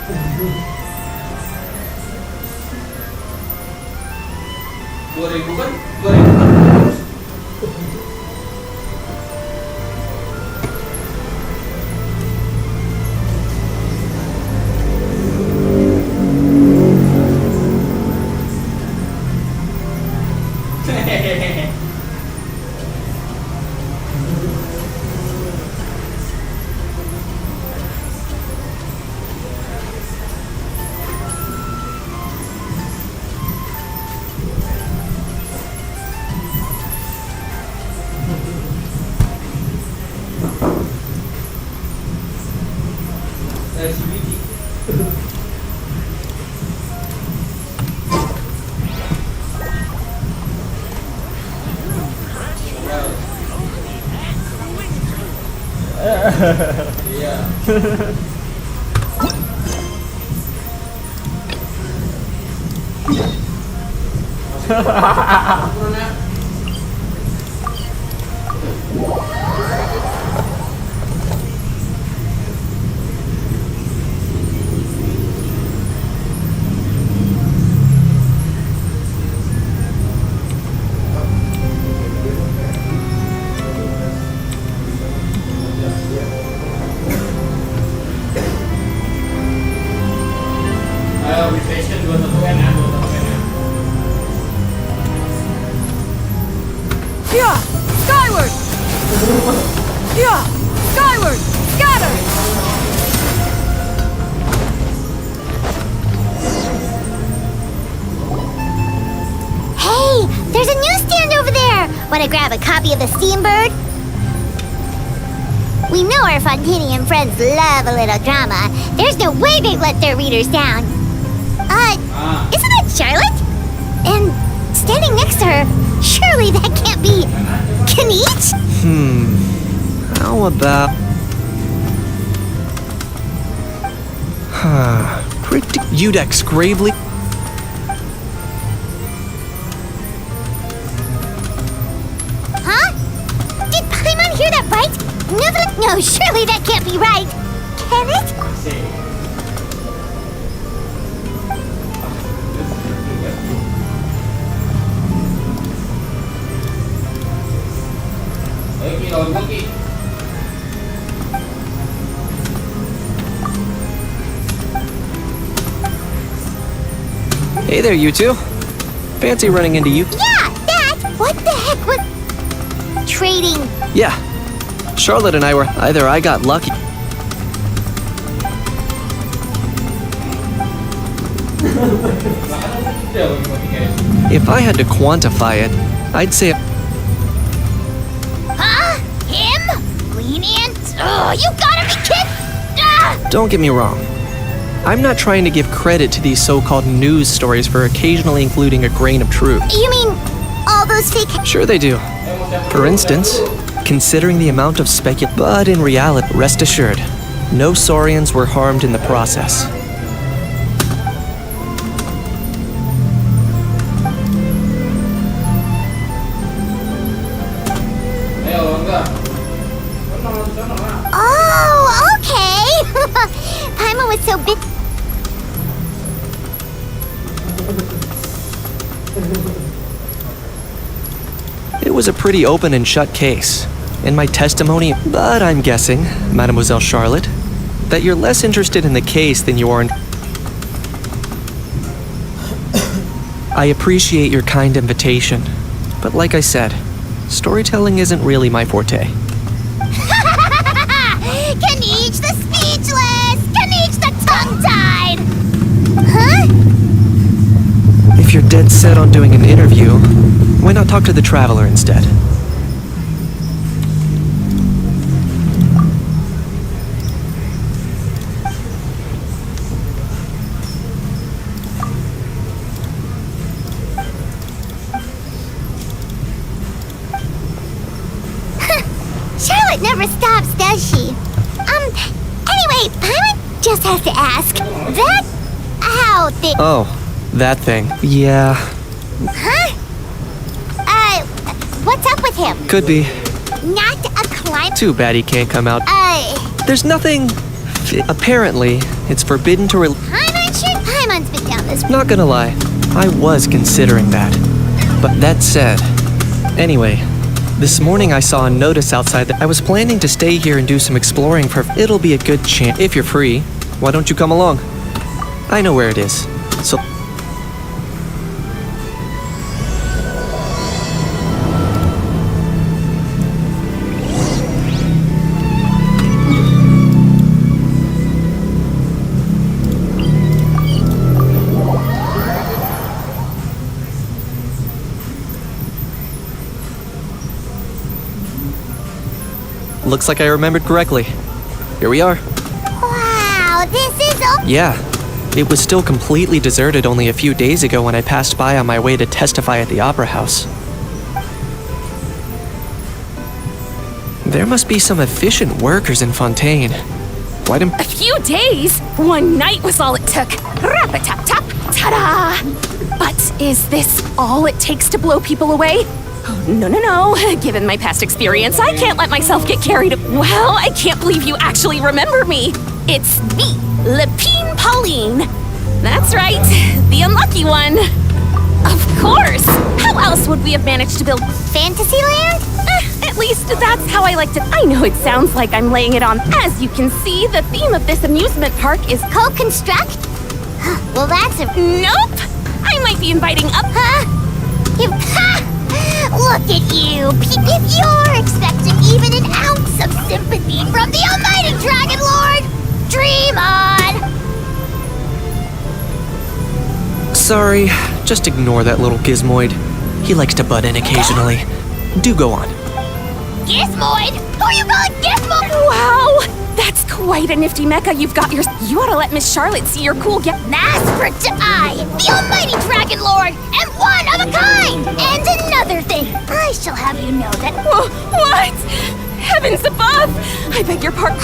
2000 kan? 2000 kan? Iya. Reflection 21 ya, 21 ya. Yeah, skyward. Yeah, skyward. Scatter. Hey, there's a newsstand over there. Want to grab a copy of the Steambird? We know our Fontanian friends love a little drama. There's no way they'd let their readers down. Isn't that Charlotte? And standing next to her, surely that can't be Kanich? How about... Pretty... Udex gravely... Huh? Did Paimon hear that right? No, surely that can't be right. Can it? Hey there, you two. Fancy running into you. Yeah, that! What the heck was... Trading... Yeah. Charlotte and I were... Either I got lucky... If I had to quantify it, I'd say... Huh? Him? Lenient? Oh, you gotta be kidding! Ah! Don't get me wrong. I'm not trying to give credit to these so-called news stories for occasionally including a grain of truth. You mean all those fake... Sure they do. For instance, considering the amount of but in reality, rest assured, no Saurians were harmed in the process. Oh, okay! Paimon was so bit... It was a pretty open and shut case. In my testimony, but I'm guessing, Mademoiselle Charlotte, that you're less interested in the case than you are in... I appreciate your kind invitation, but like I said, storytelling isn't really my forte. Kanich the speechless! Kanich the tongue-tied! Huh? If you're dead set on doing an interview, why not talk to the Traveler instead? Charlotte never stops, does she? Anyway, Paimon just has to ask. That... how thing... Oh, that thing. Yeah, Huh? What's up with him? could be. Not a climb... Too bad he can't come out. Uh, There's nothing Apparently, it's forbidden to Paimon's been down this. Not gonna lie, I was considering that. But that said, anyway, this morning I saw a notice outside that I was planning to stay here and do some exploring for. It'll be a good chance. If you're free, why don't you come along? I know where it is. So. Looks like I remembered correctly. Here we are. Wow, this is Yeah, it was still completely deserted only a few days ago when I passed by on my way to testify at the Opera House. There must be some efficient workers in Fontaine. Why didn't... A few days? One night was all it took. Rap-a-tap-tap, ta-da! But is this all it takes to blow people away? Oh, no. Given my past experience, I can't let myself get carried. Well, I can't believe you actually remember me. It's me, Lepine Pauline. That's right, the unlucky one. Of course. How else would we have managed to build Fantasyland? At least that's how I like to. I know it sounds like I'm laying it on. As you can see, the theme of this amusement park is Co-construct? Well, that's a... Nope! I might be inviting up. Look at you! If you're expecting even an ounce of sympathy from the almighty Dragon Lord, dream on! Sorry, just ignore that little gizmoid. He likes to butt in occasionally. Do go on. Gizmoid? Who are you calling Gizmoid? Wow! That's quite a nifty mecha you've got your. You ought to let Miss Charlotte see your cool I, the almighty Dragon Lord, am one of a kind! And another thing, I shall have you know that... What? Heavens above! I beg your pardon.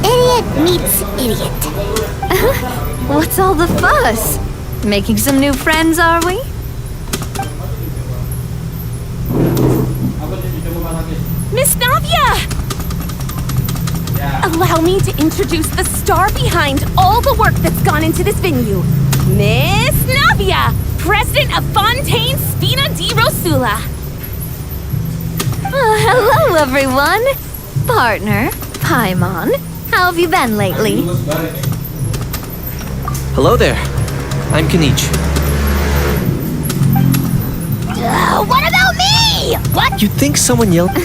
Idiot meets idiot. What's all the fuss? Making some new friends, are we? Miss Navia! Allow me to introduce the star behind all the work that's gone into this venue. Miss Navia, president of Fontaine Spina di Rosula. Hello, everyone. Partner, Paimon. How have you been lately? Hello there. I'm Kenichi. What about me? What? You'd think someone yelled...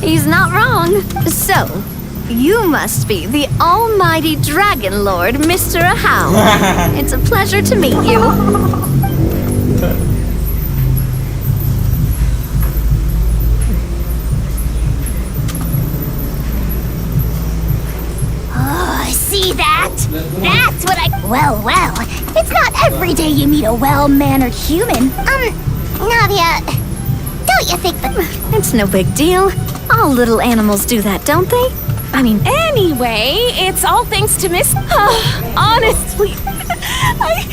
He's not wrong. So, you must be the almighty Dragon Lord, Mr. Ahau. It's a pleasure to meet you. Oh, see that? That's what I... Well, it's not every day you meet a well-mannered human. Navia, don't you think that... It's no big deal. All little animals do that, don't they? I mean... Anyway, it's all thanks to Miss... honestly, I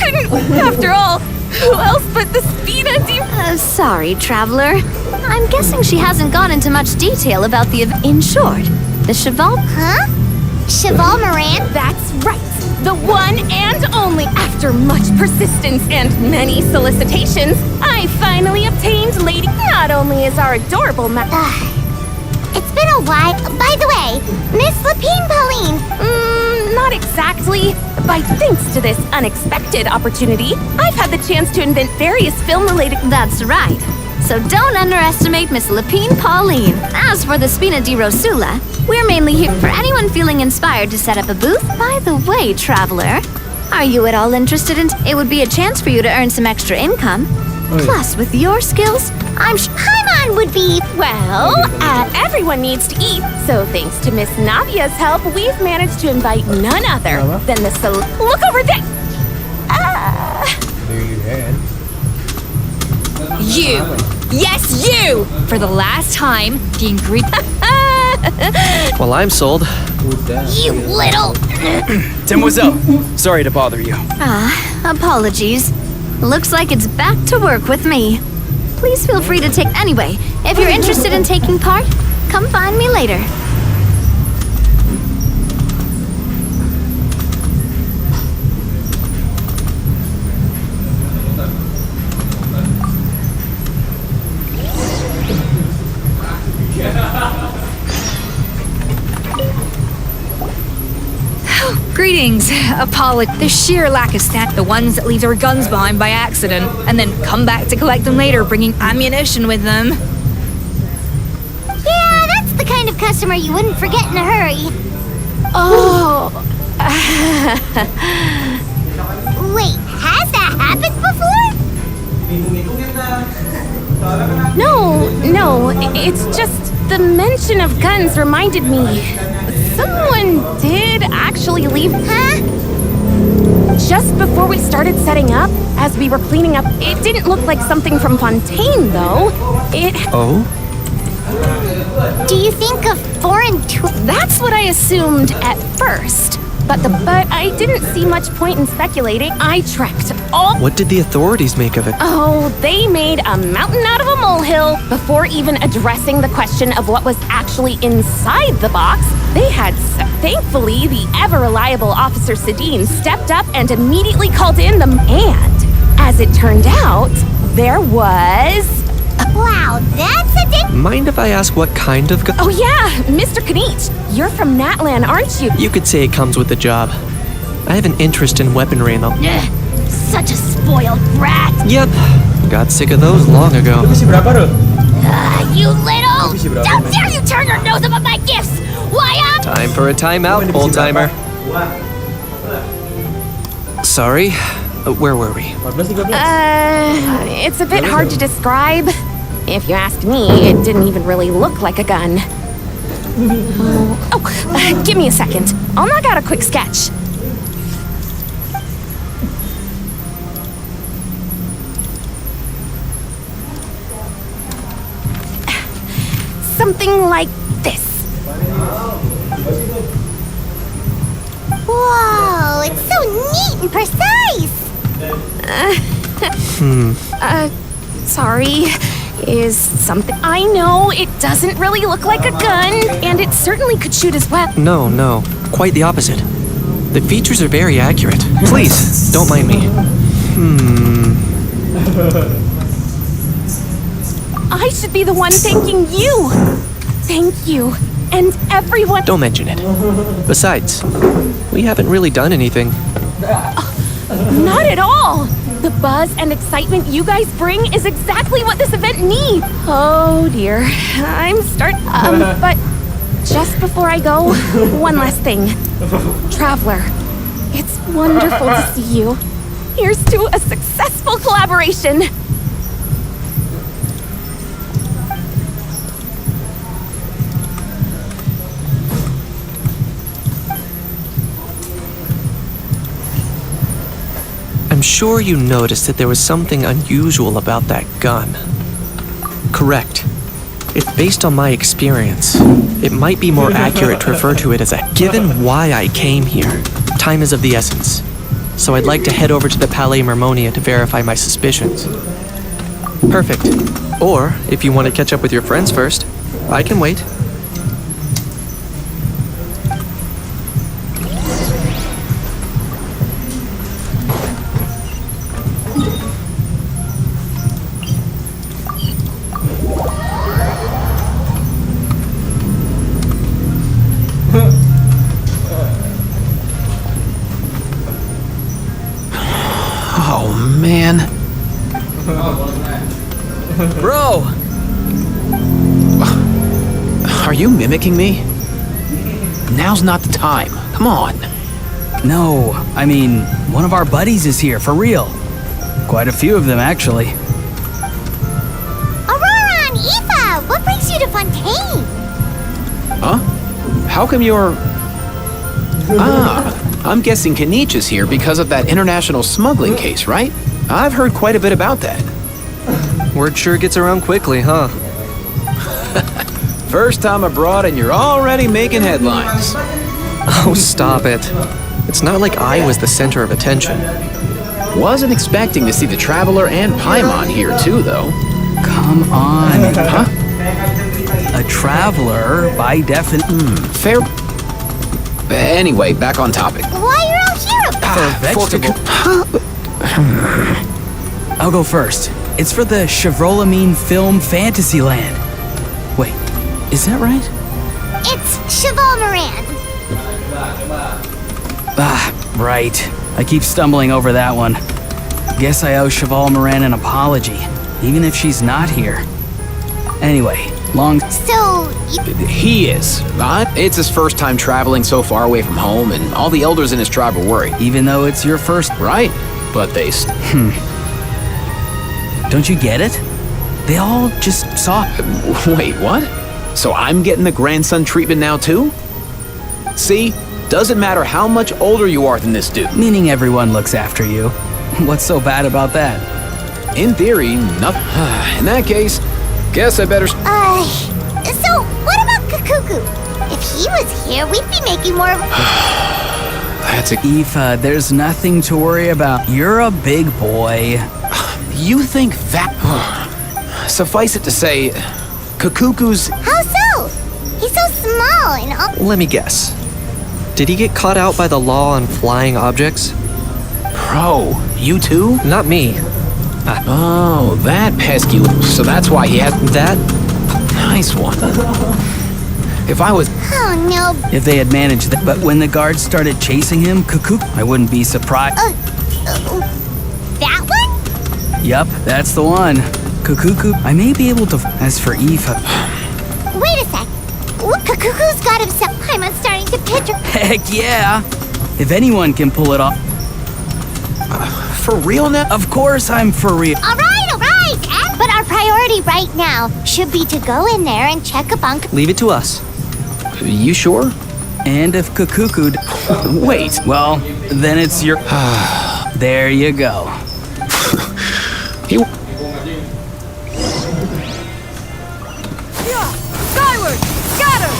couldn't... After all, who else but the Spina di... Sorry, traveler. I'm guessing she hasn't gone into much detail about the... In short, the Cheval... Huh? Cheval Moran? That's right. The one and only. After much persistence and many solicitations, I finally obtained Lady. Not only is our adorable It's been a while. By the way, Miss Lepine Pauline. Not exactly. But thanks to this unexpected opportunity, I've had the chance to invent various film-related... That's right. So don't underestimate Miss Lepine Pauline. As for the Spina di Rosula, we're mainly here for anyone feeling inspired to set up a booth. By the way, traveler, are you at all interested in... It would be a chance for you to earn some extra income. Plus, with your skills, I'm sure Paimon would be... Well, everyone needs to eat, so thanks to Miss Navia's help, we've managed to invite none other than the Look over there! There you had. You! Yes, you! For the last time, the ingredient... Well, I'm sold. You little... Demoiselle, sorry to bother you. Apologies. Looks like it's back to work with me. Please feel free to take... Anyway, if you're interested in taking part, come find me later. Greetings. The sheer lack of the ones that leave their guns behind by accident and then come back to collect them later, bringing ammunition with them. Yeah, that's the kind of customer you wouldn't forget in a hurry. Oh. Wait, has that happened before? No, it's just the mention of guns reminded me. Someone did actually leave. Huh? Just before we started setting up, as we were cleaning up, it didn't look like something from Fontaine, though. Oh? Do you think a foreign tool? That's what I assumed at first. But I didn't see much point in speculating. I trekked all. What did the authorities make of it? Oh, they made a mountain out of a molehill before even addressing the question of what was actually inside the box. Thankfully, the ever-reliable Officer Sedin stepped up and immediately called in and as it turned out, there was... Wow, that's a Mind if I ask what kind of gun? Oh yeah, Mr. Kanich, you're from Natlan, aren't you? You could say it comes with the job. I have an interest in weaponry and Such a spoiled brat. Yep. Got sick of those long ago. You little... How dare you turn your nose up at my gifts? Why, Time for a timeout, old-timer. Sorry. Where were we? It's a bit hard to describe. If you ask me, it didn't even really look like a gun. Give me a second. I'll knock out a quick sketch. Something like this. Whoa, it's so neat and precise. Sorry. Is something... I know it doesn't really look like a gun, and it certainly could shoot as well. No. Quite the opposite. The features are very accurate. Please, don't mind me. I should be the one thanking you. Thank you. And everyone... Don't mention it. Besides, we haven't really done anything. Not at all. The buzz and excitement you guys bring is exactly what this event needs. Oh dear. But just before I go, one last thing. Traveler, it's wonderful to see you. Here's to a successful collaboration. I'm sure you noticed that there was something unusual about that gun. Correct. It's based on my experience. It might be more accurate to refer to it as a... Given why I came here, time is of the essence. So I'd like to head over to the Palais Mermonia to verify my suspicions. Perfect. Or, if you want to catch up with your friends first, I can wait. Oh, man. Bro! Are you mimicking me? Now's not the time. Come on. No, I mean, one of our buddies is here, for real. Quite a few of them, actually. Aurora and Aoife, what brings you to Fontaine? Huh? How come you're... I'm guessing Kanich is here because of that international smuggling case, right? I've heard quite a bit about that. Word sure gets around quickly, huh? First time abroad and you're already making headlines. Oh, stop it. It's not like I was the center of attention. Wasn't expecting to see the Traveler and Paimon here too, though. Come on. Huh? A traveler, by definition. Fair... Anyway, back on topic. Why you're out here? For vegetable. I'll go first. It's for the Chevrolamine Film Fantasyland. Wait, is that right? It's Cheval Moran. Right. I keep stumbling over that one. Guess I owe Cheval Moran an apology, even if she's not here. Anyway, So, He is. It's his first time traveling so far away from home, and all the elders in his tribe are worried. even though it's your first... Right. But they... Don't you get it? They all just saw... Wait, what? So I'm getting the grandson treatment now, too? See? Doesn't matter how much older you are than this dude. Meaning everyone looks after you. What's so bad about that? In theory, nothing. In that case, guess I better... so what about Kakuku? If he was here, we'd be making more of... That's a... Aoife, there's nothing to worry about. You're a big boy. You think that... Suffice it to say, Kakuku's... How so? He's so small and all... Let me guess. Did he get caught out by the law on flying objects? Bro, you too? Not me. Oh, that pesky... So that's why he had... That? Nice one. If I was... Oh, no. If they had managed that. But when the guards started chasing him, I wouldn't be surprised. That one? Yup, that's the one. Kakuku, I may be able to... As for Aoife... Wait a sec. Kakuku's got himself... I'm starting to picture... Heck yeah! If anyone can pull it off... For real now? Of course I'm for real. All right. But our priority right now should be to go in there and check up on... Leave it to us. You sure? And if Kakuku... Wait. Well, then it's your... There you go. He... Skyward! Scatter!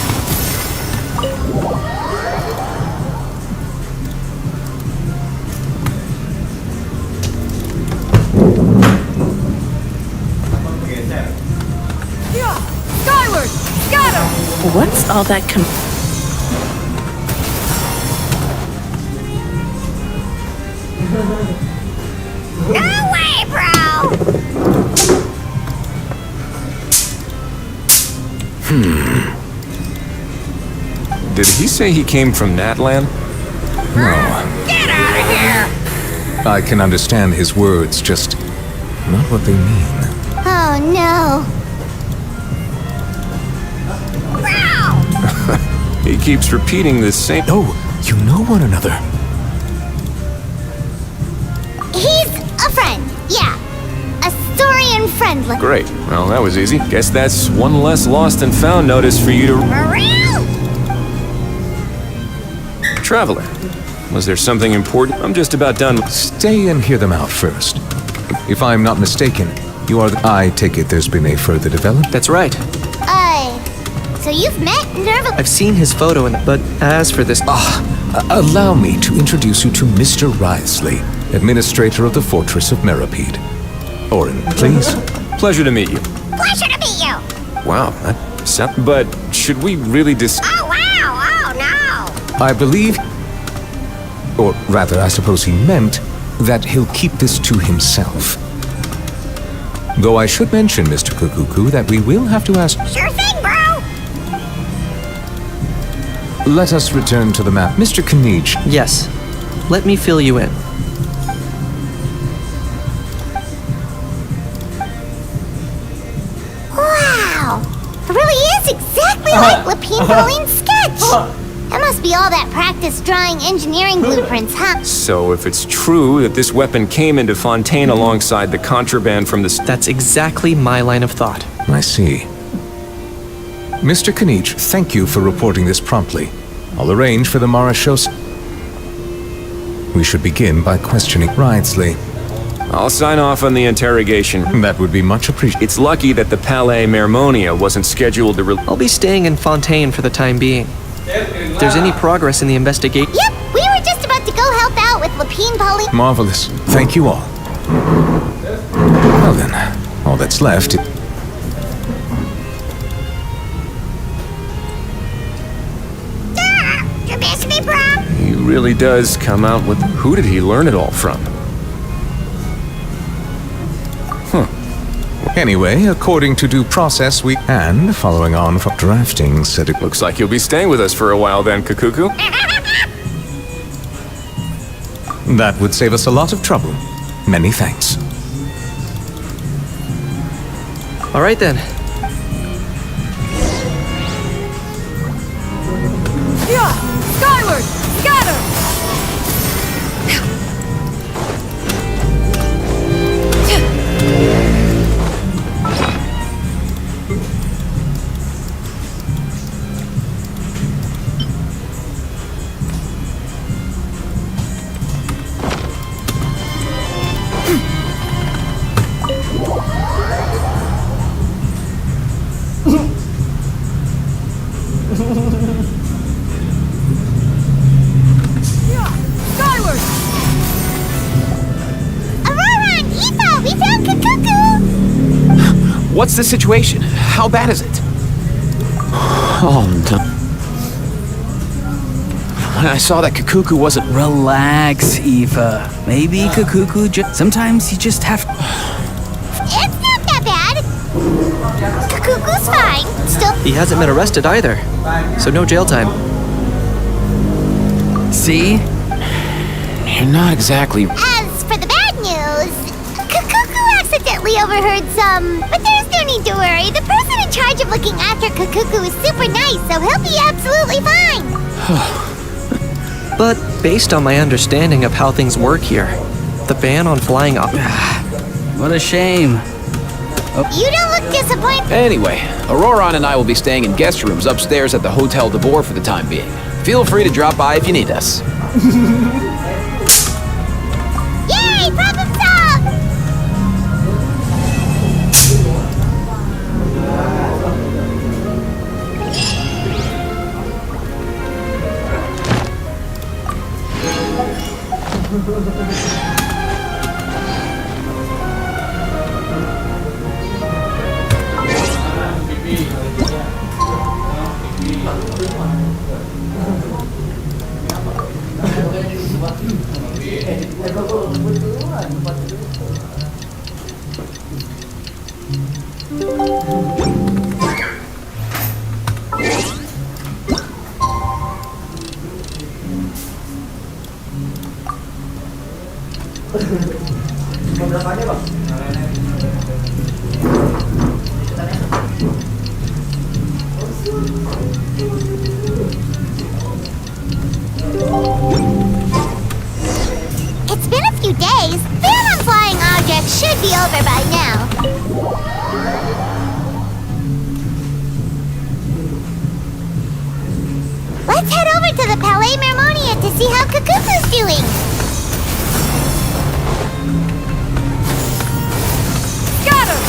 Skyward! Scatter! What's all that No way, bro! Did he say he came from Natland? No. Get out of here! I can understand his words, just not what they mean. Oh, no. Bro! He keeps repeating the same... Oh, you know one another. He's a friend, yeah. A Saurian friend. Great. Well, that was easy. Guess that's one less lost and found notice for you to... For real? Traveler. Was there something important? I'm just about done. Stay and hear them out first. If I'm not mistaken, you are the... I take it there's been a further development? That's right. So you've met Nerva... I've seen his photo, but as for this... Allow me to introduce you to Mr. Risley, administrator of the Fortress of Meripede. Orin, please. Pleasure to meet you. Pleasure to meet you! Wow, but should we really Oh, wow! Oh, no! I believe, or rather, I suppose he meant, that he'll keep this to himself. Though I should mention, Mr. Kukuku, that we will have to ask... Sure thing, bro! Let us return to the map. Mr. Kanij. Yes. Let me fill you in. Wow! It really is exactly like Lapine Pauline's sketch! That must be all that practice drawing engineering blueprints, huh? So if it's true that this weapon came into Fontaine alongside the contraband from the... That's exactly my line of thought. I see. Mr. Kanij, thank you for reporting this promptly. I'll arrange for the Mara show. We should begin by questioning Risley. I'll sign off on the interrogation. That would be much appreciated. It's lucky that the Palais Mermonia wasn't scheduled to... I'll be staying in Fontaine for the time being. If there's any progress in the investigation... Yep, we were just about to go help out with Lapine Pauline. Marvelous. Thank you all. Well then, all that's left... You miss me, bro? He really does come out with... Who did he learn it all from? Anyway, according to due process, and following on from drafting, said it Looks like you'll be staying with us for a while then, Kakuku. That would save us a lot of trouble. Many thanks. All right then. Yeah! Skyward! Scatter! What's the situation? How bad is it? Oh, no. When I saw that Kakuku wasn't... Relax, Eva. Maybe Kakuku sometimes you just have... It's not that bad. Kakuku's fine. Still... He hasn't been arrested either, so no jail time. See? You're not exactly... As for the bad news, Kakuku accidentally overheard some... But there's no need to worry. The person in charge of looking after Kakuku is super nice, so he'll be absolutely fine. But based on my understanding of how things work here, the ban on flying up... What a shame. You don't look disappointed. Anyway, Auroron and I will be staying in guest rooms upstairs at the Hotel de Boer for the time being. Feel free to drop by if you need us. Yay! Problem solved! It's been a few days. Ban on flying objects should be over by now. Let's head over to the Palais Mermonia to see how Kakuku's doing. Scatter!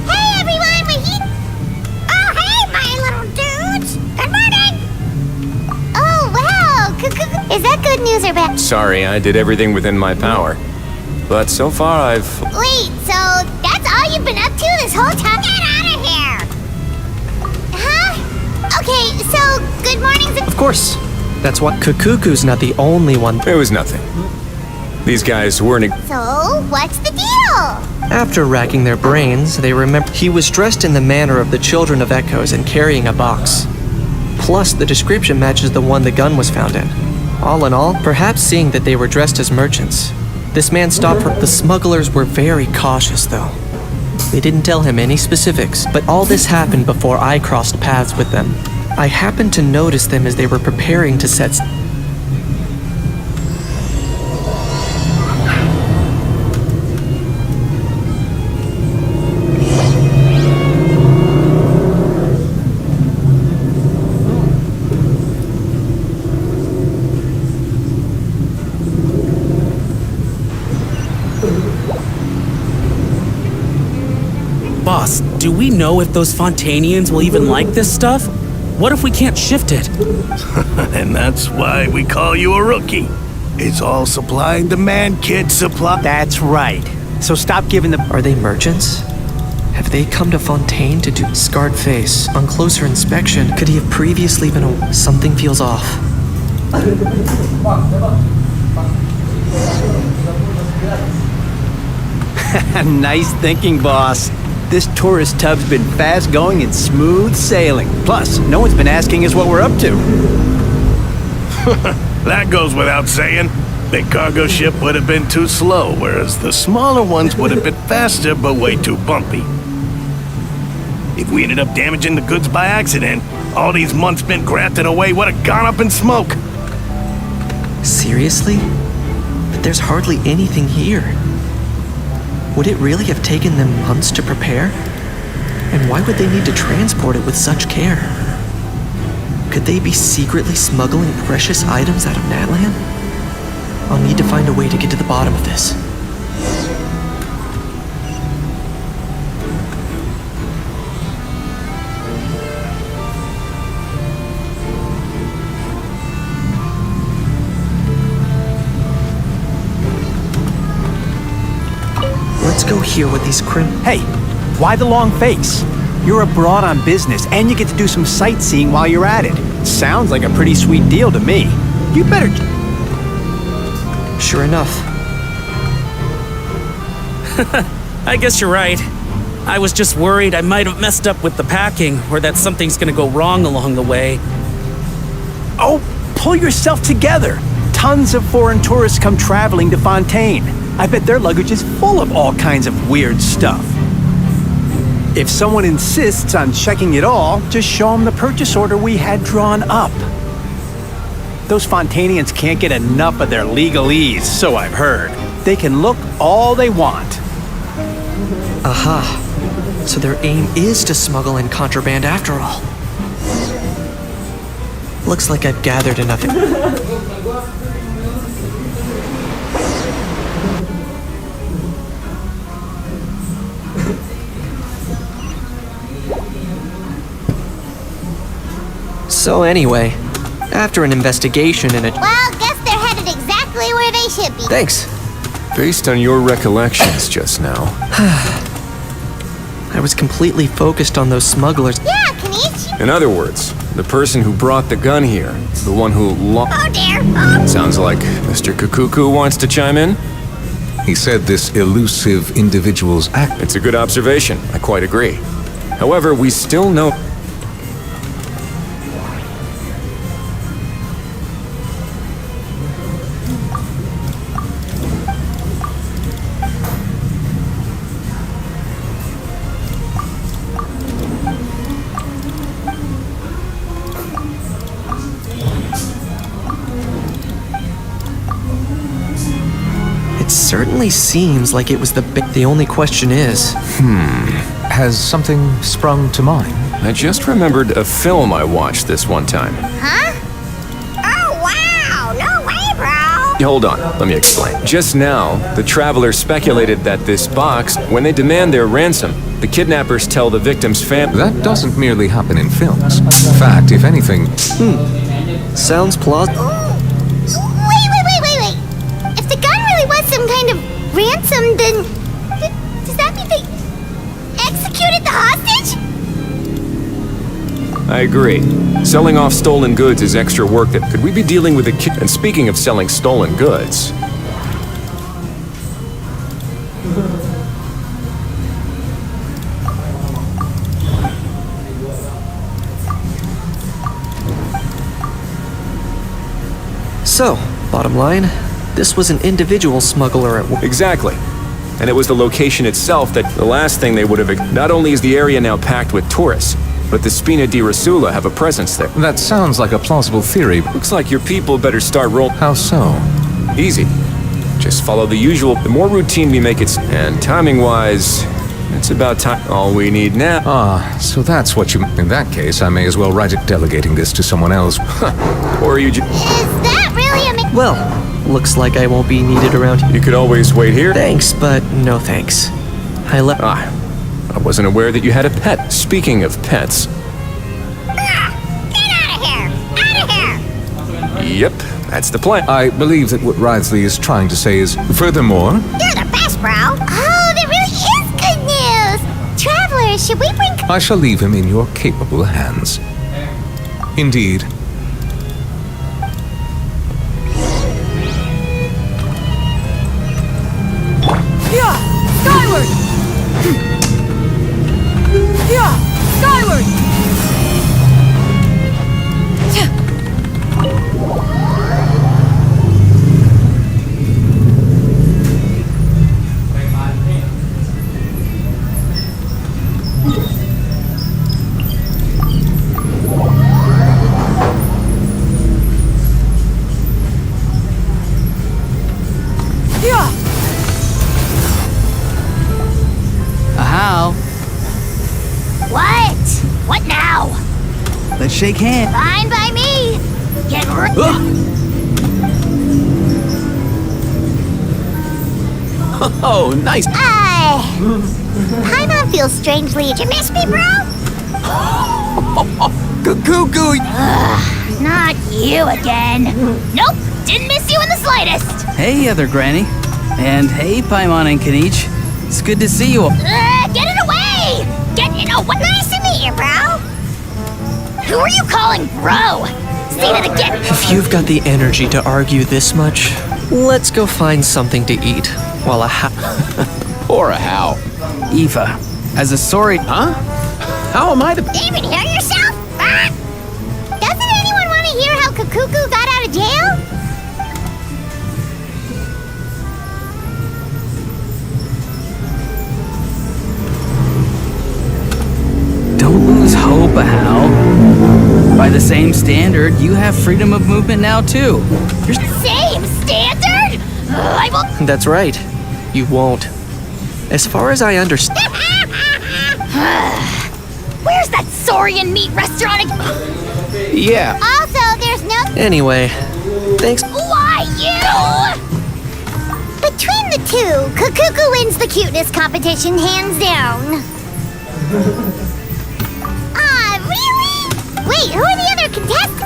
Hey everyone, we're here. Oh hey, my little dudes. Good morning. Oh wow, Kakuku. Is that good news or bad? Sorry, I did everything within my power. But so far I've... Wait, so that's all you've been up to this whole time? Get out of here! Huh? Okay, so good mornings. Of course. That's what Kakuku's not the only one. It was nothing. These guys weren't... So, what's the deal? After racking their brains, they remember he was dressed in the manner of the Children of Echoes and carrying a box. Plus, the description matches the one the gun was found in. All in all, perhaps seeing that they were dressed as merchants, this man stopped for... The smugglers were very cautious, though. They didn't tell him any specifics, but all this happened before I crossed paths with them. I happened to notice them as they were preparing to set... Boss, do we know if those Fontanians will even like this stuff? What if we can't shift it? And that's why we call you a rookie. It's all supply and demand, kid. Supply. That's right. So stop giving the... Are they merchants? Have they come to Fontaine to do... Scarred face. On closer inspection, could he have previously been a... Something feels off. Nice thinking, boss. This tourist tub's been fast going and smooth sailing. Plus, no one's been asking us what we're up to. That goes without saying. Big cargo ship would have been too slow, whereas the smaller ones would have been faster but way too bumpy. If we ended up damaging the goods by accident, all these months spent grafting away would have gone up in smoke. Seriously? But there's hardly anything here. Would it really have taken them months to prepare? And why would they need to transport it with such care? Could they be secretly smuggling precious items out of Natlan? I'll need to find a way to get to the bottom of this. Let's go hear what these Hey, why the long face? You're abroad on business, and you get to do some sightseeing while you're at it. Sounds like a pretty sweet deal to me. You better... Sure enough. I guess you're right. I was just worried I might have messed up with the packing, or that something's gonna go wrong along the way. Oh, pull yourself together. Tons of foreign tourists come traveling to Fontaine. I bet their luggage is full of all kinds of weird stuff. If someone insists on checking it all, just show them the purchase order we had drawn up. Those Fontainians can't get enough of their legalese, so I've heard. They can look all they want. Aha. So their aim is to smuggle in contraband after all. Looks like I've gathered enough. So anyway, after an investigation and a... Well, guess they're headed exactly where they should be. Thanks. Based on your recollections just now. I was completely focused on those smugglers. Yeah, Kanichi. In other words, the person who brought the gun here, the one who Oh dear. Oh. Sounds like Mr. Kukuku wants to chime in. He said this elusive individual's act. It's a good observation. I quite agree. However, we still know... Certainly seems like it was the only question is... Has something sprung to mind? I just remembered a film I watched this one time. Huh? Oh, wow. No way, bro. Hold on, let me explain. Just now, the traveler speculated that this box, when they demand their ransom, the kidnappers tell the victim's family... That doesn't merely happen in films. In fact, if anything... Sounds plausible. Wait. If the gun really was some kind of ransom, then... Does that mean they executed the hostage? I agree. Selling off stolen goods is extra work that... Could we be dealing with a kid? And speaking of selling stolen goods... So, bottom line, this was an individual smuggler at work. Exactly. And it was the location itself that the last thing they would have... Not only is the area now packed with tourists, but the Spina di Rosula have a presence there. That sounds like a plausible theory. Looks like your people better start rolling. How so? Easy. Just follow the usual. The more routine we make it, and timing-wise, it's about time. All we need now. Ah, so that's what you... In that case, I may as well write it delegating this to someone else. Or you just... Is that really a... Well, looks like I won't be needed around here. You could always wait here. Thanks, but no thanks. I wasn't aware that you had a pet. Speaking of pets... Get out of here! Out of here! Yep, that's the plan. I believe that what Wriothesley is trying to say is, furthermore... You're the best, bro! Oh, that really is good news! Travelers, should we bring... I shall leave him in your capable hands. Indeed. Yeah! Skyward! shake hands. Fine by me. Get Oh, nice. Paimon feels strangely. Did you miss me, bro? Cuckoo! Not you again. Nope, didn't miss you in the slightest. Hey, other granny. And hey, Paimon and Kenichi. It's good to see you. Get it away! What? Nice to meet you, bro. Who are you calling bro? Say that again. If you've got the energy to argue this much, let's go find something to eat. While Or a how. Aoife, as a sorry... Huh? How am I the... Even hear yourself? Doesn't anyone want to hear how Kakuku got out of jail? Don't lose hope, Hal. By the same standard, you have freedom of movement now, too. Same standard? I will... That's right. You won't. As far as I understand... Where's that Saurian meat restaurant again? Yeah. Also, there's no... Anyway, thanks. Why you? Between the two, Kakuku wins the cuteness competition hands down. Really? Wait, who are the other contestants?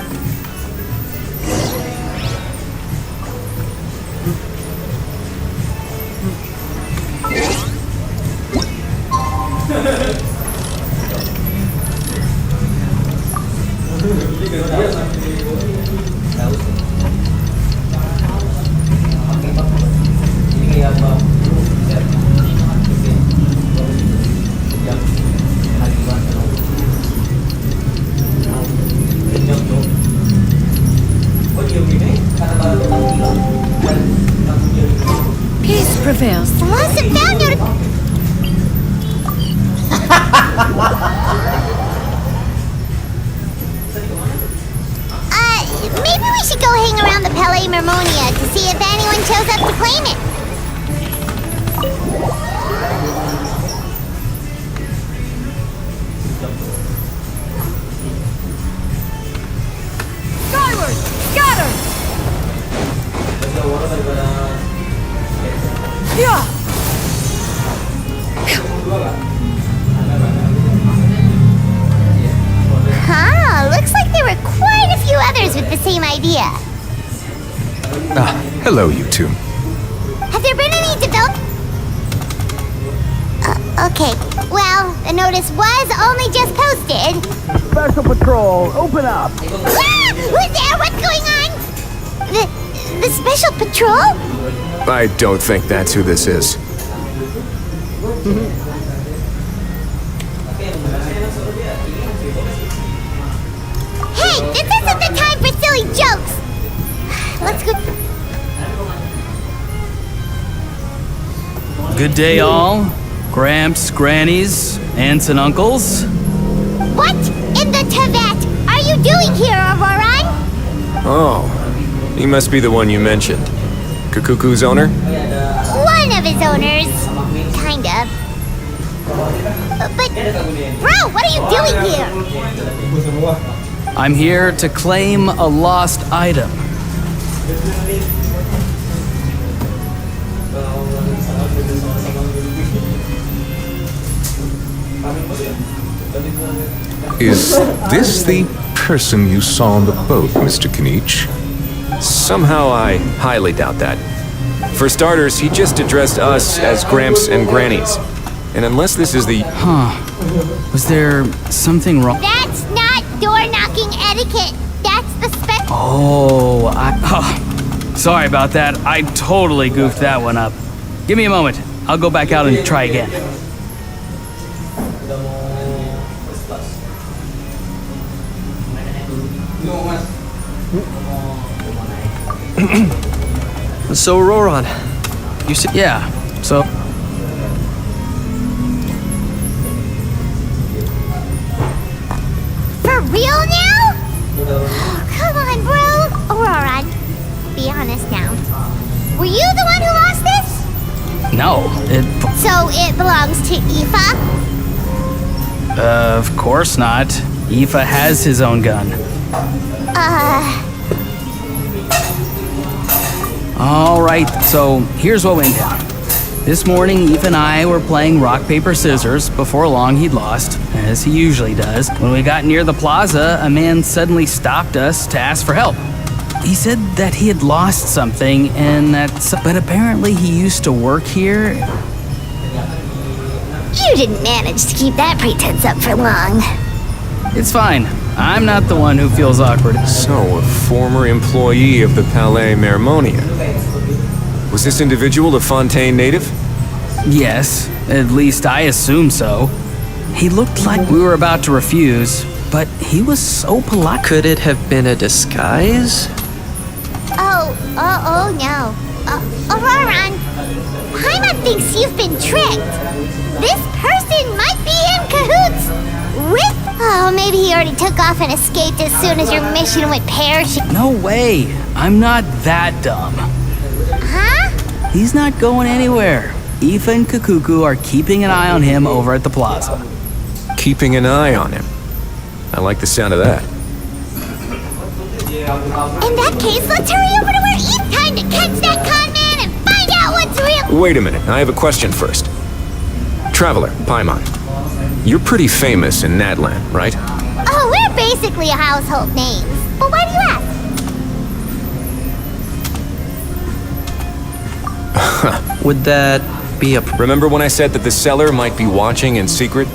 Peace prevails. Lost and found maybe we should go hang around the Pele Mermonia to see if anyone shows up to claim it. Skyward! Scatter! Yeah! Huh, looks like there were quite a few others with the same idea. Hello, you two. Have there been any okay. Well, the notice was only just posted. Special Patrol, open up! Ah! Who's there? What's going on? The Special Patrol? I don't think that's who this is. Hey, this isn't the time for silly jokes. Let's go. Good day, all. Gramps, grannies, aunts and uncles. What in the Tibet are you doing here, Auroran? Oh, he must be the one you mentioned. Kukuku's owner? One of his owners. Kind of. But, bro, what are you doing here? I'm here to claim a lost item. Is this the person you saw on the boat, Mr. Kenichi? Somehow I highly doubt that. For starters, he just addressed us as Gramps and Grannies. And unless this is the... Was there something wrong? That's not door-knocking etiquette. That's the Sorry about that. I totally goofed that one up. Give me a moment. I'll go back out and try again. So, Roran, you said... Yeah, so... For real now? Come on, bro. Auroran, be honest now. Were you the one who lost this? No, So it belongs to Aoife? Of course not. Aoife has his own gun. All right, so here's what went down. This morning, Aoife and I were playing rock, paper, scissors. Before long, he'd lost, as he usually does. When we got near the plaza, a man suddenly stopped us to ask for help. He said that he had lost something and but apparently he used to work here. You didn't manage to keep that pretense up for long. It's fine. I'm not the one who feels awkward. So, a former employee of the Palais Mermonia. Was this individual a Fontaine native? Yes, at least I assume so. He looked like we were about to refuse, but he was so polite. Could it have been a disguise? Oh no. Auroron, Paimon thinks you've been tricked. This person might be in cahoots with... Oh, maybe he already took off and escaped as soon as your mission went pear-shaped. No way. I'm not that dumb. Huh? He's not going anywhere. Aoife and Kukuku are keeping an eye on him over at the plaza. Keeping an eye on him. I like the sound of that. In that case, let's hurry over to where Eve time to catch that con man and find out what's real. Wait a minute, I have a question first. Traveler, Paimon. You're pretty famous in Nadland, right? Oh, we're basically a household name. But why do you ask? Would that be a... Remember when I said that the seller might be watching in secret?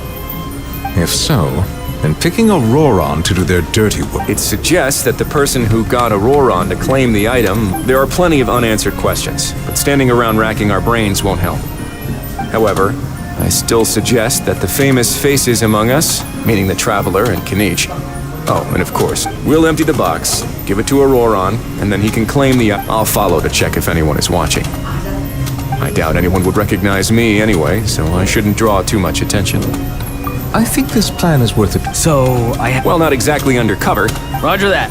If so, then picking Auroron to do their dirty work. It suggests that the person who got Auroron to claim the item, there are plenty of unanswered questions, but standing around racking our brains won't help. However, I still suggest that the famous faces among us, meaning the Traveler and Kinich. Oh, and of course, we'll empty the box, give it to Auroron, and then he can claim the... I'll follow to check if anyone is watching. I doubt anyone would recognize me anyway, so I shouldn't draw too much attention. I think this plan is worth it. So, Well, not exactly undercover. Roger that.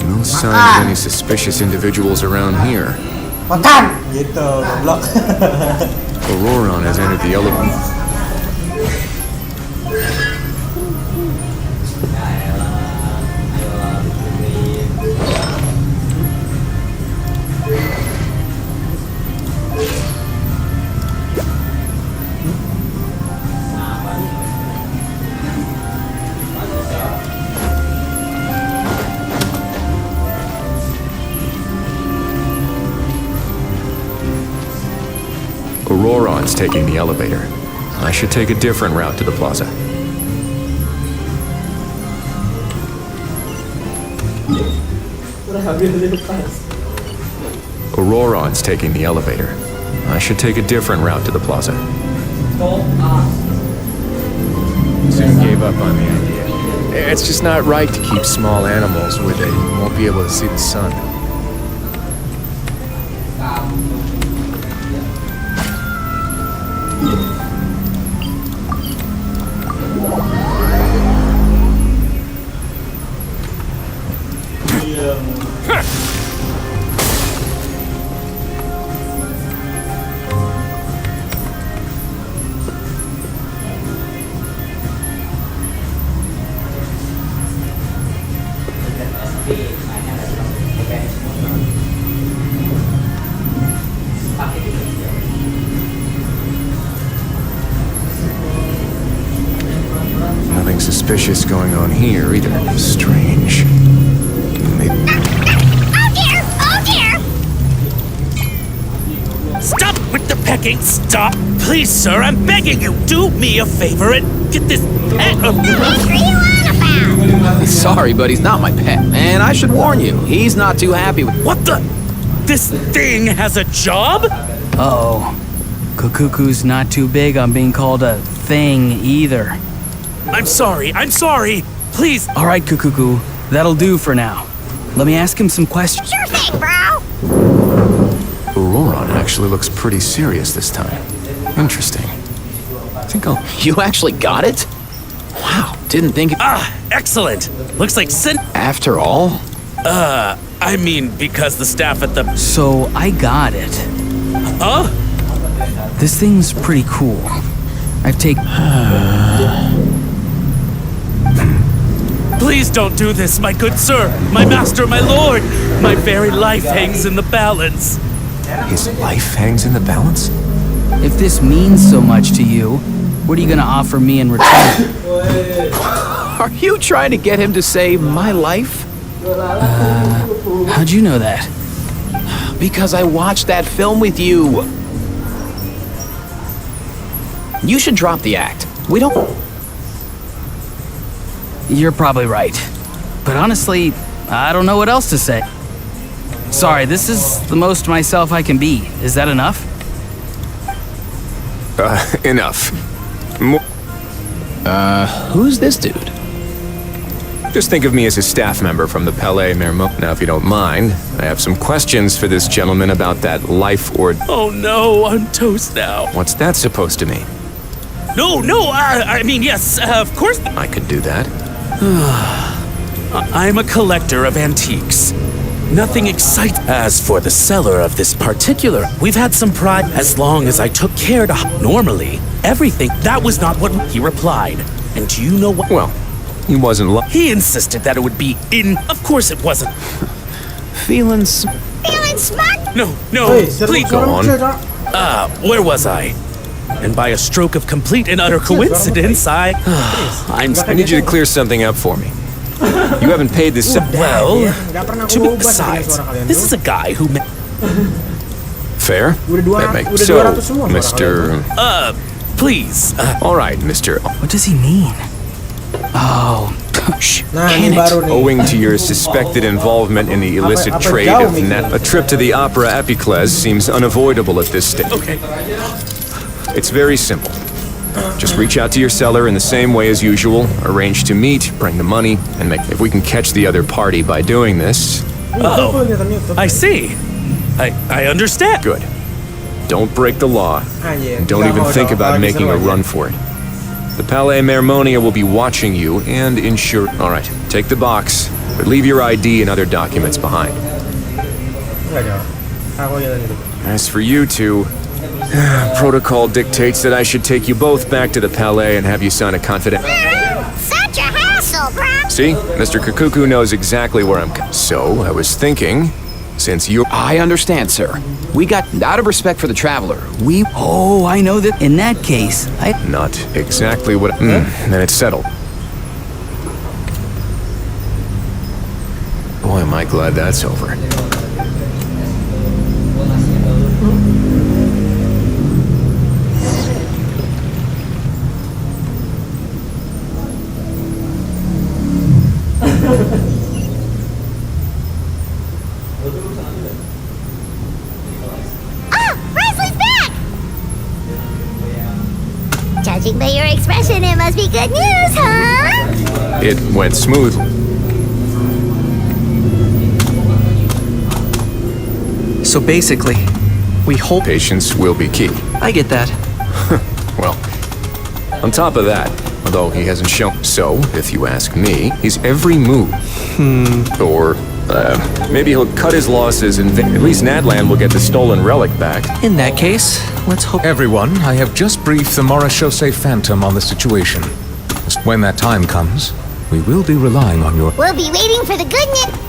No sign of any suspicious individuals around here. Makan! Gitu, goblok. Auroron has entered the elevator. Auroron's taking the elevator. I should take a different route to the plaza. Auroron's taking the elevator. I should take a different route to the plaza. Soon gave up on the idea. It's just not right to keep small animals where they won't be able to see the sun. Nothing suspicious going on here either. Strange. Oh dear! Stop with the pecking! Stop! Please, sir, I'm begging you, do me a favor and get this pet of... What are you on about? Sorry, but he's not my pet. And I should warn you, he's not too happy with... What the? This thing has a job? Uh-oh. Kukuku's not too big on being called a thing either. I'm sorry. Please. All right, Kukuku, that'll do for now. Let me ask him some questions. Sure thing, bro. Auroron actually looks pretty serious this time. Interesting. I think I'll... You actually got it? Wow, didn't think... Excellent. Looks like After all? I mean, because the staff at the... So, I got it. Huh? This thing's pretty cool. I've taken... Please don't do this, my good sir, my master, my lord. My very life hangs in the balance. His life hangs in the balance? If this means so much to you, what are you gonna offer me in return? Are you trying to get him to say my life? How'd you know that? Because I watched that film with you. You should drop the act. We don't... You're probably right. But honestly, I don't know what else to say. Sorry, this is the most myself I can be. Is that enough? Enough. Who's this dude? Just think of me as a staff member from the Palais Mermont. Now, if you don't mind, I have some questions for this gentleman about that life or... Oh no, I'm toast now. What's that supposed to mean? No, I mean, yes, of course. I could do that. I'm a collector of antiques. Nothing excites. As for the seller of this particular, we've had some pride as long as I took care to... Normally, everything... That was not what he replied. And do you know what... Well, he wasn't... He insisted that it would be in... Of course it wasn't. Feeling smart? No, please go on. Where was I? And by a stroke of complete and utter coincidence, I need you to clear something up for me. You haven't paid this... Well, besides, this is a guy who... Fair? That makes... So, Mr... Please. All right, Mr... What does he mean? Oh, Owing to your suspected involvement in the illicit trade of a trip to the Opera Epiclese seems unavoidable at this stage. Okay. It's very simple. Just reach out to your seller in the same way as usual, arrange to meet, bring the money, and make... If we can catch the other party by doing this... Oh, I see. I understand. Good. Don't break the law, and don't even think about making a run for it. The Palais Mermonia will be watching you and ensure... All right, take the box, but leave your ID and other documents behind. As for you two... Protocol dictates that I should take you both back to the Palais and have you sign a confidential... Such a hassle, bro. See? Mr. Kakuku knows exactly where I'm... So, I was thinking, since you... I understand, sir. We got... Out of respect for the traveler, we... Oh, I know that. In that case, Not exactly what... then it's settled. Boy, am I glad that's over. Presley's back! Judging by your expression, it must be good news, huh? It went smooth. So basically, we hope... Patience will be key. I get that. Well, on top of that, although he hasn't shown... So, if you ask me, his every move... Or, maybe he'll cut his losses and at least Nadland will get the stolen relic back. In that case, let's hope... Everyone, I have just briefed the Morishose Phantom on the situation. When that time comes, we will be relying on your... We'll be waiting for the good news.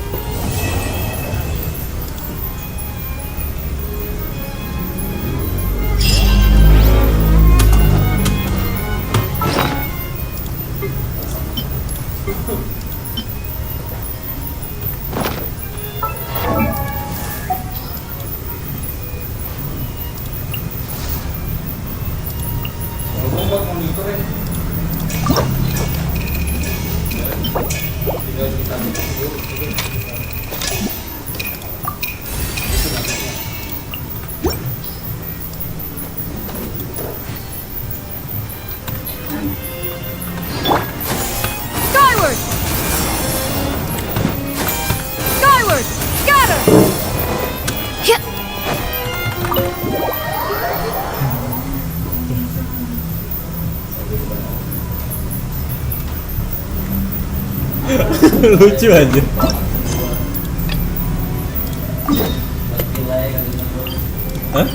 Skyward! Skyward! Scatter! Lucu aja. Hah?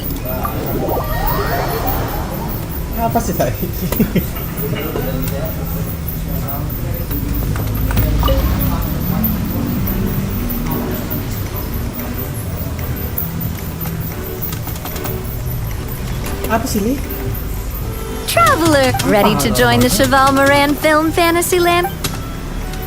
Apa sih tadi? Apa sih ini? Traveler, ready to join the Cheval Moran film fantasy land?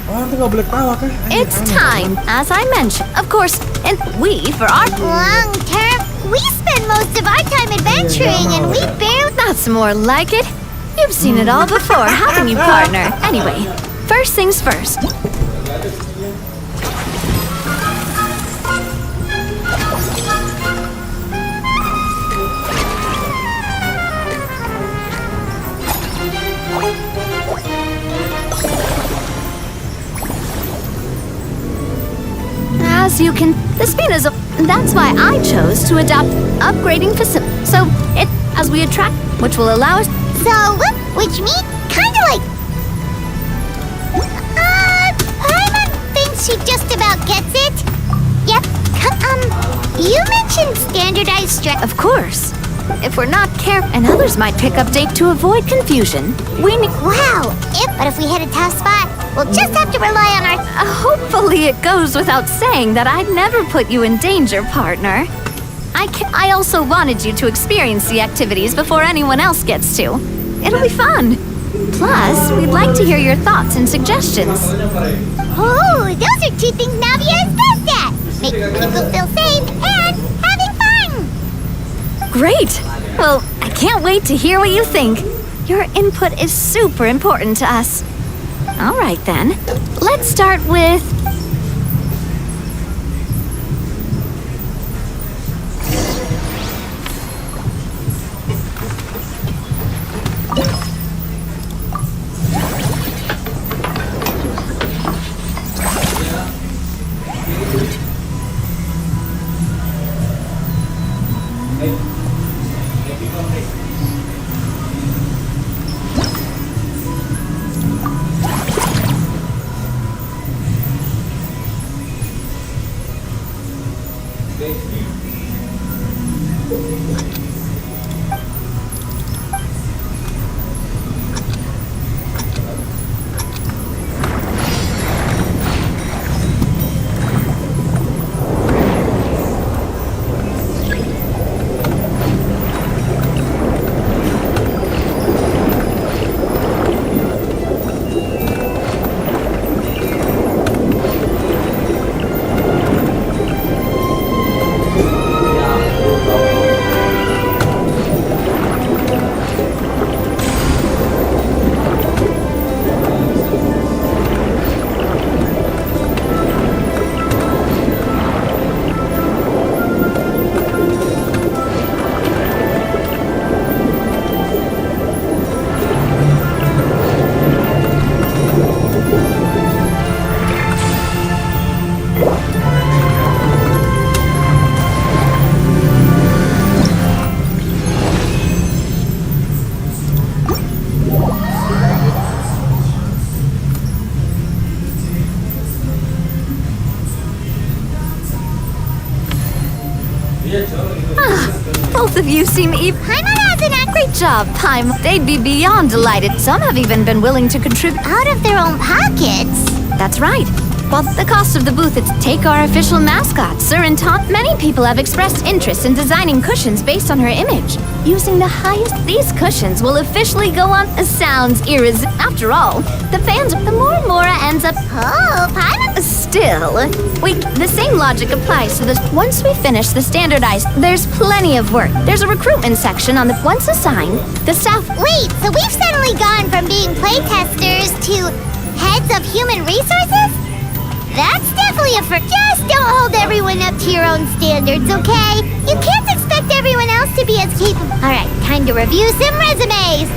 Orang tuh nggak boleh ketawa kan? It's time, as I mentioned, of course, and we, for our Long term, we spend most of our time adventuring and we barely... That's more like it. You've seen it all before, haven't you, partner? Anyway, first things first. As you can, the spin is that's why I chose to adopt upgrading facility. So it, as we attract, which will allow us. So, which means kinda like... Paimon thinks she just about gets it. Yep, you mentioned standardized Of course. If we're not careful, and others might pick up date to avoid confusion, we need... Wow! But if we hit a tough spot, we'll just have to rely on our... hopefully it goes without saying that I'd never put you in danger, partner. I also wanted you to experience the activities before anyone else gets to. It'll be fun. Plus, we'd like to hear your thoughts and suggestions. Oh, those are two things Navia is best at! Making people feel safe and having fun! Great! Well, I can't wait to hear what you think. Your input is super important to us. All right, then. Let's start with... Both of you seem Paimon has an Great job, Paimon. They'd be beyond delighted. Some have even been willing to contribute out of their own pockets. That's right. Well, the cost of the booth is take our official mascot, Sir and Tom. Many people have expressed interest in designing cushions based on her image. Using the highest, these cushions will officially go on. Sounds irresistible. After all, the fans, the more Mora ends up. Oh, Paimon. Still, the same logic applies to this. Once we finish the standardized, there's plenty of work. There's a recruitment section on the once assigned, the staff. Wait, so we've suddenly gone from being playtesters to heads of human resources? That's definitely a first. Just don't hold everyone up to your own standards, okay? You can't expect everyone else to be as capable. All right, time to review some resumes.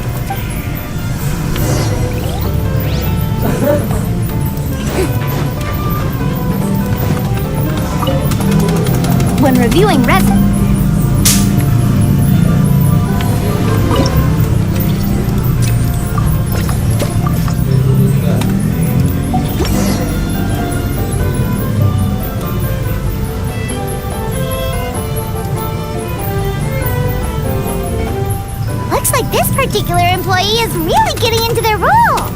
When reviewing particular employee is really getting into their role.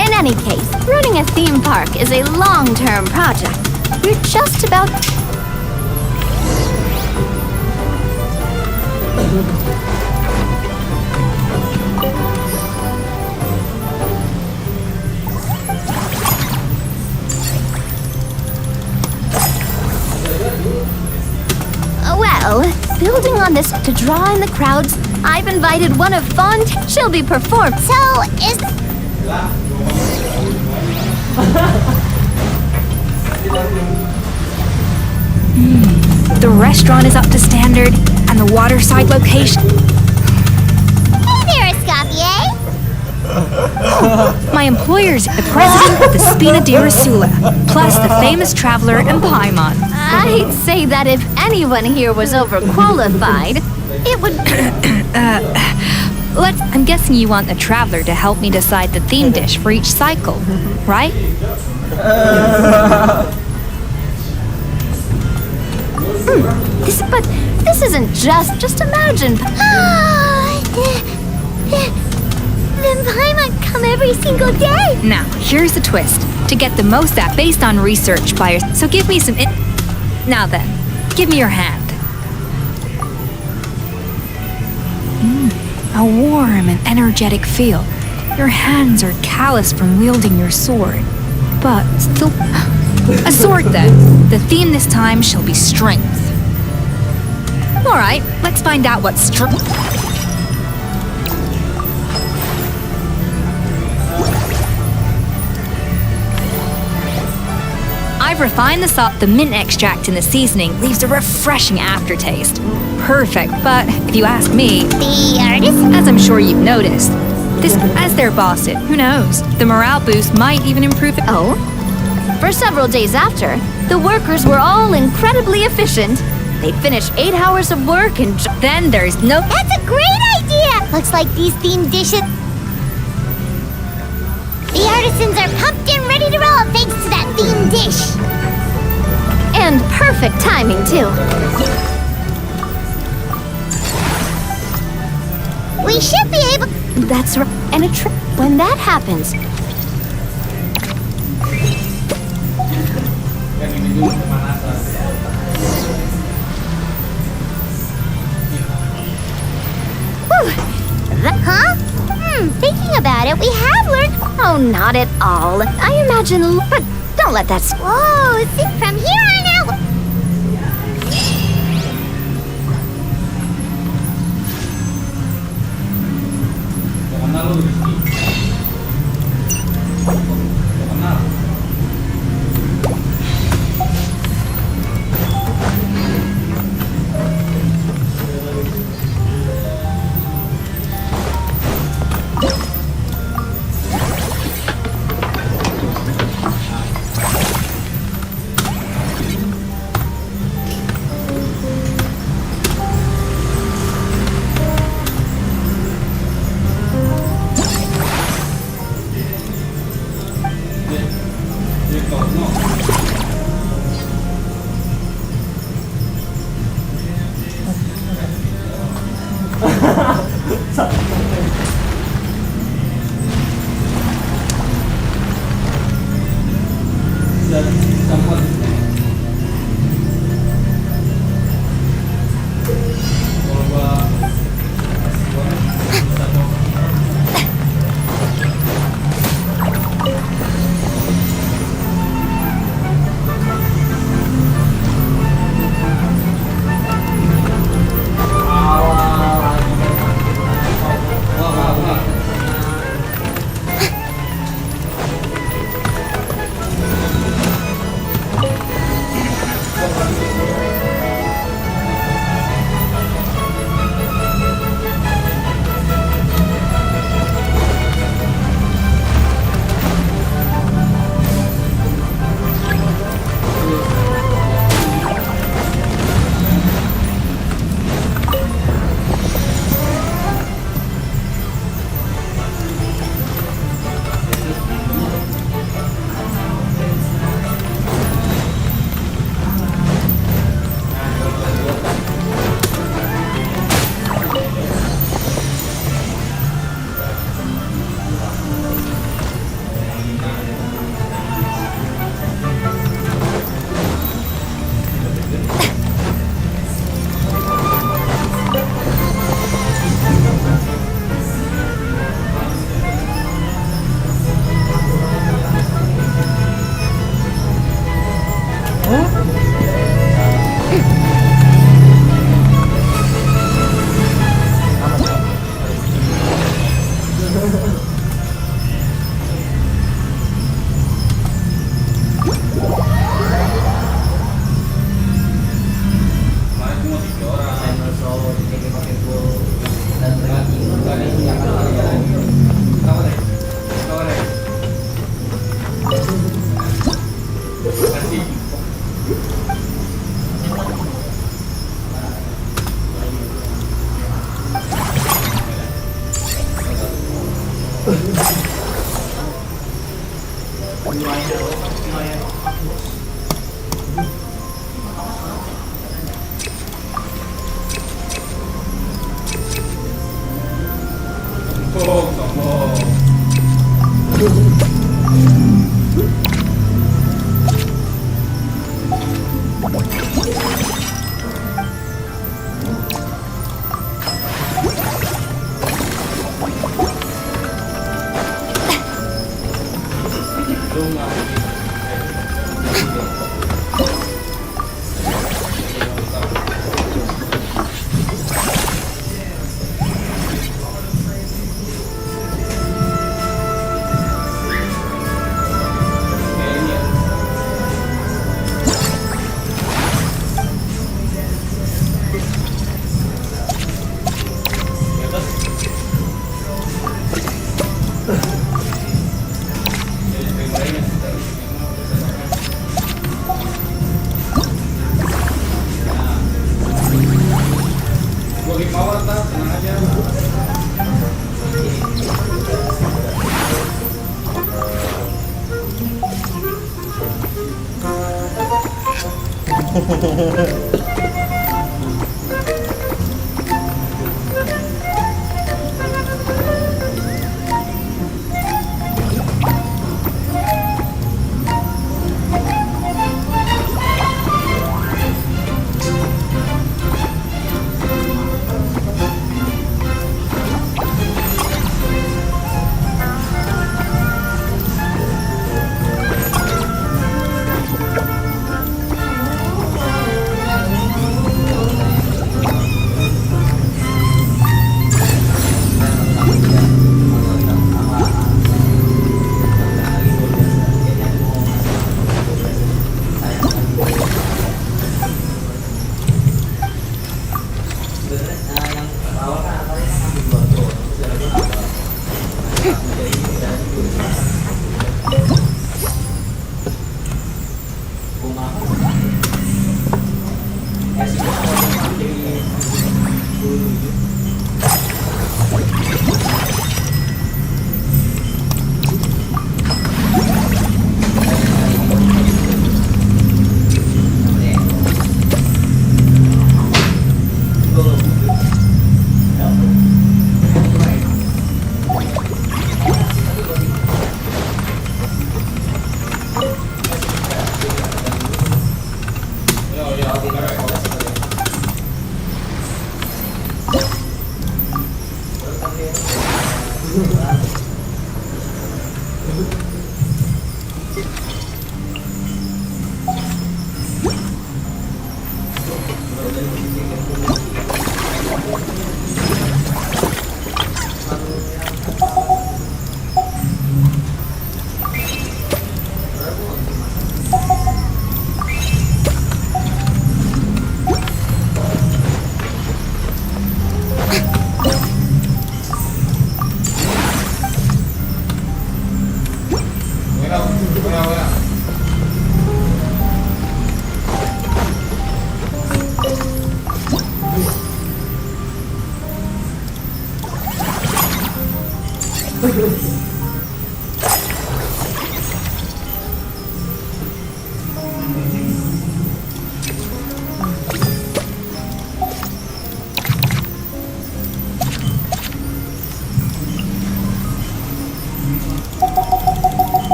In any case, running a theme park is a long-term project. You're just about... Well, building on this to draw in the crowds, I've invited one of She'll be performed. So, is... The restaurant is up to standard, and the waterside location. Hey there, Escapier! My employer's the president of the Spina di Rosula, plus the famous traveler and Paimon. I'd say that if anyone here was overqualified, it would... I'm guessing you want the traveler to help me decide the theme dish for each cycle, right? But this isn't just imagine. Then Paimon come every single day. Now, here's the twist. To get the most out based on research by your... So give me some... Now then, give me your hand. A warm and energetic feel. Your hands are calloused from wielding your sword. But still... A sword then. The theme this time shall be strength. Alright, let's find out what strength... I've refined the salt. The mint extract in the seasoning leaves a refreshing aftertaste. Perfect, but if you ask me... The artist? As I'm sure you've noticed, this, as their boss, who knows? The morale boost might even improve it. Oh? For several days after, the workers were all incredibly efficient. They'd finish 8 hours of work and then there's no... That's a great idea! Looks like these themed dishes... The artisans are pumped and ready to roll thanks to that themed dish. And perfect timing, too. We should be able... That's right. And when that happens... Huh? Thinking about it, we have learned... Oh, not at all. I imagine... But don't let that... Whoa, see, from here on out...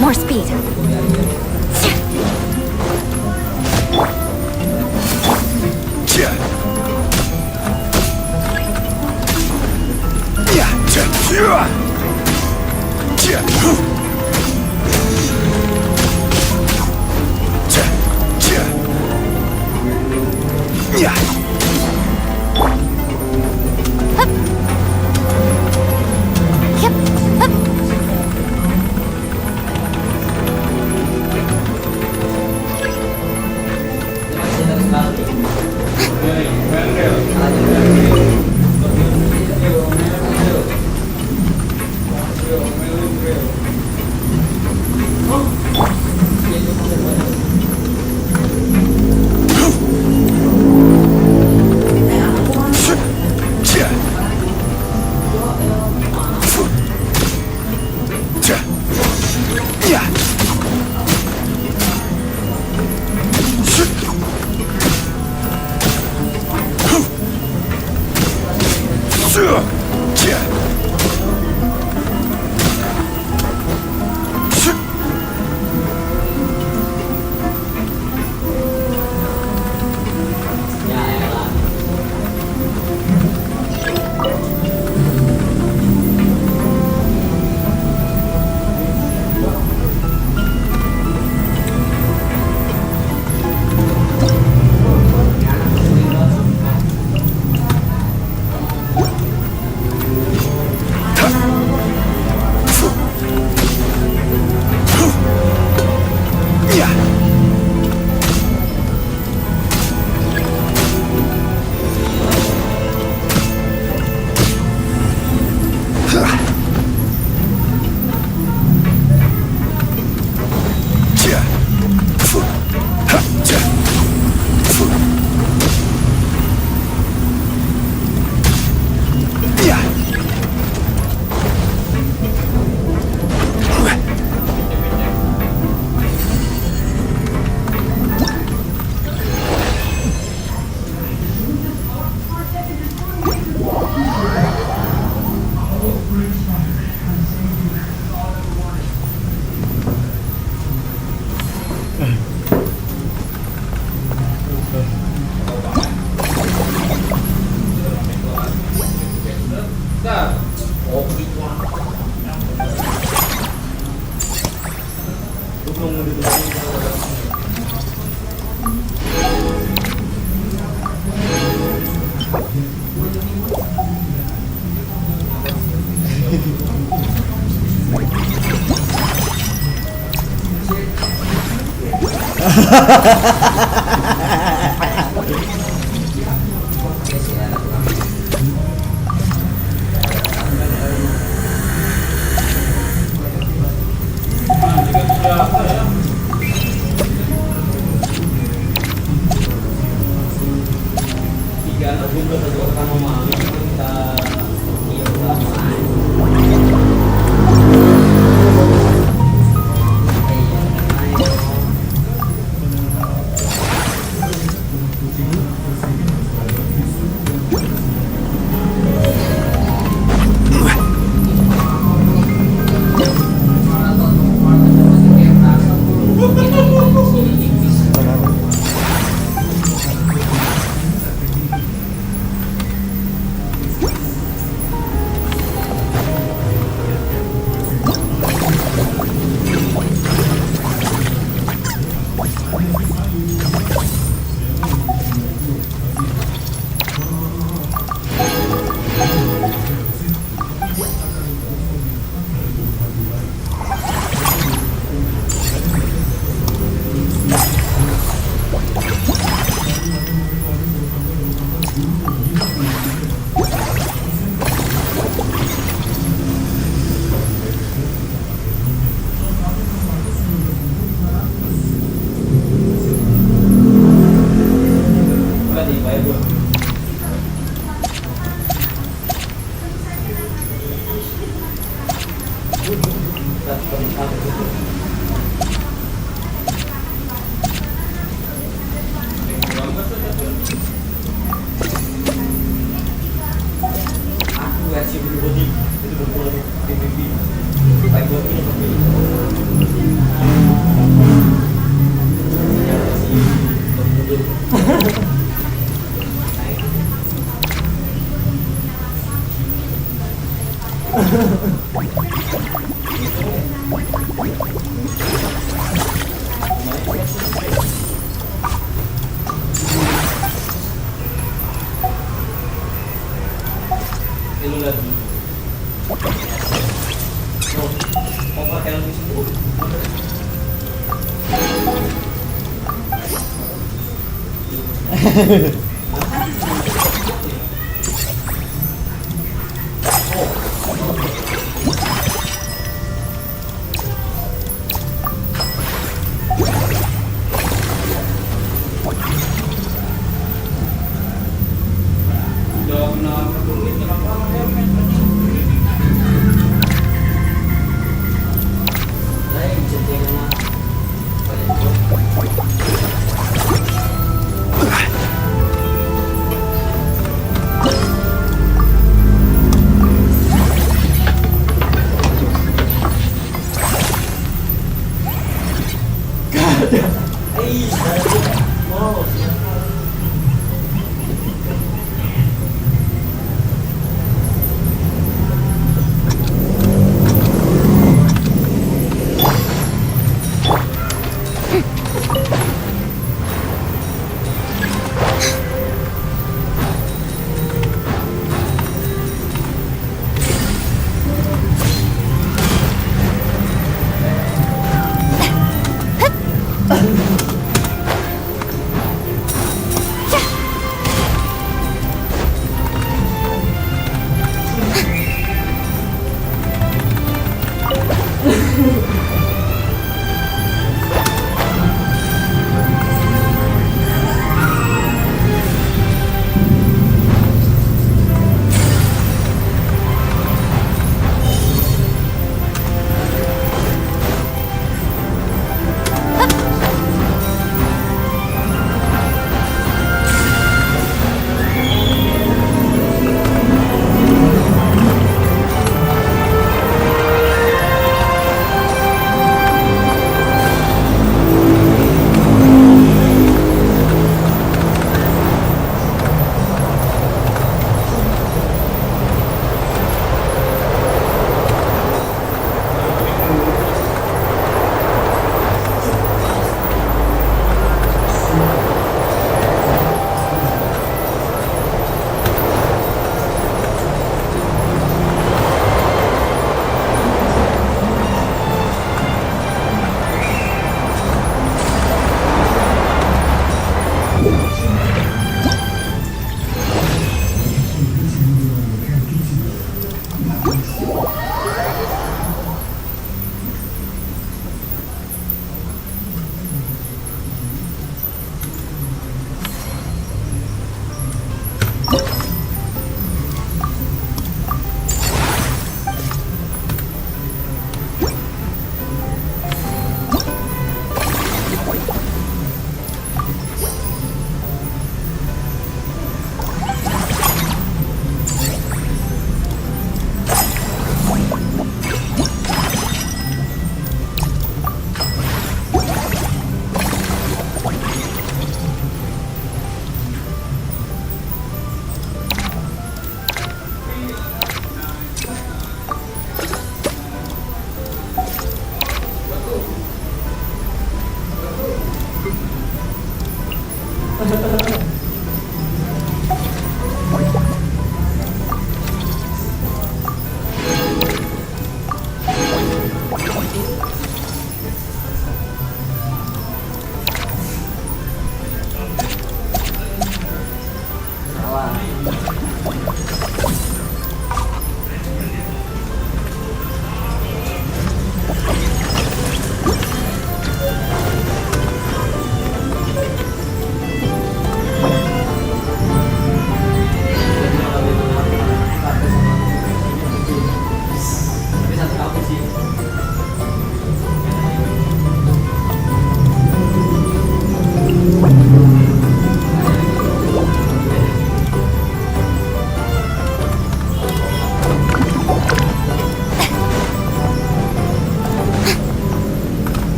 More speed.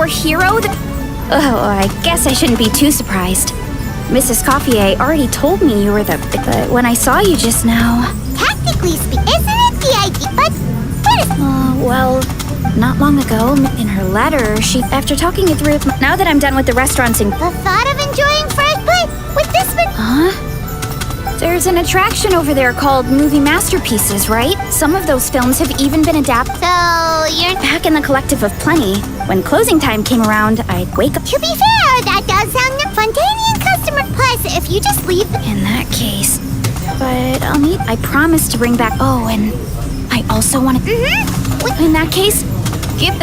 Our hero? Oh, I guess I shouldn't be too surprised. Mrs. Coiffier already told me you were but when I saw you just now... Technically speaking, isn't it the idea? But well, not long ago, in her letter, after talking it through... Now that I'm done with the restaurants in... the thought of enjoying fresh play with this one... Huh? There's an attraction over there called Movie Masterpieces, right? Some of those films have even been adapted. So, you're... Back in the collective of plenty, when closing time came around, I'd wake up... To be fair, that does sound Fontanian customer. Plus, if you just leave... In that case... But I'll need... I promise to bring back... Oh, and I also want to... Mm-hmm. In that case... Give...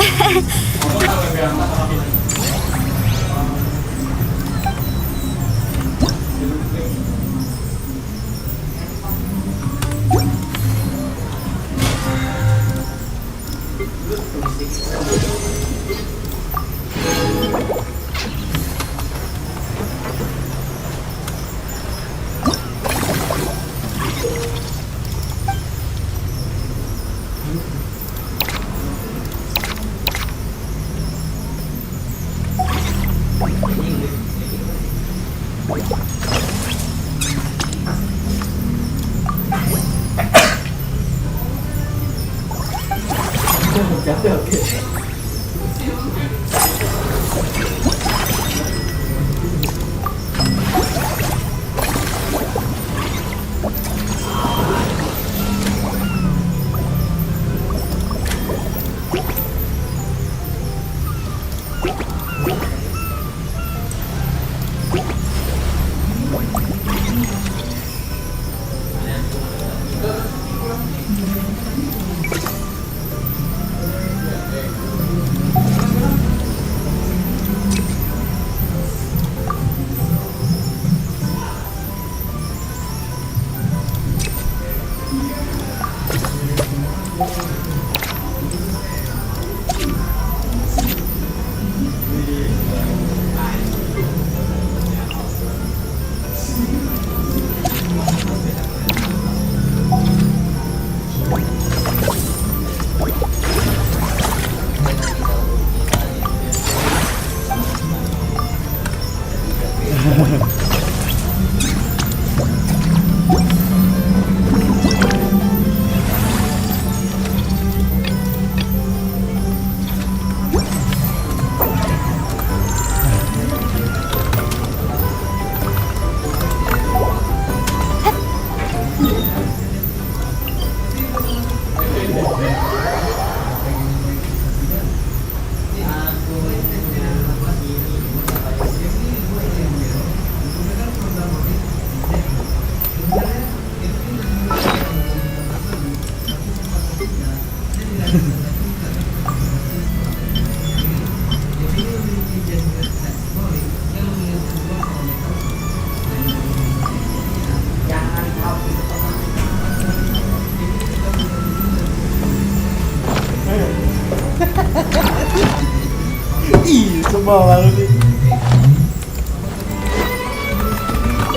Small banget sih.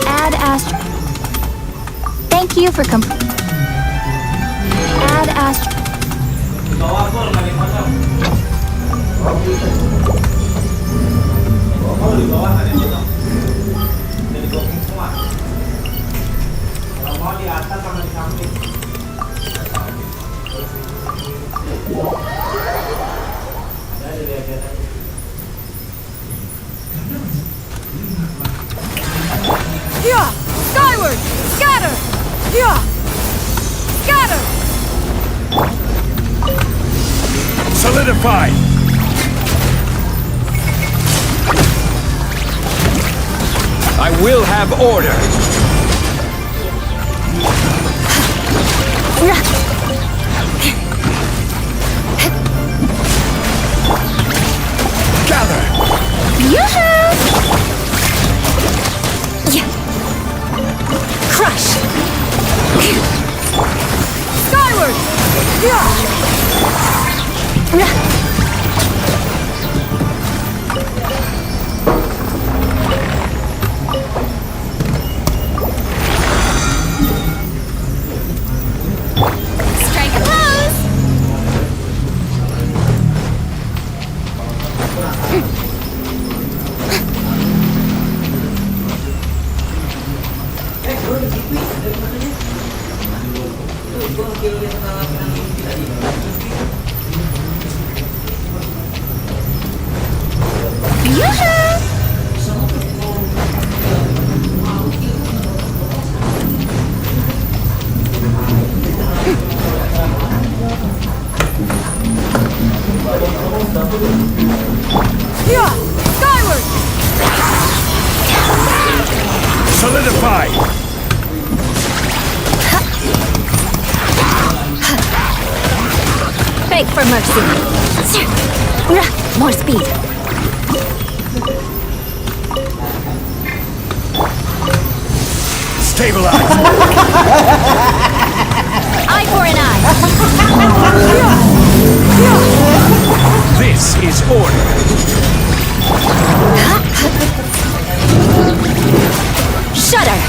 Add astro. Thank you for Add astro. Yeah! Skyward! Scatter! Yeah! Scatter! Solidify! I will have order. Gather! Yoo-hoo! Yeah. Crush! Skyward! Yeah! Strike a pose. Yeah! Skyward! Solidify! Beg for mercy. More speed. Stabilize! Eye for an eye. This is order. Shudder.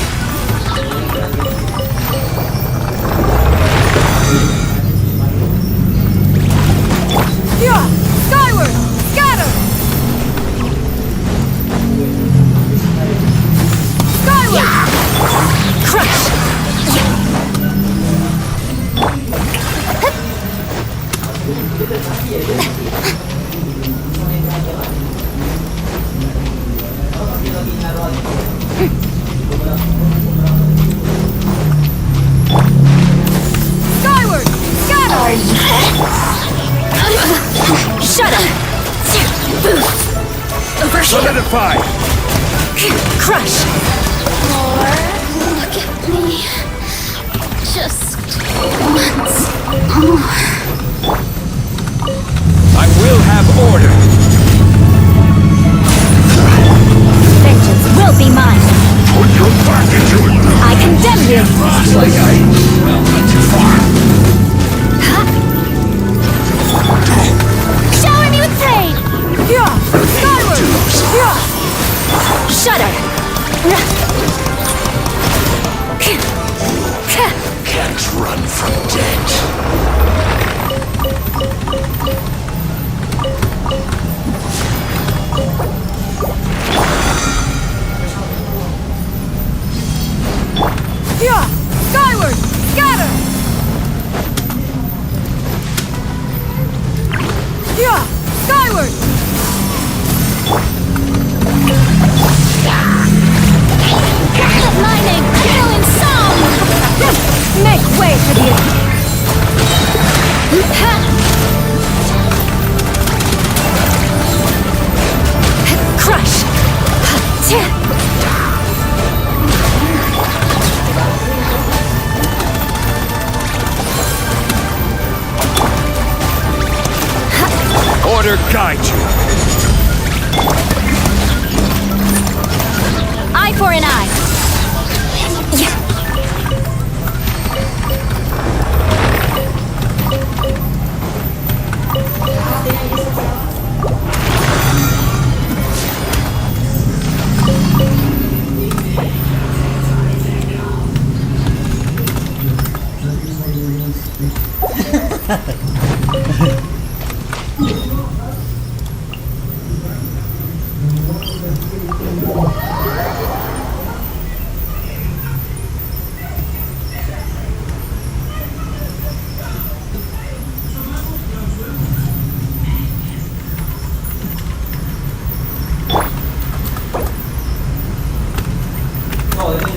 Yeah! Skyward! Scatter! Skyward! Crush! Skyward! Scatter! Shudder! Over here! Solidify! Crush! Look at me. Just once more. I will have order. Vengeance will be mine! Put your back into it! I condemn you! It's like I went too far. Shower me with pain! Yeah! Skyward! Yeah! Shudder! Can't run from death. Yeah! Skyward! Scatter! Yeah! Skyward! Lightning, killing song. Make way for the... Crush! Order guide you. Eye for an eye. Yeah.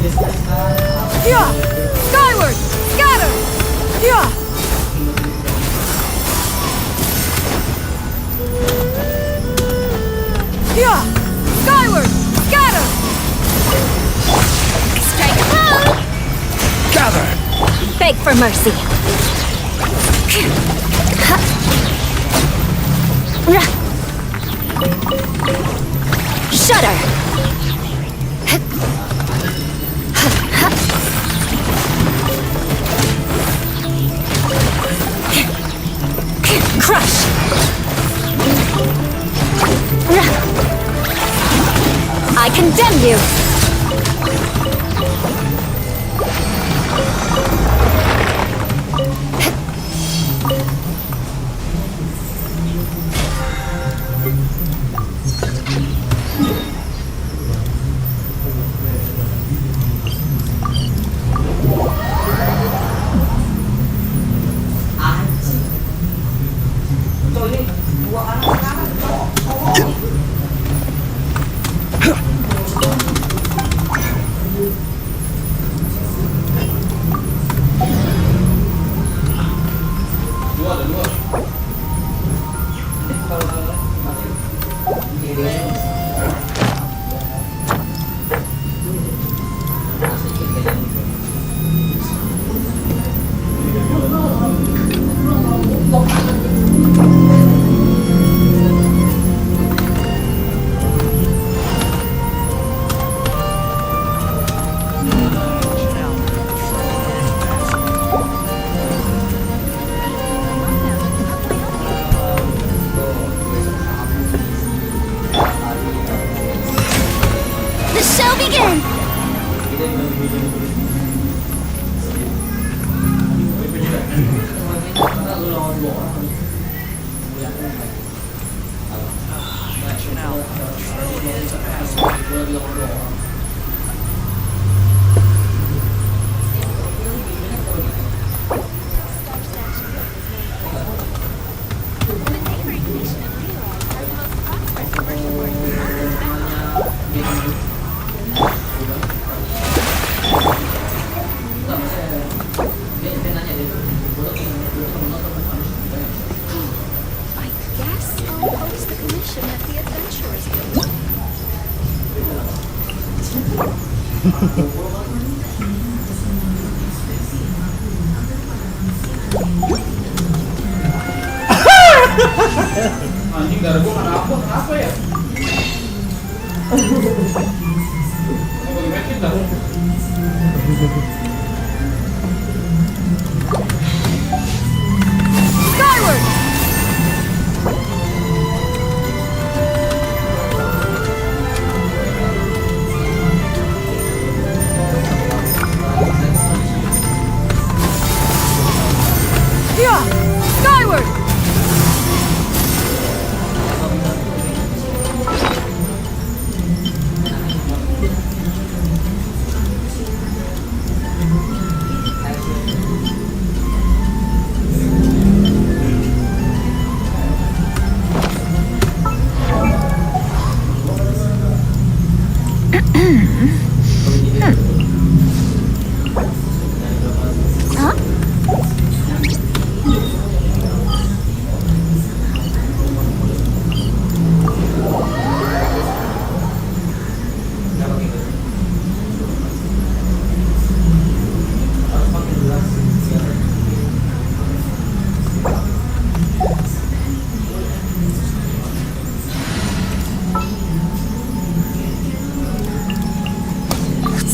Yeah! Skyward! Scatter! Yeah! Yeah! Skyward! Scatter! Strike a pose! Gather! Beg for mercy. Shudder! Crush! I condemn you! Anjing darah gua nggak dapet, kenapa ya? Skyward! Yeah! Skyward!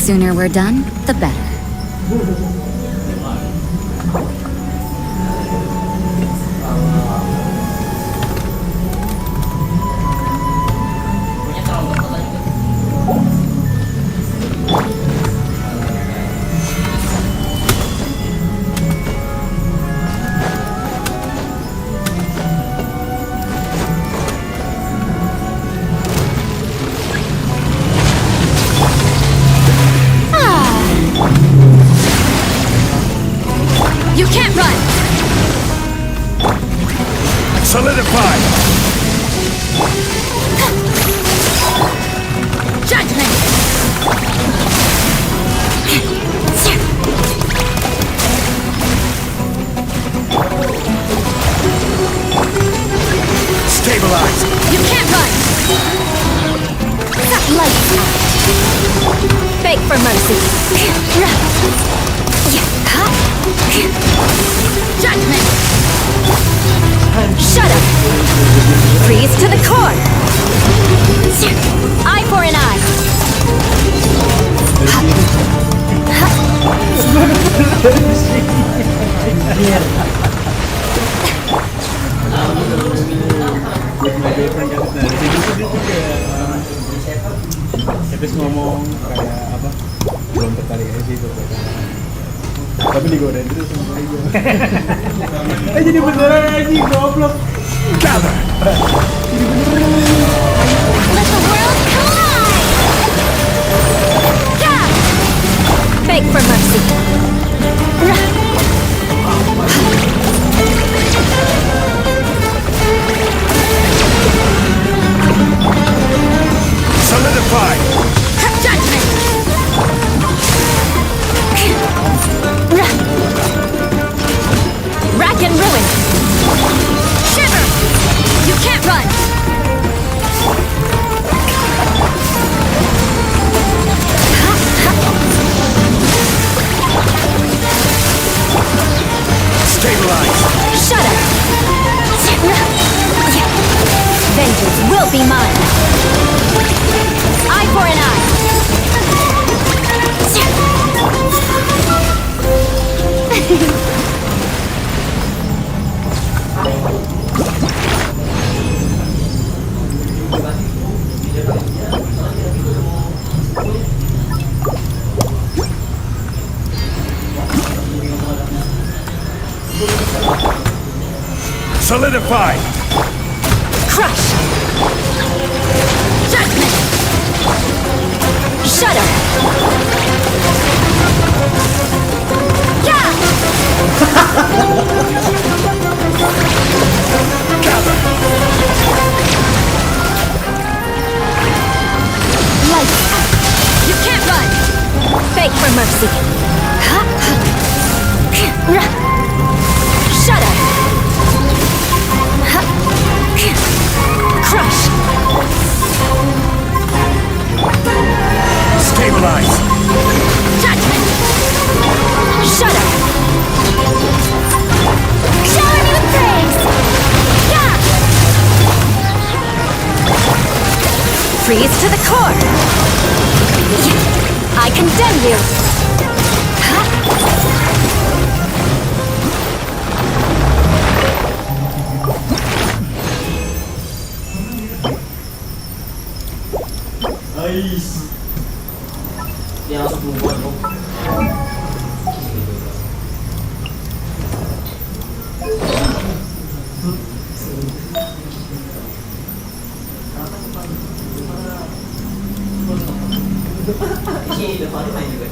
Sooner we're done, the better. You can't run! Solidify! Judgment! for mercy. Judgment. Shut up. Freeze to the core. Eye for an eye. Terus ngomong kayak apa? Belum tertarik aja sih berbicara. Tapi digodain terus sama dia. Jadi beneran aja goblok. Gather. Let the world collide! Yeah. Beg for mercy. Solidify. Judgment. Rack and ruin. Shiver. You can't run. Stabilize. Shut up. Vengeance will be mine. Eye for an eye. Solidify. Crush. Judgment. Shudder. Yeah. Gather. Light. You can't run. Beg for mercy. Shudder. Crush. Stabilize. Judgment. Shudder. Shower me with praise! Yeah. Freeze to the core. I condemn you. Dia langsung membuat dong. Ini depannya main juga.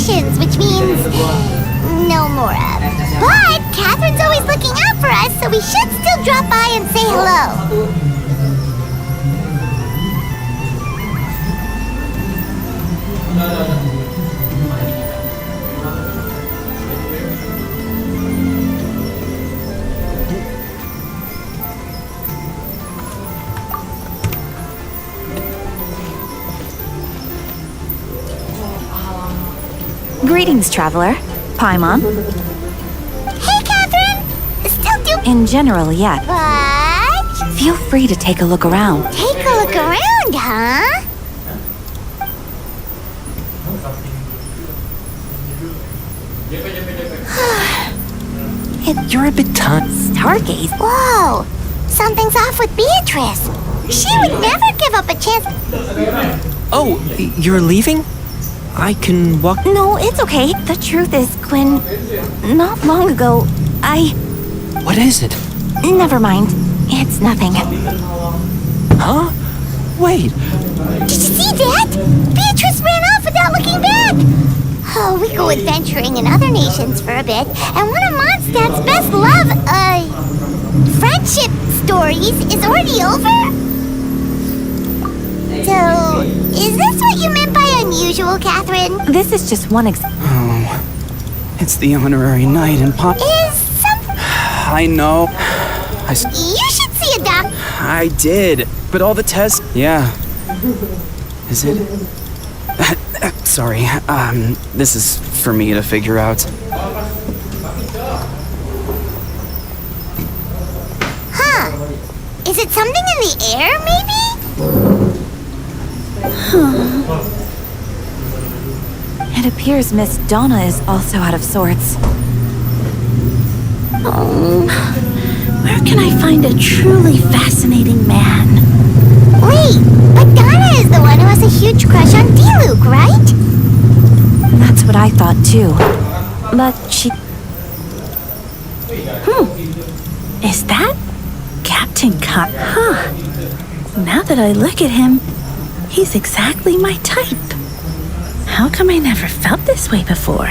vacations, which means no more of. But Catherine's always looking out for us, so we should still drop by and say hello. Greetings, traveler. Paimon. Hey, Catherine! Still do... In general, yeah. But... Feel free to take a look around. Take a look around, huh? You're a bit stargaze. Whoa! Something's off with Beatrice. She would never give up a chance. Oh, you're leaving? I can walk. No, it's okay. The truth is, Quinn, not long ago, What is it? Never mind. It's nothing. Huh? Wait. Did you see that? Beatrice ran off without looking back. Oh, we go adventuring in other nations for a bit, and one of Mondstadt's best friendship stories is already over? So, is this what you meant by unusual, Catherine? This is just one Oh, it's the honorary knight in pop. Is some... I know. You should see a doc... I did, but all the tests... Yeah. Is it? Sorry, this is for me to figure out. Huh. Is it something in the air, maybe? It appears Miss Donna is also out of sorts. Oh, where can I find a truly fascinating man? Wait, but Donna is the one who has a huge crush on D-Luke, right? That's what I thought too. But she... Is that Captain Cut? Huh. Now that I look at him, he's exactly my type. How come I never felt this way before?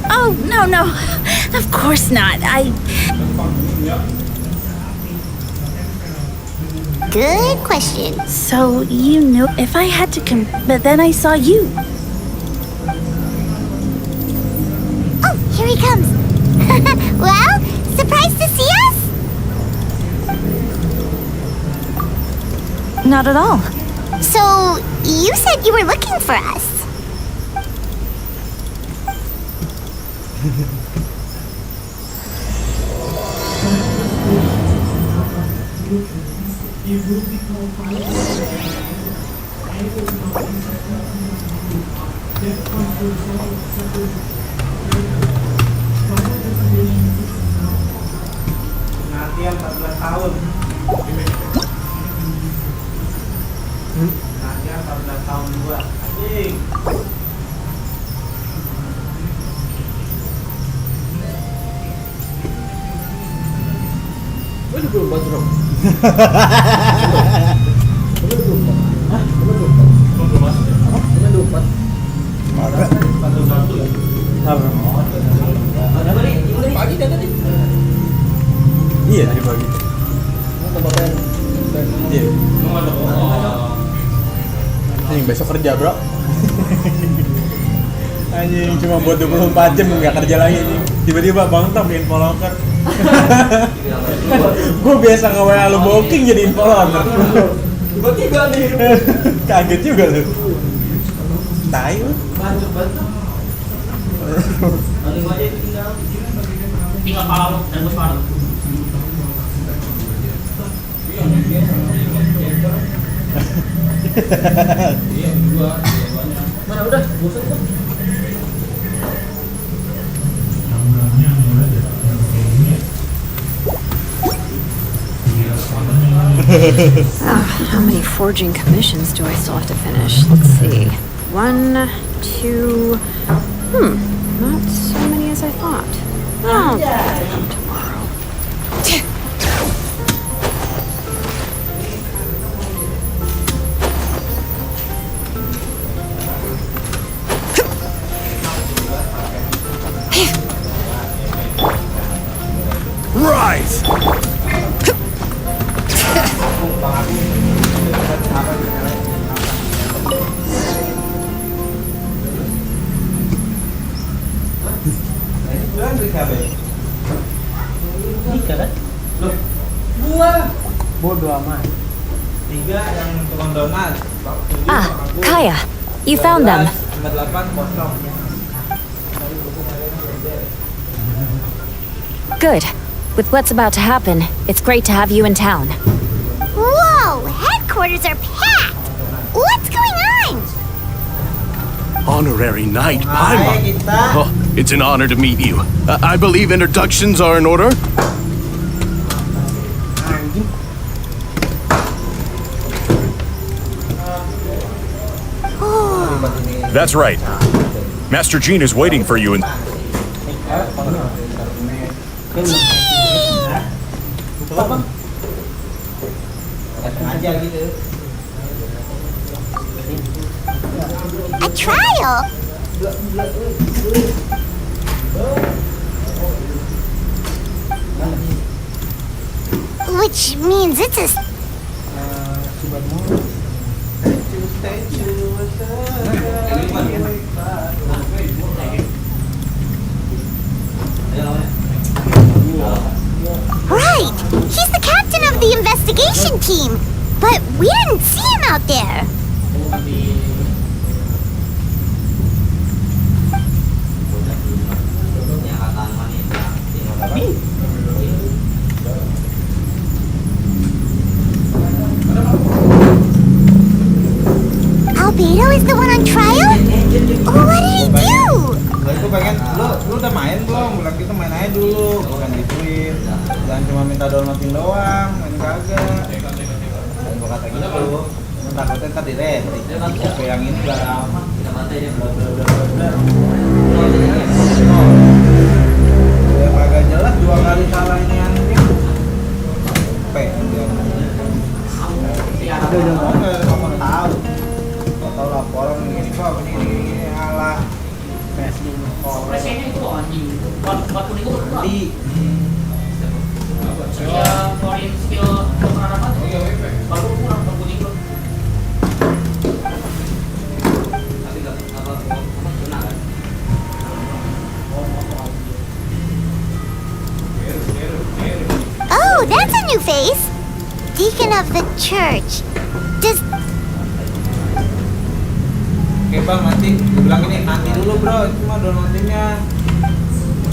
Oh, no. Of course not. Good question. So you knew if I had to but then I saw you. Oh, here he comes. Well, surprised to see us? Not at all. So, you said you were looking for us. Iya tadi pagi. Iya. Anjing besok kerja bro. Anjing cuma buat 24 jam nggak kerja lagi nih. Tiba-tiba Bang Tom info locker. Gue biasa nge-WA lu booking jadi info locker. Tiba-tiba nih. Kaget juga lu. Tai lu. Tinggal pala lu dan gue separuh. Mana udah, bosan kok. How many forging commissions do I still have to finish? Let's see. 1, 2... not so many as I thought. I'll get to them tomorrow. Ah, Kaya, you found them. Good. With what's about to happen, it's great to have you in town. Whoa! Headquarters are packed! What's going on? Honorary Knight Paimon. Oh, it's an honor to meet you. I believe introductions are in order? That's right. Master Jean is waiting for you in... A trial? Which means it's a... Right! He's the captain of the investigation team! But we didn't see him out there! Albedo is the one on trial? What did he do? Itu pengen lu udah main belum? Bulan kita main aja dulu, bukan gituin. Jangan cuma minta downloadin doang, main kagak. Dan gua kata gitu, lu takutnya ntar di-rating. Oke yang ini gak lama. Ya kagak jelas 2 kali salah ini anjing. Udah ngomong kamu tahu. Tahu laporan gini kok ini alah. Presenya itu anjing. Waktu itu berarti. Ya, foreign skill pernah apa? Baru kurang kuning itu. Oh, that's a new face. Deacon of the church. Does... Oke bang, nanti bilang ini nanti dulu bro, cuma downloadinnya.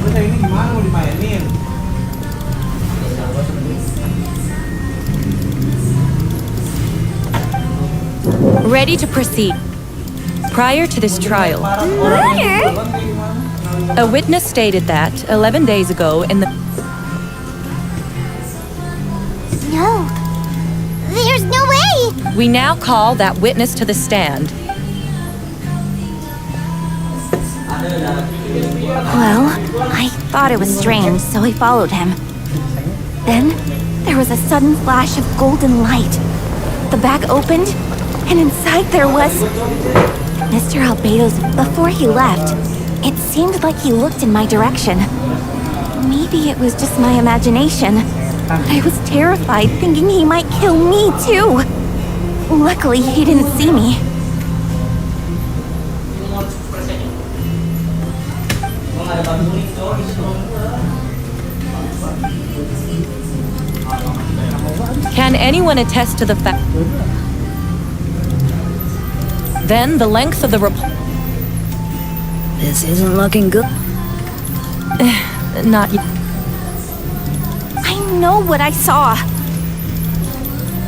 Terus ini gimana mau dimainin? Ready to proceed. Prior to this trial, a witness stated that 11 days ago in the... No. There's no way! We now call that witness to the stand. Well, I thought it was strange, so I followed him. Then, there was a sudden flash of golden light. The bag opened, and inside there was... Mr. Albedo's... Before he left, it seemed like he looked in my direction. Maybe it was just my imagination. I was terrified, thinking he might kill me, too. Luckily, he didn't see me. Can anyone attest to the fact? Then the length of the report. This isn't looking good. Not yet. I know what I saw.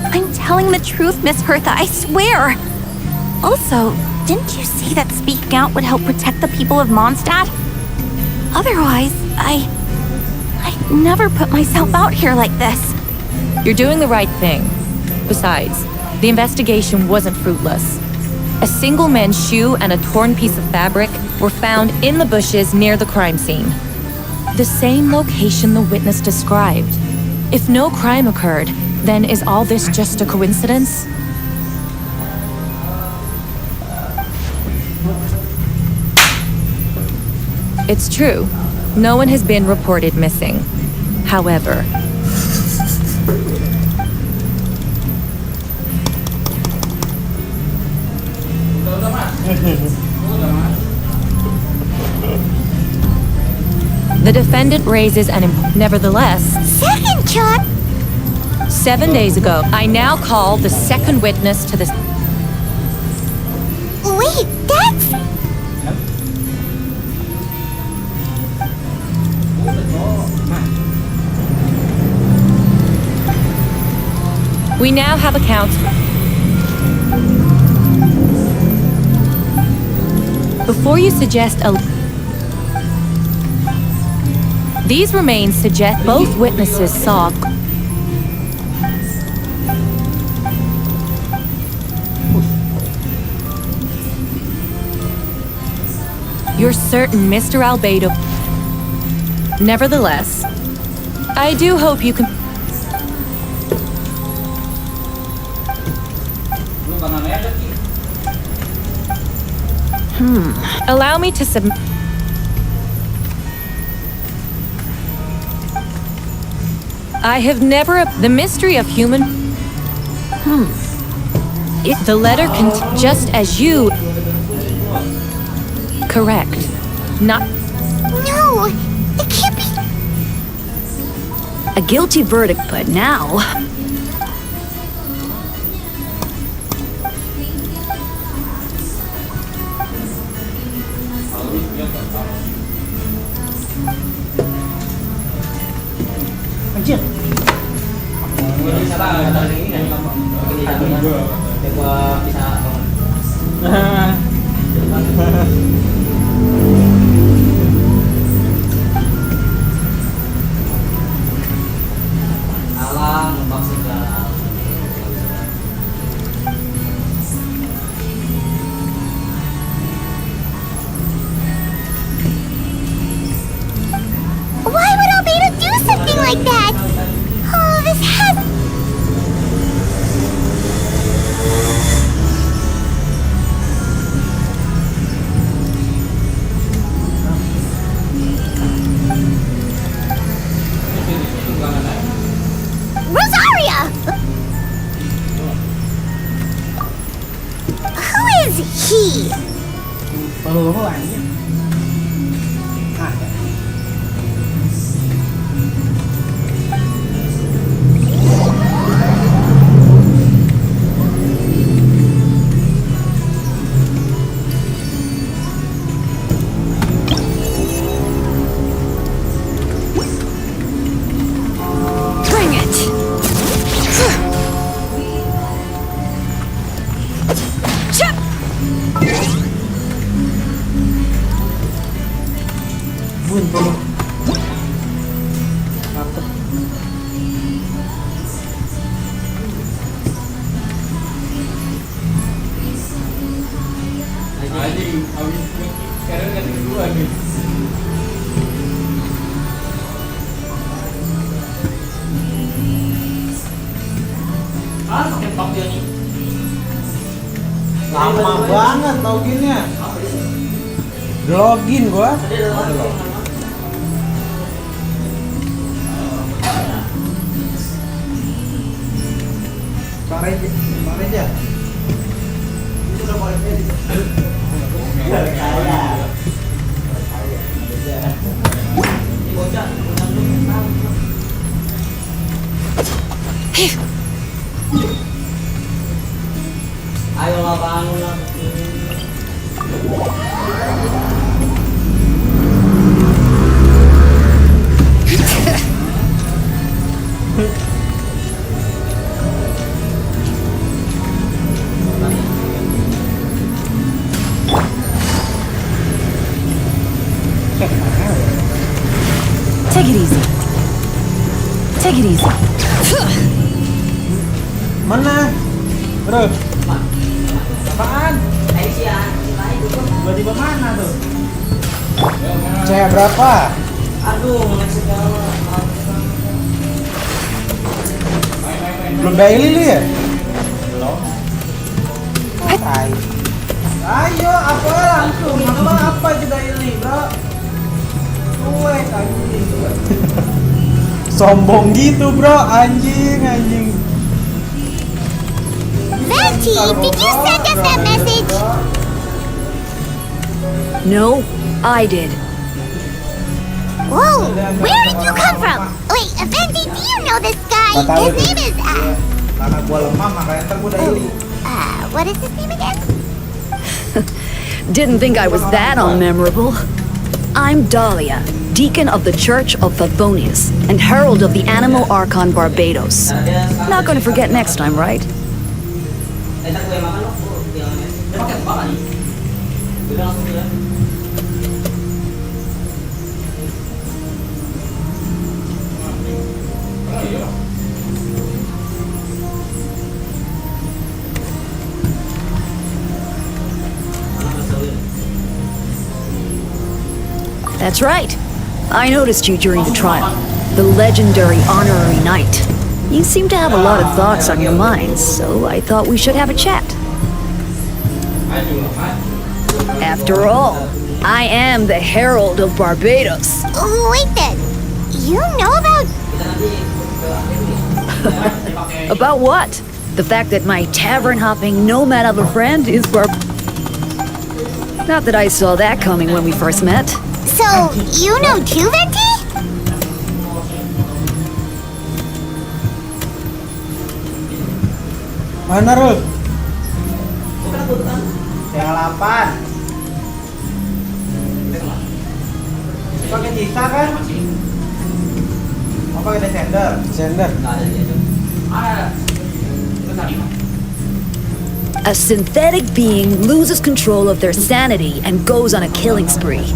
I'm telling the truth, Miss Hertha, I swear. Also, didn't you see that speaking out would help protect the people of Mondstadt? Otherwise, I'd never put myself out here like this. You're doing the right thing. Besides, the investigation wasn't fruitless. A single man's shoe and a torn piece of fabric were found in the bushes near the crime scene. The same location the witness described. If no crime occurred, then is all this just a coincidence? It's true. No one has been reported missing. However, the defendant raises an nevertheless. Second shot! 7 days ago, I now call the second witness to this. Wait, that's... We now have accounts. Before you suggest a... These remains suggest both witnesses saw... You're certain Mr. Albedo... Nevertheless, I do hope you can... Allow me to submit... I have never... The mystery of human... The letter just as you... Correct. Not... No, it can't be... A guilty verdict, but now... Anjir. Why would Albedo do something like that? Oh, this has... Rosaria! Who is he? Bring it! Chip! Lama banget loginnya. Login gua. Sore aja. Itu udah mulai jadi. Ayolah bangunlah. Take it easy. Take it easy. Mana? Bro. Apaan? Tiba-tiba mana tuh? Saya berapa? Aduh, mana segala. Belum daily lu ya? Belum. Ayo, apa langsung? Apa itu daily, bro? Cuek anjing. Sombong gitu, bro. Anjing. Venti, did you send us that message? No, I did. Whoa, where did you come from? Wait, Venti, do you know this guy? His name is, Karena gua lemah, makanya ntar gua daily. what is his name again? Didn't think I was that unmemorable. I'm Dahlia, Deacon of the Church of Favonius and Herald of the Animal Archon Barbados. Not gonna forget next time, right? That's right. I noticed you during the trial. The legendary honorary knight. You seem to have a lot of thoughts on your mind, so I thought we should have a chat. After all, I am the Herald of Barbados. Wait then. You know about... About what? The fact that my tavern-hopping nomad of a friend is Not that I saw that coming when we first met. So, you know too, Venti? Mana, Rul? Yang 8. Pakai bisa kan? Mau pakai descender? Descender. A synthetic being loses control of their sanity and goes on a killing spree.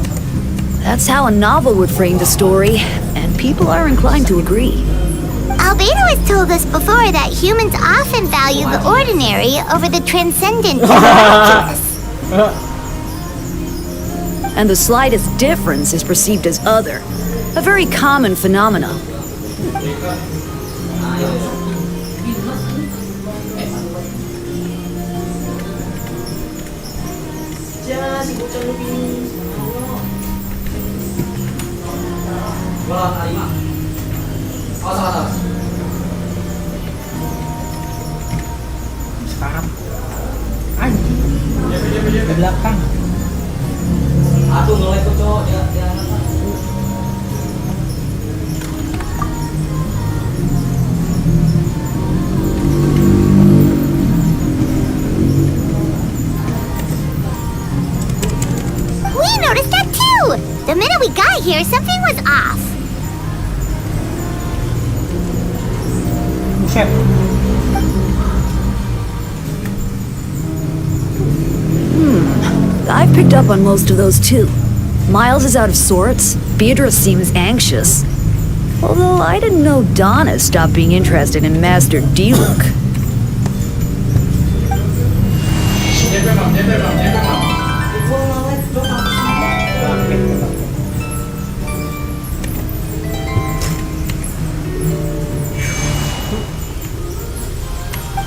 That's how a novel would frame the story, and people are inclined to agree. Albedo has told us before that humans often value the ordinary over the transcendent and miraculous. And the slightest difference is perceived as other, a very common phenomenon. Sekarang anjing di belakang. Aduh, ngelek tuh cowok dia. We noticed that too! The minute we got here, something was off. Buset. I've picked up on most of those too. Miles is out of sorts. Beatrice seems anxious. Although I didn't know Donna stopped being interested in Master D-Look.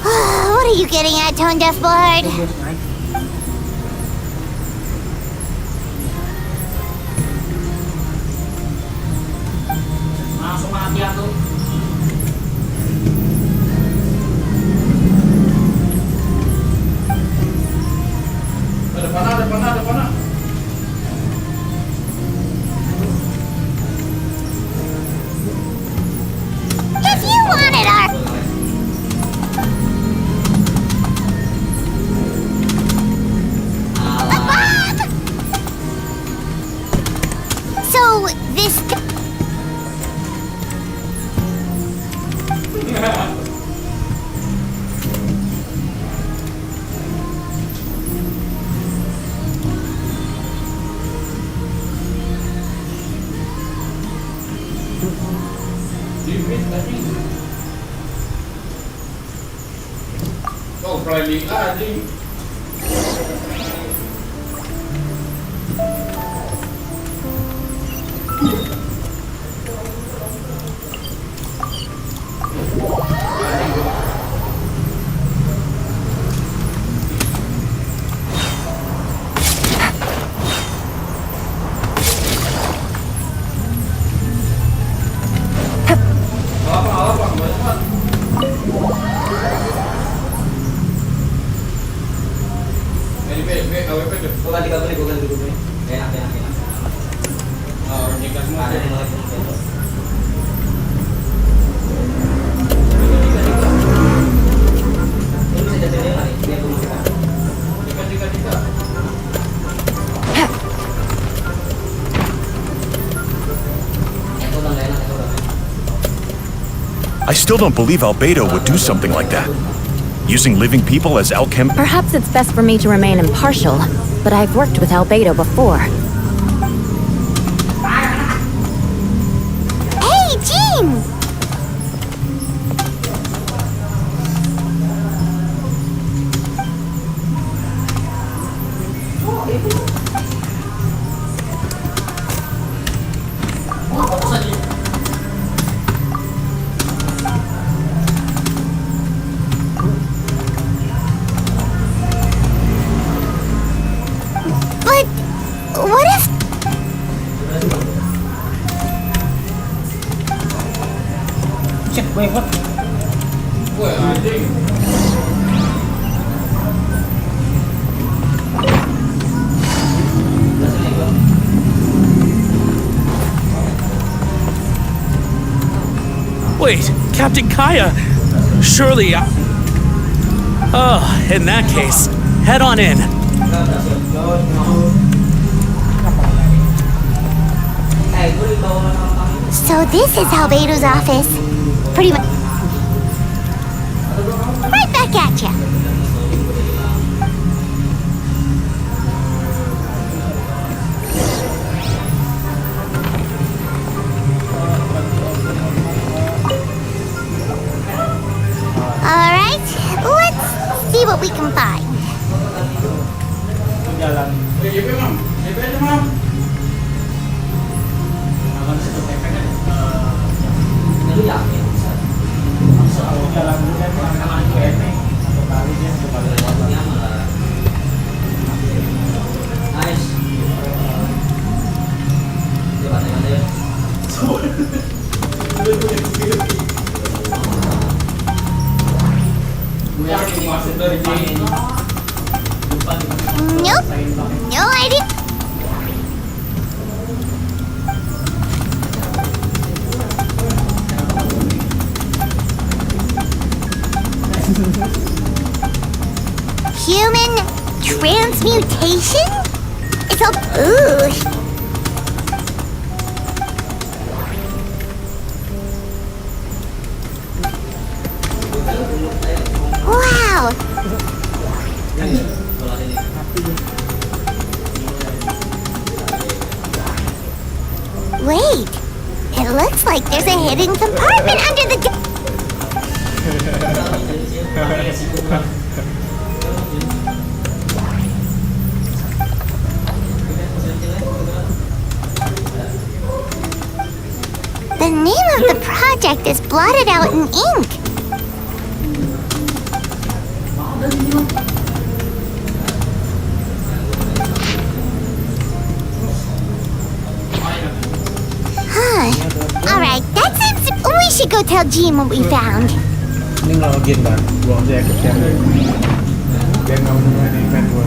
What are you getting at, Tone Deaf Board? Langsung mati aku. Ada panah. If you wanted our... Bob! So, this... Oh, probably anjing. Bukan 3 beli. Enak. Oh, nikah semua ada di lagi. Ini bisa jadi lagi, biar aku masukkan. Nikah. I still don't believe Albedo would do something like that. Using living people as alchem... Perhaps it's best for me to remain impartial, but I've worked with Albedo before. Hey, Jean! Wait, what? Wait, Captain Kaya! Surely Oh, in that case, head on in. So this is Albedo's office. Pretty much. Right back at ya. Alright, let's see what we can find. Nope. No idea. Human transmutation? It's all... Ooh. Wow. Wait. It looks like there's a hidden compartment under the... The name of the project is blotted out in ink. Alright, that seems... We should go tell Jean what we found. Ini ngelogin kan, gua saya ke share dia nggak mau main event gua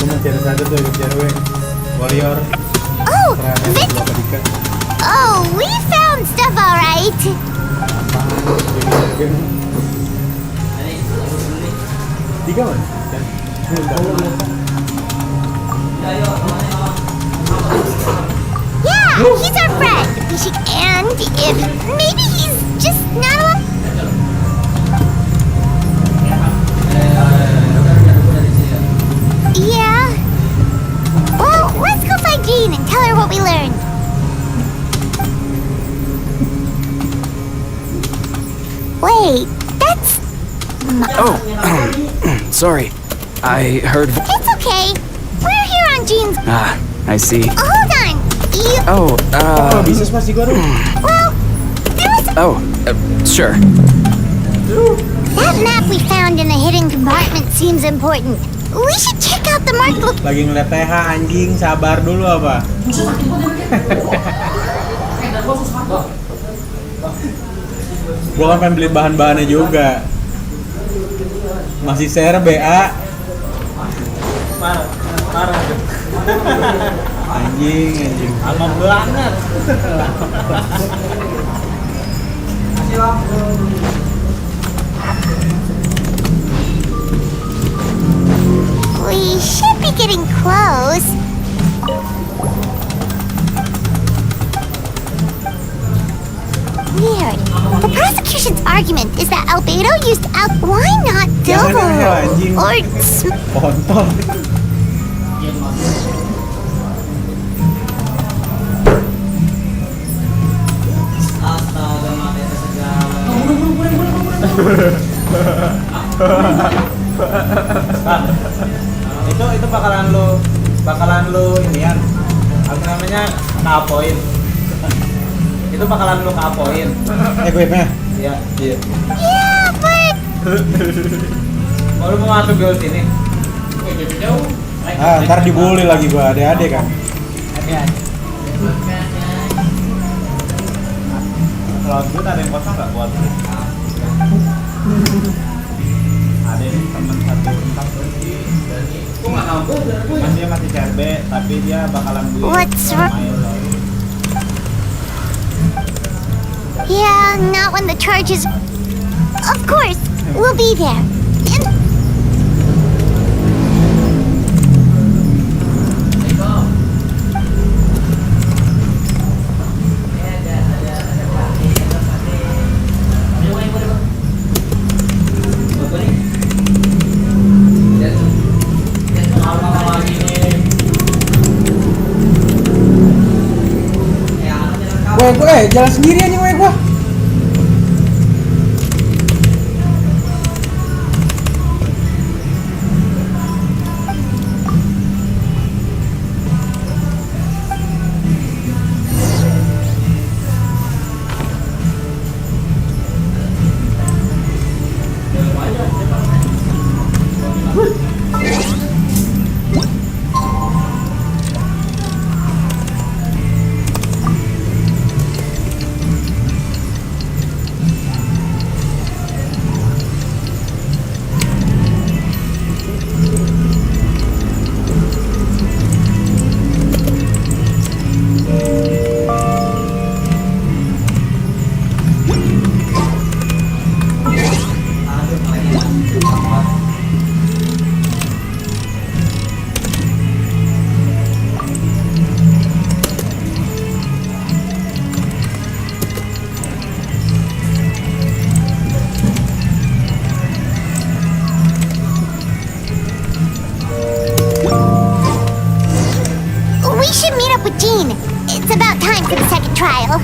mencari saja tuh ikut cewek warrior. Oh, oh, we found stuff alright. Tiga man. Yeah, he's our friend. We should, and if maybe he's just not alone. Yeah. Well, let's go find Jean and tell her what we learned. Wait, that's... Oh, sorry. I heard... It's okay. We're here on Jean's... Ah, I see. Hold on. You... Oh, bisnis masih goreng. Well, there was... Oh, sure. That map we found in a hidden compartment seems important. We should check out the mark. Lagi ngeliat TH anjing, sabar dulu apa? Gua kan pengen beli bahan-bahannya juga. Masih share BA. Parah. Anjing. Aman banget. We should be getting close. argument is that Albedo used why not Dovo? Or Kontol. Itu bakalan lu inian apa namanya kapoin. Itu bakalan lu kapoin. Gue iya. Yeah, but Mau lu mau masuk guild sini? Ntar dibully lagi gua adek-adek kan. Kalau gue ada yang kosong nggak buat beli? Ada nih temen satu entah pergi. Gue nggak tahu. Dia masih CRB tapi dia bakalan beli. What's wrong? Yeah, not when the charge is. Of course, we'll be there. Gue jalan sendiri aja gue. It's about time for the second trial.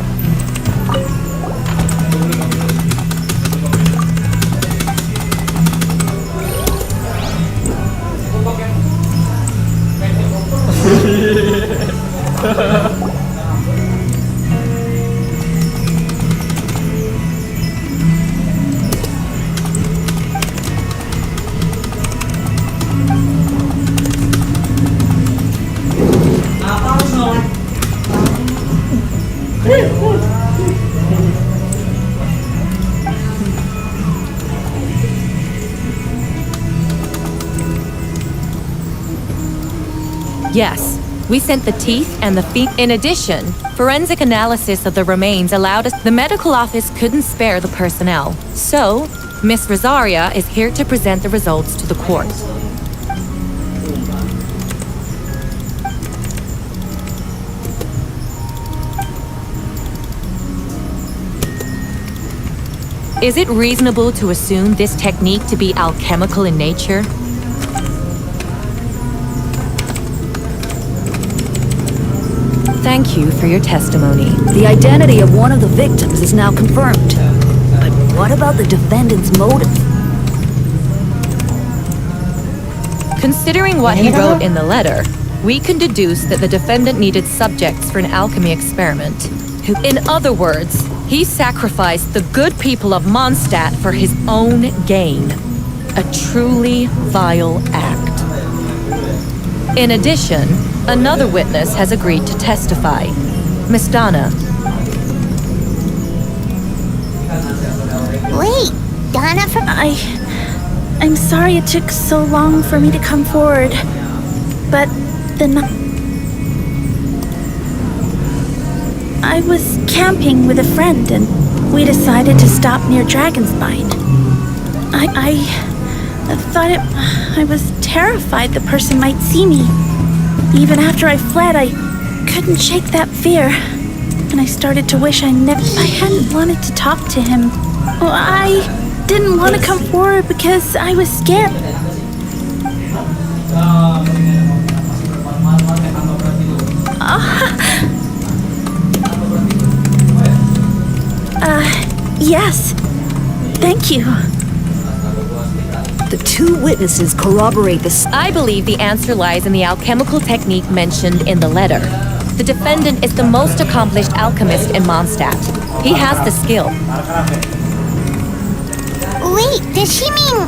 Yes, we sent the teeth and the feet. In addition, forensic analysis of the remains allowed us. The medical office couldn't spare the personnel. So, Miss Rosaria is here to present the results to the court. Is it reasonable to assume this technique to be alchemical in nature? Thank you for your testimony. The identity of one of the victims is now confirmed. But what about the defendant's motive? Considering what he wrote in the letter, we can deduce that the defendant needed subjects for an alchemy experiment. In other words, he sacrificed the good people of Mondstadt for his own gain. A truly vile act. In addition, another witness has agreed to testify. Miss Donna. Wait, Donna from... I'm sorry it took so long for me to come forward. But I was camping with a friend and we decided to stop near Dragonspine. I thought I was terrified the person might see me. Even after I fled, I couldn't shake that fear. And I started to wish I hadn't wanted to talk to him Well, I didn't want to come forward because I was scared. Yes. Thank you. The two witnesses corroborate this. I believe the answer lies in the alchemical technique mentioned in the letter. The defendant is the most accomplished alchemist in Mondstadt. He has the skill. Wait, does she mean...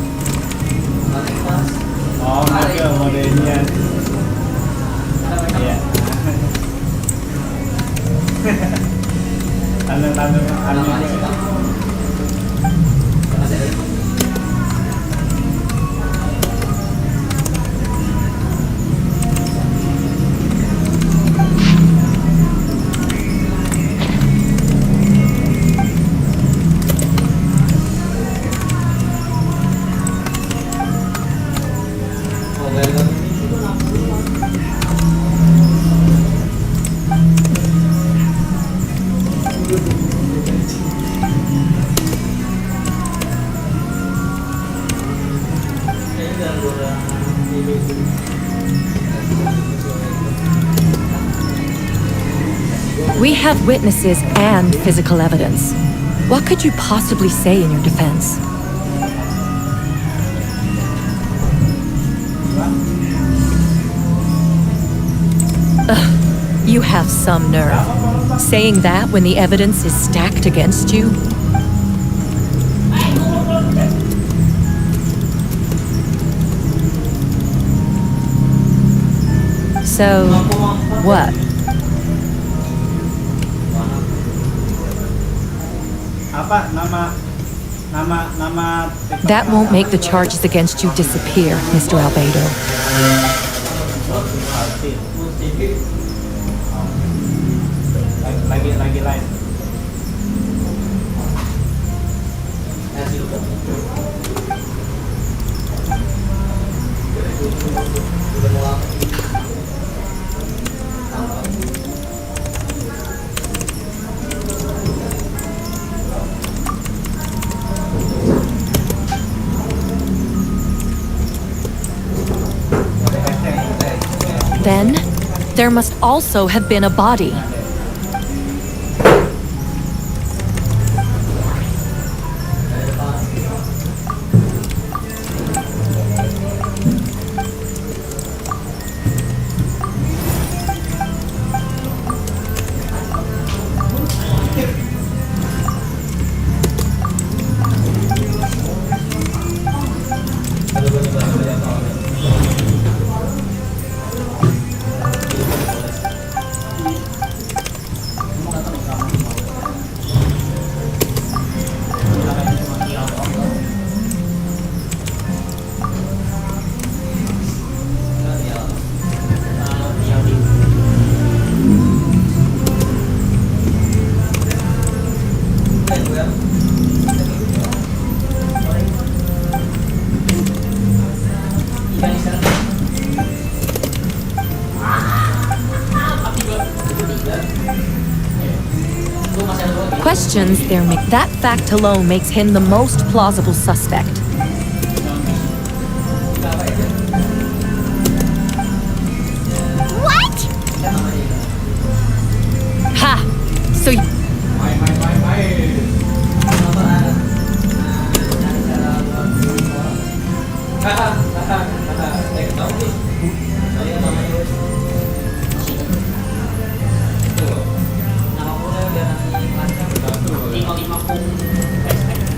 We have witnesses and physical evidence. What could you possibly say in your defense? Ugh, you have some nerve. Saying that when the evidence is stacked against you? So, what? That won't make the charges against you disappear, Mr. Albedo. Then, there must also have been a body. Questions there make that fact alone makes him the most plausible suspect. What? Ha! So you...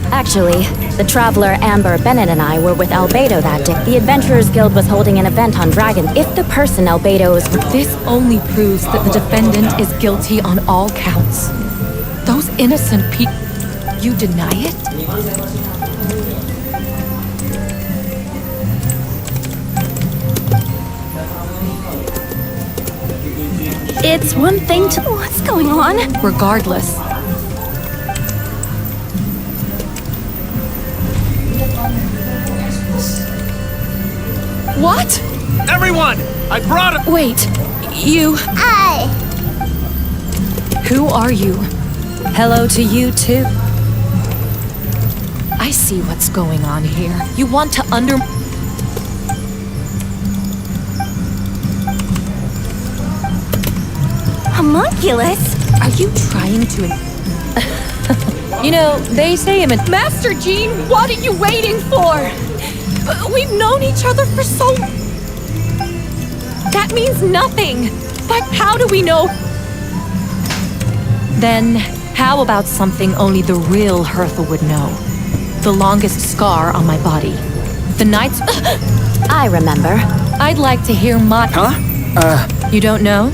Actually, the traveler Amber Bennett and I were with Albedo that day. The Adventurers Guild was holding an event on Dragon. If the person Albedo is... This only proves that the defendant is guilty on all counts. Those innocent people... You deny it? It's one thing to... What's going on? Regardless. What? Everyone! I brought him! Wait, you... Who are you? Hello to you, too. I see what's going on here. You want to Homunculus? Are you trying to... You know, they say him and... Master Jean, what are you waiting for? We've known each other for so... That means nothing. But how do we know? Then, how about something only the real Hertha would know? The longest scar on my body. The night's... I remember. I'd like to hear my... Huh? You don't know?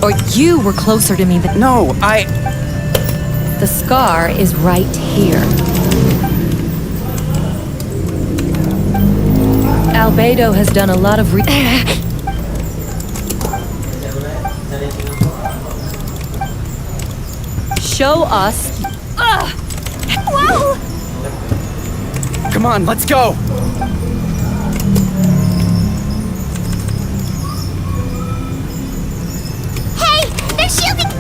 Or you were closer to me than... No, The scar is right here. Albedo has done a lot of Show us... Whoa! Come on, let's go! Hey, they're shielding.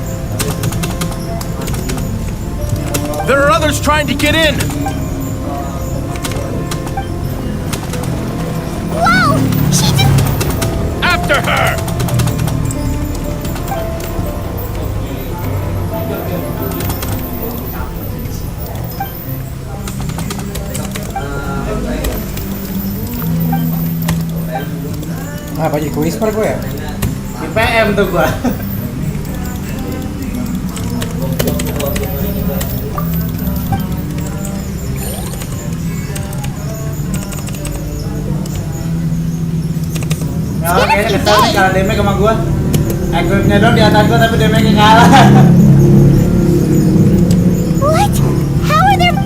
There are others trying to get in! Whoa! She just... After her! Apa jadi whisper gue ya? Di PM tuh gue. Ya orang kayaknya kesel nih kalah damage sama gue. Equipnya dong di atas gue tapi damage-nya kalah. What? How are there...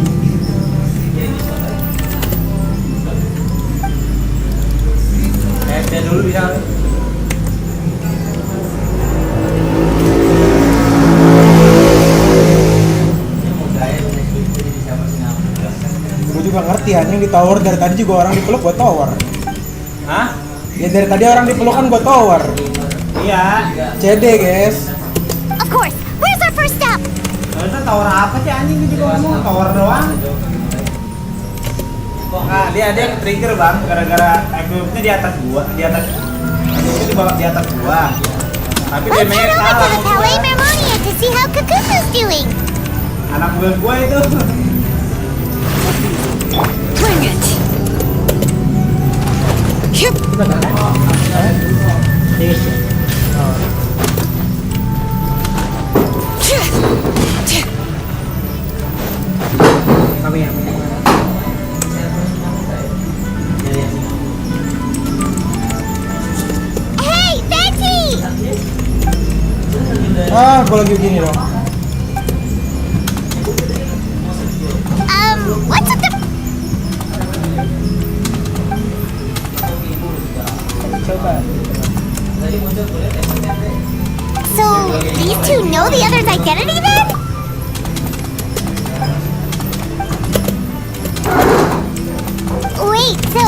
Dia dulu bisa. Gue juga ngerti anjing di tower dari tadi juga orang dipeluk gue tower. Hah? Ya dari tadi orang dipeluk kan gue tower. Iya. CD guys. Of course. Where's our first stop? Itu tower apa sih anjing gitu ngomong tower doang. Nah, dia trigger bang, gara-gara equipnya di atas gua, di atas itu di bawah di atas gua. Tapi dia main kalah. Let's head over to the Kawaii Marmonia to see how Kukuku's doing. Anak buah gua itu. Bring it. Yep. Hey, Betty! Gua lagi begini dong. What's with the... So, these two know the other's identity then? Wait, so...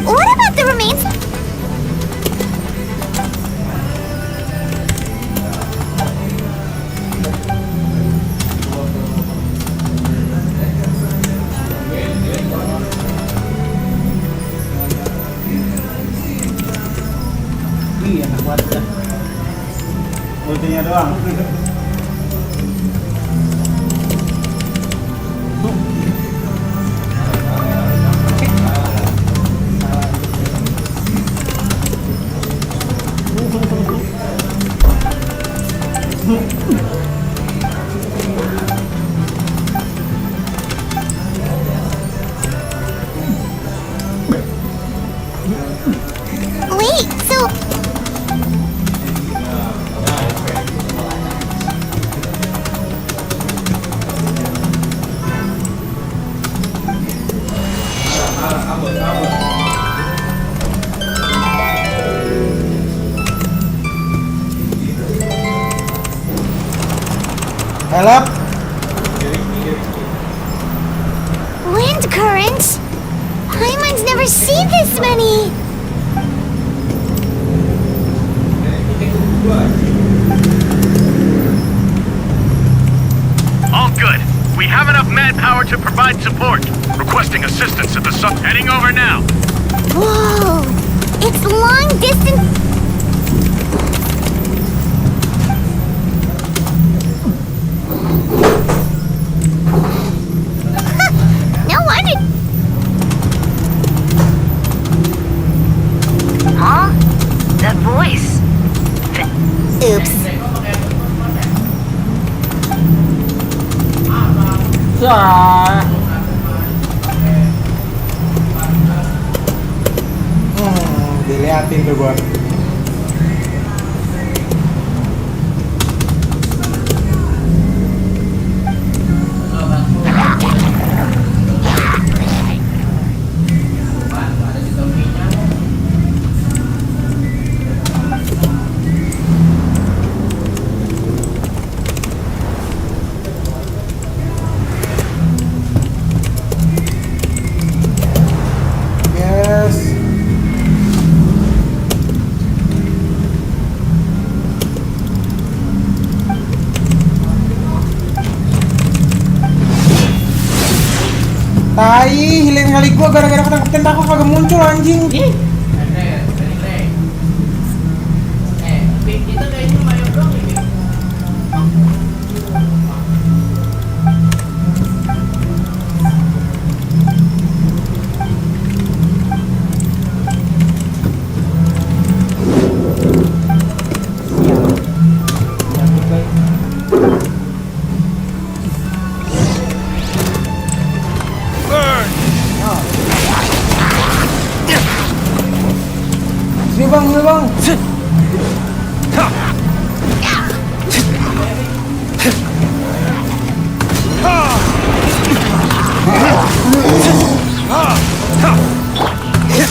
What about the remains? Iya, enak banget dah. Ultinya doang. Wait, so... Help! Wind currents? Paimon's never seen this many! We have enough manpower to provide support. Requesting assistance at the sub. Heading over now. Whoa! It's long distance. No wonder. Huh? That voice. Oops. Diliatin tuh gua. Tai, hilang kali gua gara-gara ketangkep tentakel kagak muncul anjing. Sini bang.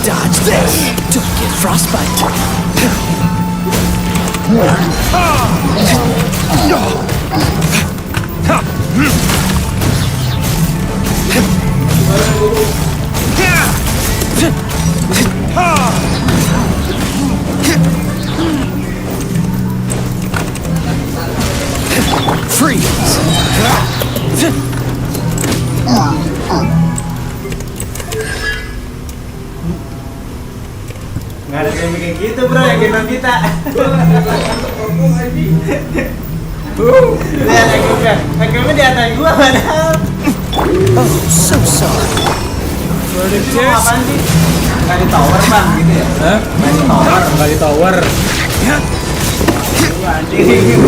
Dodge this. Don't get frostbite. Freeze. Nggak ada yang bikin gitu bro, yang gendong kita. Lihat akhirnya di atas gua padahal. Oh, so sorry. Itu mau apaan sih? Nggak di tower bang gitu ya? Hah? Nggak di tower. Anjing.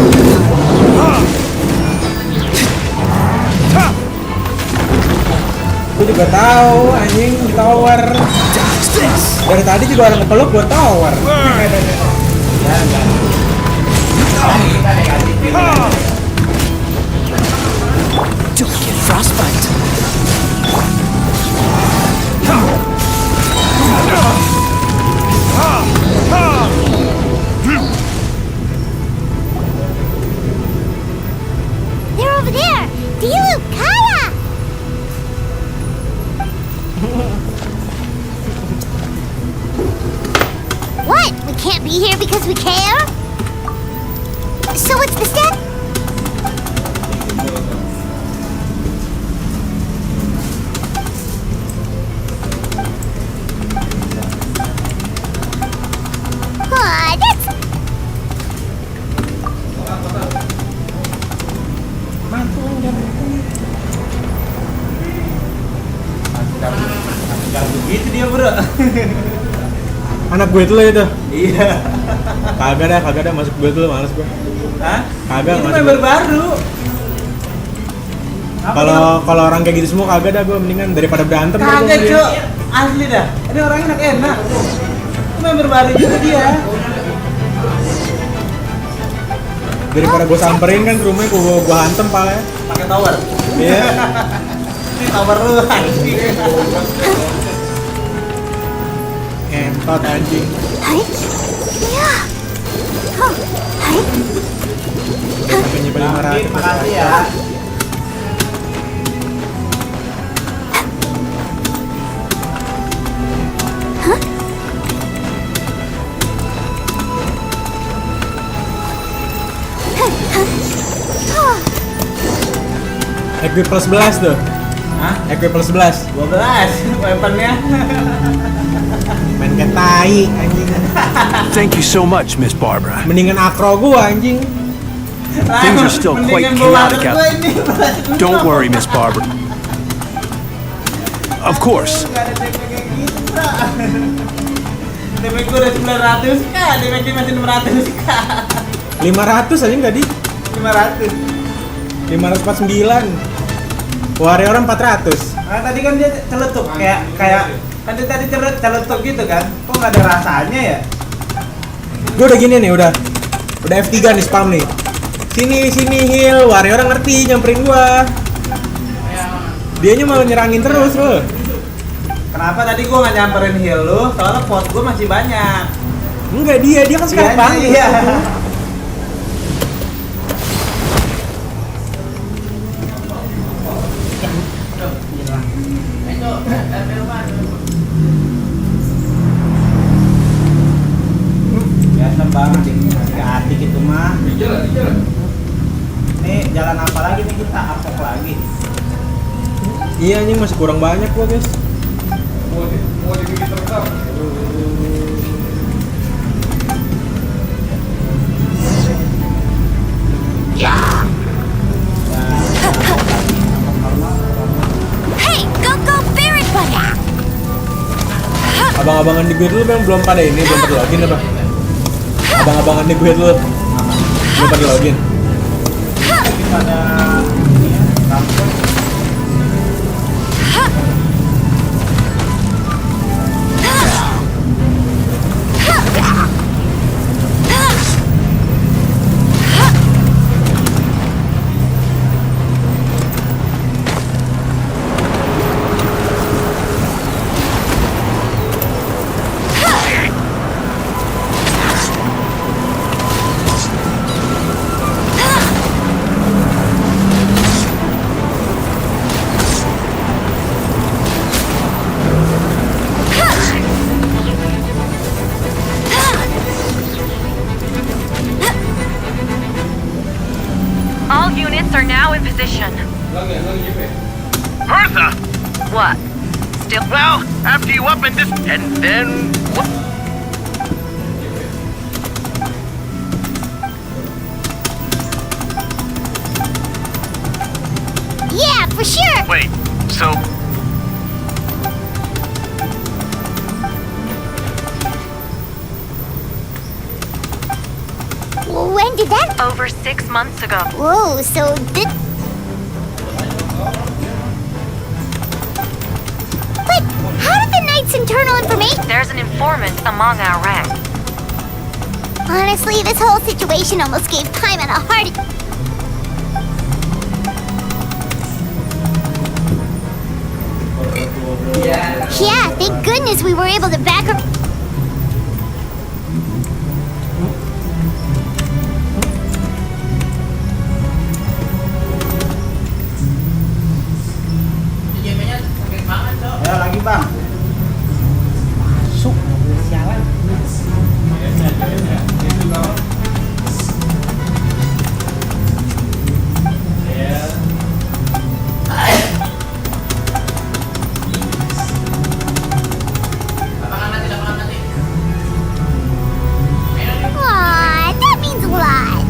Gue juga tahu anjing di tower. Dari tadi juga orang kepeluk gue tower. Don't get frostbite. They're over there. Kara. What? We can't be here because we care? So what's the step? That's... Begitu dia bro. Anak gue itu lah itu. Iya. Kagak dah masuk gue dulu, males gue. Hah? Kagak itu masuk. member baru. Kalau orang kayak gitu semua kagak dah, gue mendingan daripada berantem. Kagak cok, asli dah. Ini orangnya enak. Itu member baru juga dia. Daripada gue samperin kan ke rumahnya, gue hantem palanya. Pakai tower. Iya. Ini tower lu anjing. Entot anjing. Hai? Ya. Oh, hai. Sampai nyimpen 500. Makasih ya. Equip plus 11 tuh. Hah? Equip plus 11. 12 weaponnya. Main kayak tai anjing. Thank you so much, Miss Barbara. Mendingan akro gua anjing. Things are still quite chaotic out there. Don't worry, Miss Barbara. Of course. Damage gue udah 900k, damage dia masih 600k. 500 aja nggak di? 500. 549. Warrior 400. Nah, tadi kan dia celetuk kayak kan dia tadi celetuk gitu kan. Kok nggak ada rasanya ya? Gue udah gini nih, udah F3 nih spam nih. Sini heal, Warrior ngerti nyamperin gua. Dianya mau nyerangin terus loh. Kenapa tadi gua nggak nyamperin heal lu? Soalnya pot gua masih banyak. Enggak, dia kan sekarang panggil. Iya. Biasa banget ke Aktif itu mah. Nih jalan apa lagi nih kita? Apok lagi. Iya anjing masih kurang banyak gua guys. Mau dibikin terbang. Ya. Hey, go everybody. Abang-abangan di guild lu memang belum pada ini, belum pada login apa? Abang-abangan di guild lu belum pada login. Pada All units are now in position. Bertha! What? Still? Well, after you up in this, and then what? Yeah, for sure. Wait, so when did that? Over 6 months ago. Whoa, so this. But how did the Knight's internal information? There's an informant among our ranks. Honestly, this whole situation almost gave Paimon a heart. Yeah, thank goodness we were able to back her. ayo lagi bang. Masuk, sialan. Aw, that means a lot.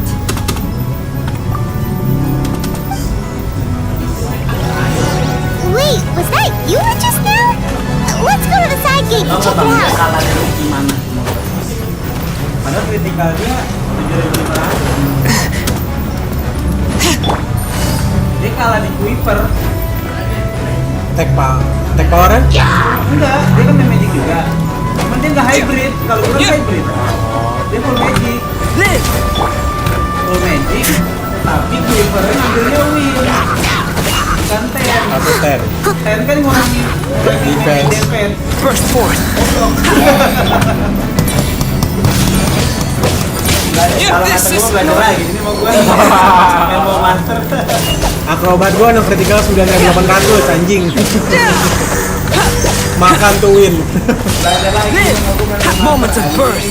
Wait, was that you just now? Let's go to the side gate and check it out. Kalah dari gimana? Padahal kritikal dia 7.500. Dia kalah di Quiver. Tech power-nya? Enggak, dia kan main magic juga. Cuman dia nggak hybrid. Kalau gue hybrid, dia full magic. Full magic, tapi Quiver-nya ngambilnya win. Bukan ten. Atau ten. Ten kan ngurangi defense. Burst forth. Kalau kata gue belajar lagi, ini mau gue main mau master. Akrobat gue no critical 9.800 anjing. Makan to win. Belajar lagi. Moments of birth.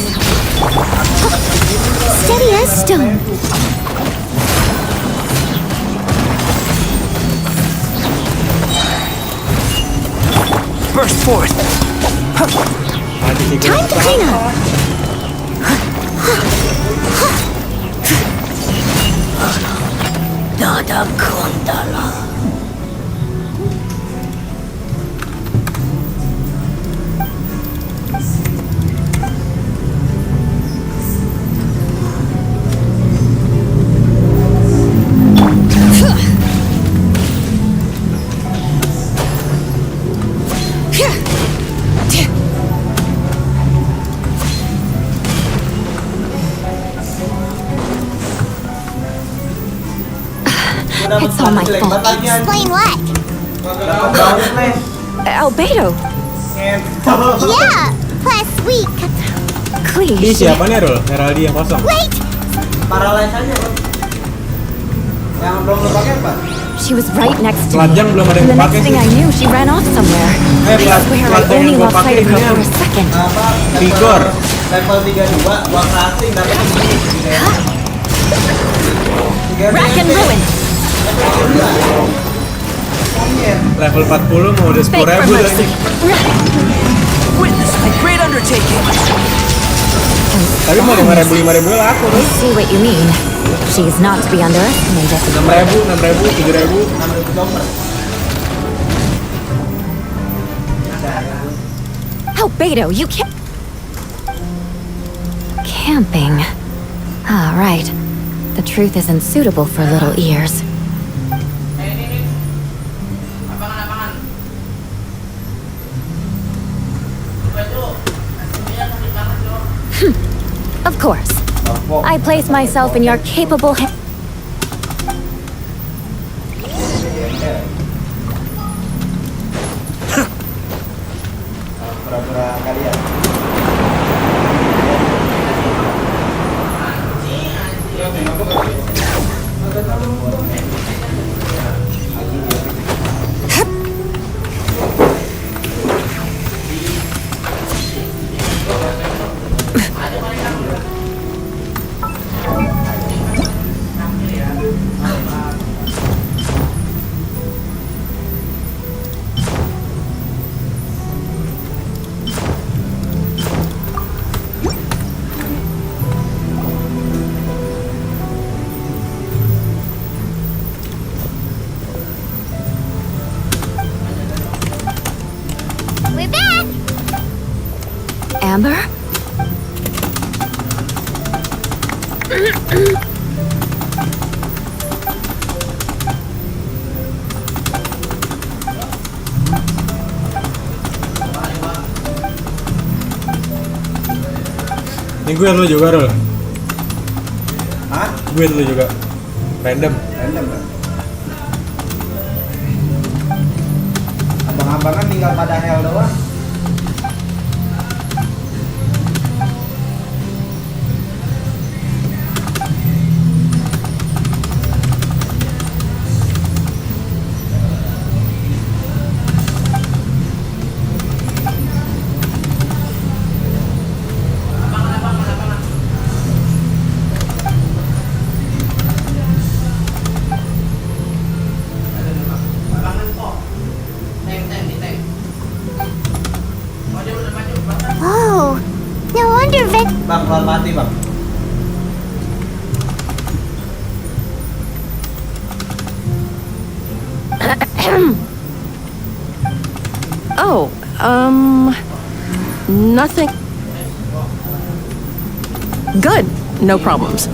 Steady as stone. burst forth. Time to clean up. Nada kondala. It's all my fault. Explain what? Albedo. Yeah, last week. Please. Ini siapa nih, Rul? Heraldi yang kosong. Wait! Paralyze aja, Rul. Yang belum lo pakai apa? She was right next to me. Telanjang belum ada yang The next pakai thing sih. I knew, she ran off somewhere. I swear I only lost sight of her for a second. Vigor. Level 32, gua crafting tapi Rack and ruin. level 40 mau udah 10.000 lagi. Witness my great undertaking. Tapi mau 5.000 laku I see what you mean. She's not to be underestimated. 6.000, 7.000. Albedo, you can't. Camping. Ah, right. The truth isn't suitable for little ears. Of course. I place myself in your capable hands. We're back! Amber? Ini gue lu juga, Rul. Hah? Gue lu juga. Random kan? Abang-abangan tinggal pada hell doang. Oh, no wonder Bang, keluar mati, Bang. Oh, nothing. Good. No problems.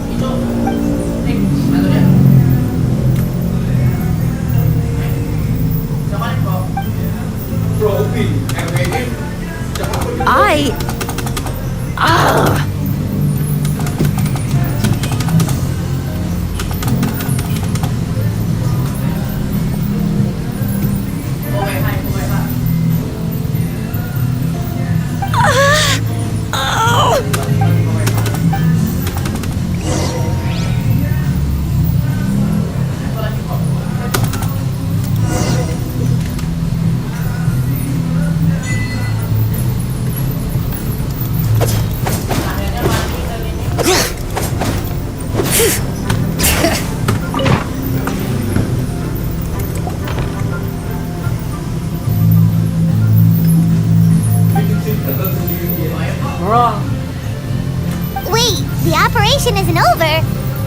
celebration isn't over,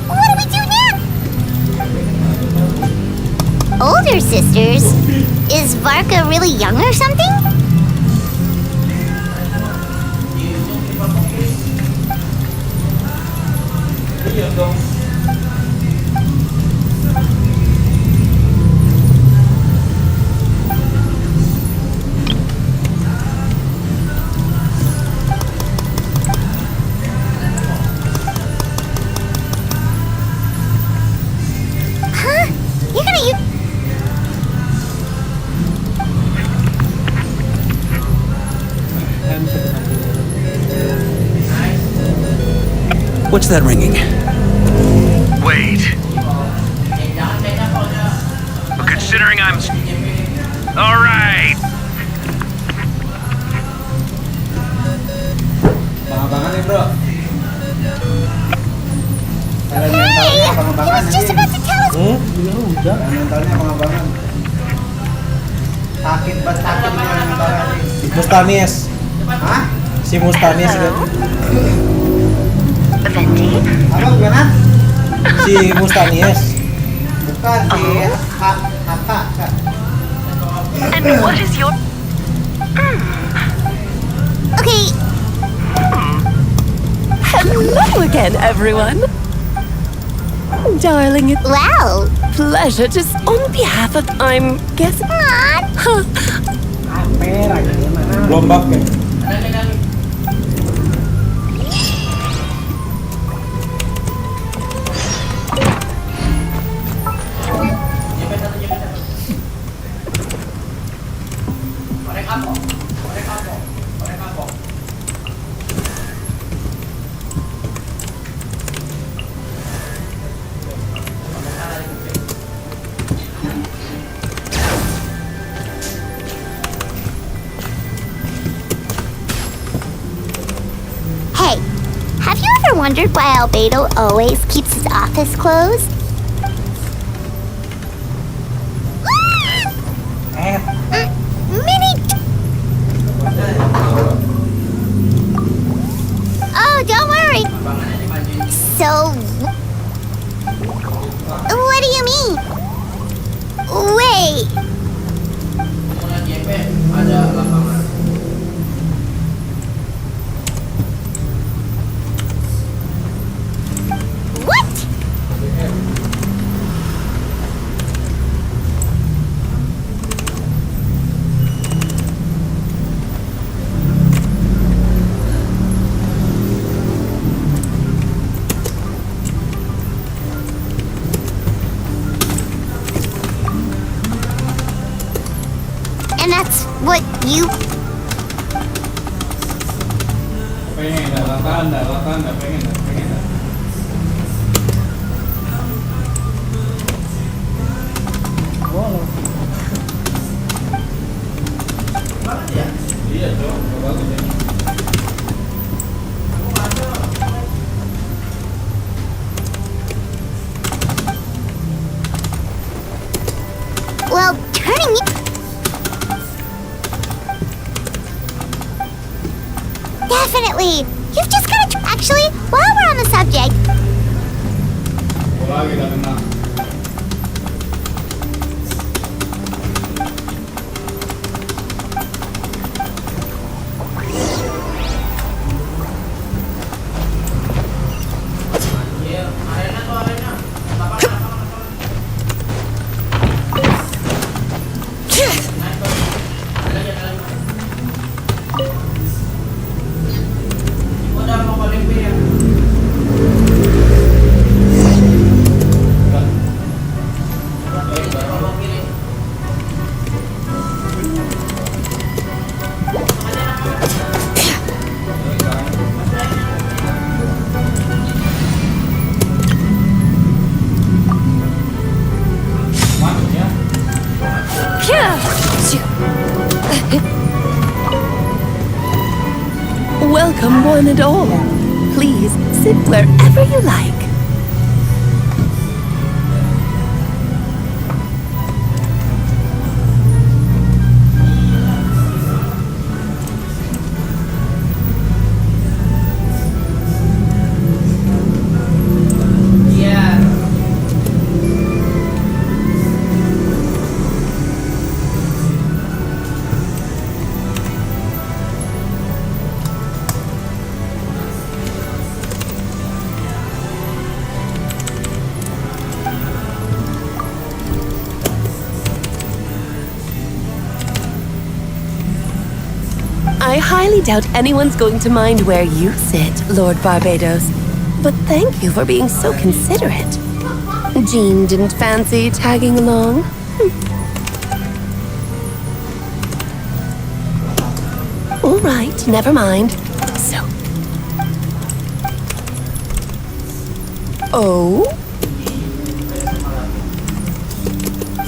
what do we do now? Older sisters? Is Varka really young or something? What's that ringing? Wait. Considering I'm... All right. Abang-abangan nih, bro. Hey! He was just about to tell us. Udah. Mentalnya abang-abangan. Sakit ini mentalnya. Mustanis. Hah? Si Mustanis itu. Apa gimana? Si Mustanis. Bukan si Hatta. And what is your... Okay. Hello again, everyone. Darling, it's... Wow. Pleasure just on behalf of... I'm guessing... Lombak ya. Hey, have you ever wondered why Albedo always keeps his office closed? Mini... Oh, don't worry. So... What do you mean? Wait... And that's what you... Well, turning it... Definitely! You've just got to... Actually, while we're on the subject... Welcome, one and all. Please sit wherever you like. I highly doubt anyone's going to mind where you sit, Lord Barbados. But thank you for being so considerate. Jean didn't fancy tagging along? All right, never mind. So... Oh?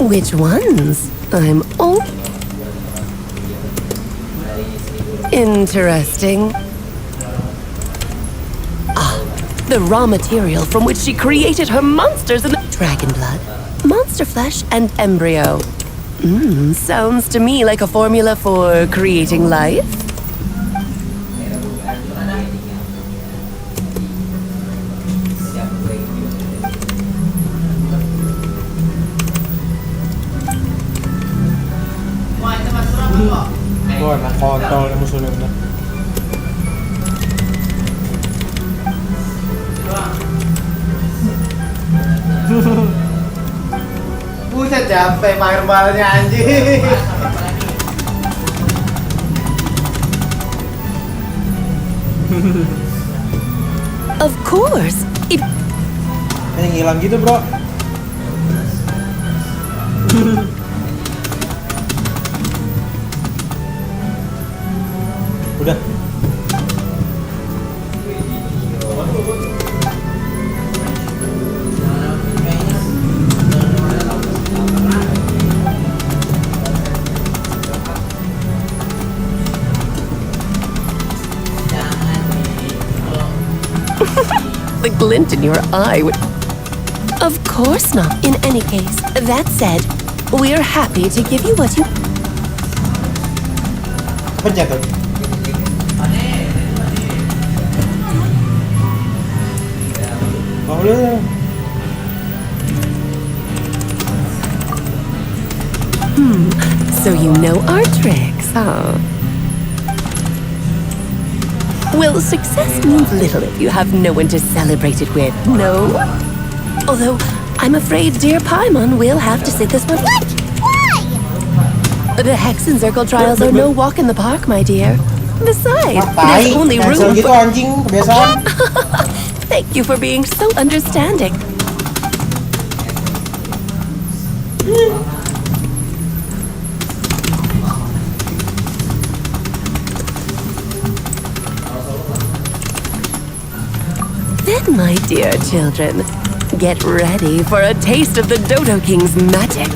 Which ones? I'm all... Interesting. The raw material from which she created her monsters in the dragon blood, monster flesh, and embryo. Sounds to me like a formula for creating life. Wah, nak kontol yang musuhnya. Buset, capek main balnya anjing. Of course. Yang hilang gitu, bro. Udah. The glint in your eye would... Of course not. In any case, that said, we're happy to give you what you... Pencet tuh. Oh, udah. So you know our tricks, huh? Well, success means little if you have no one to celebrate it with, no? Although, I'm afraid dear Paimon will have to sit this one. What? Why? The Hex and Circle trials are no walk in the park, my dear. Besides, Ngapain? there's only Cancel room gitu for... anjing, kebiasaan. Thank you for being so understanding. Then, my dear children, get ready for a taste of the Dodo King's magic.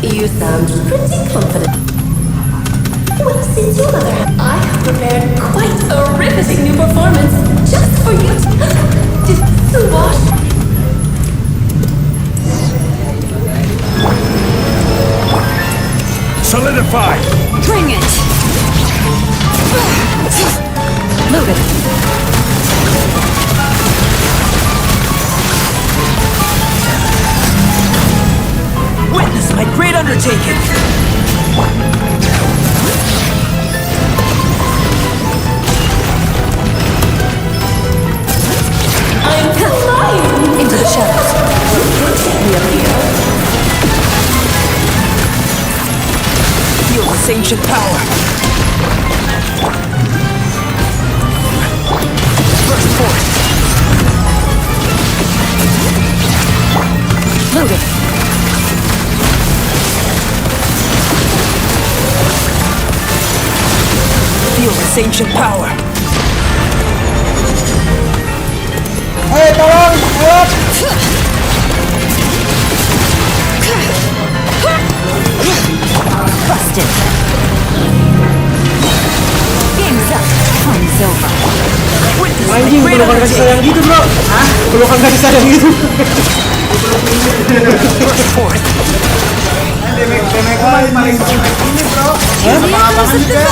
You sound pretty confident. Well, since your mother, I have prepared quite a riveting new performance just for you to watch. Solidify! Bring it! Loaded. Witness my great undertaking! I'm flying into the shadows. Take me up here. Feel this ancient power! First force! Loaded. Feel this ancient power! Hei, tolong! Help! Busted. Game's up. Time's over. Anjing, pelukan kasih sayang gitu, bro. Hah? Pelukan kasih sayang gitu. First force! Demek paling ini bro. Abang-abangan juga.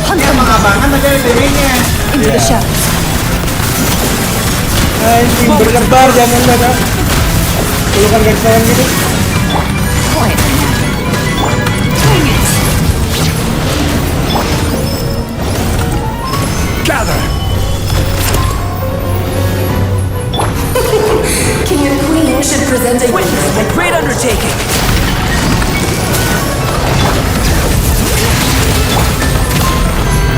Ini abang-abangan tapi ada demeknya. Into the shadows. Anjing berlebar jangan ada. Pelukan garis sayang gitu. Quiet. Dang it. Gather! King and Queen should present a Witness my great undertaking!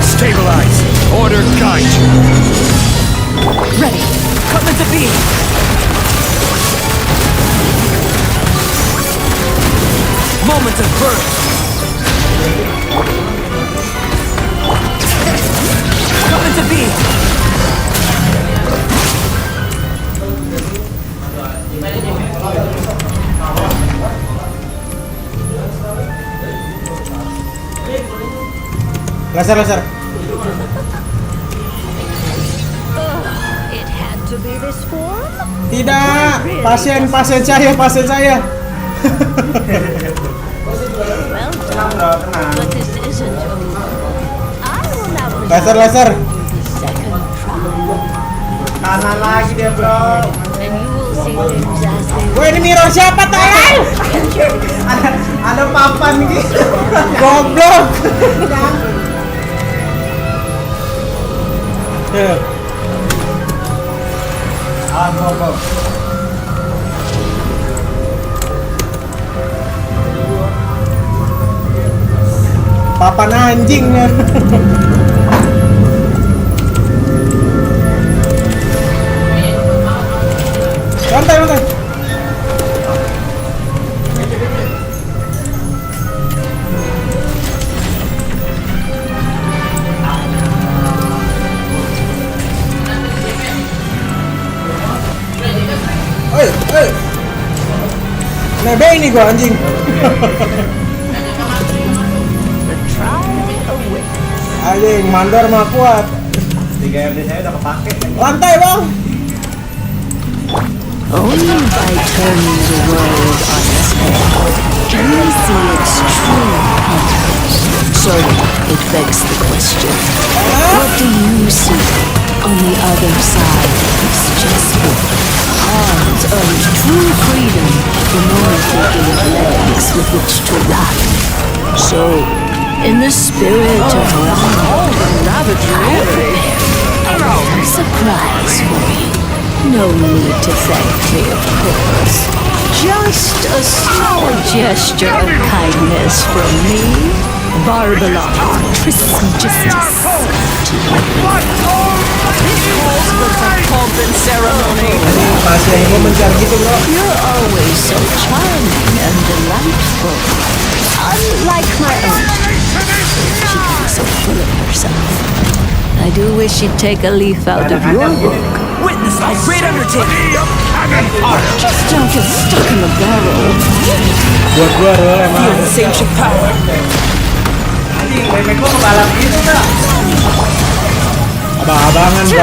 Stabilize! Order guide you! Ready! Come into being! Moment of birth! Come into being! Laser. It had to be this form? Tidak, pasien saya. Well done, but this isn't over. I will now present Laser. the second trial. Kanan lagi dia bro. And you will see things as they Wah, ini mirror siapa tolong? Ada papan gitu. Goblok. Bro. Papan anjingnya. Lantai. Hei. Nebe ini gua anjing. Anjing, mandor mah kuat. 3 RD saya udah kepake. Lantai, Bang. Only by turning the world on its head can we see its true contents. So it begs the question, what do you see on the other side of this chessboard? Arms earns true freedom, the more thinking of legs with which to run. So, in the spirit of I prepared a surprise for you. No need to thank me, of course. Just a small gesture of kindness from me, Barbelon Trismegistus. Pomp and ceremony! Masih yang mau mencari gitu, bro. You're always so charming and delightful. Unlike my own. She can be so full of herself. I do wish she'd take a leaf out of your book. Witness my great undertaking! Just don't get stuck in the barrel. Buat gua adalah emang. Feel this ancient power! Anjing, memek gua ngebalap gitu dah. Abang-abangan, bro.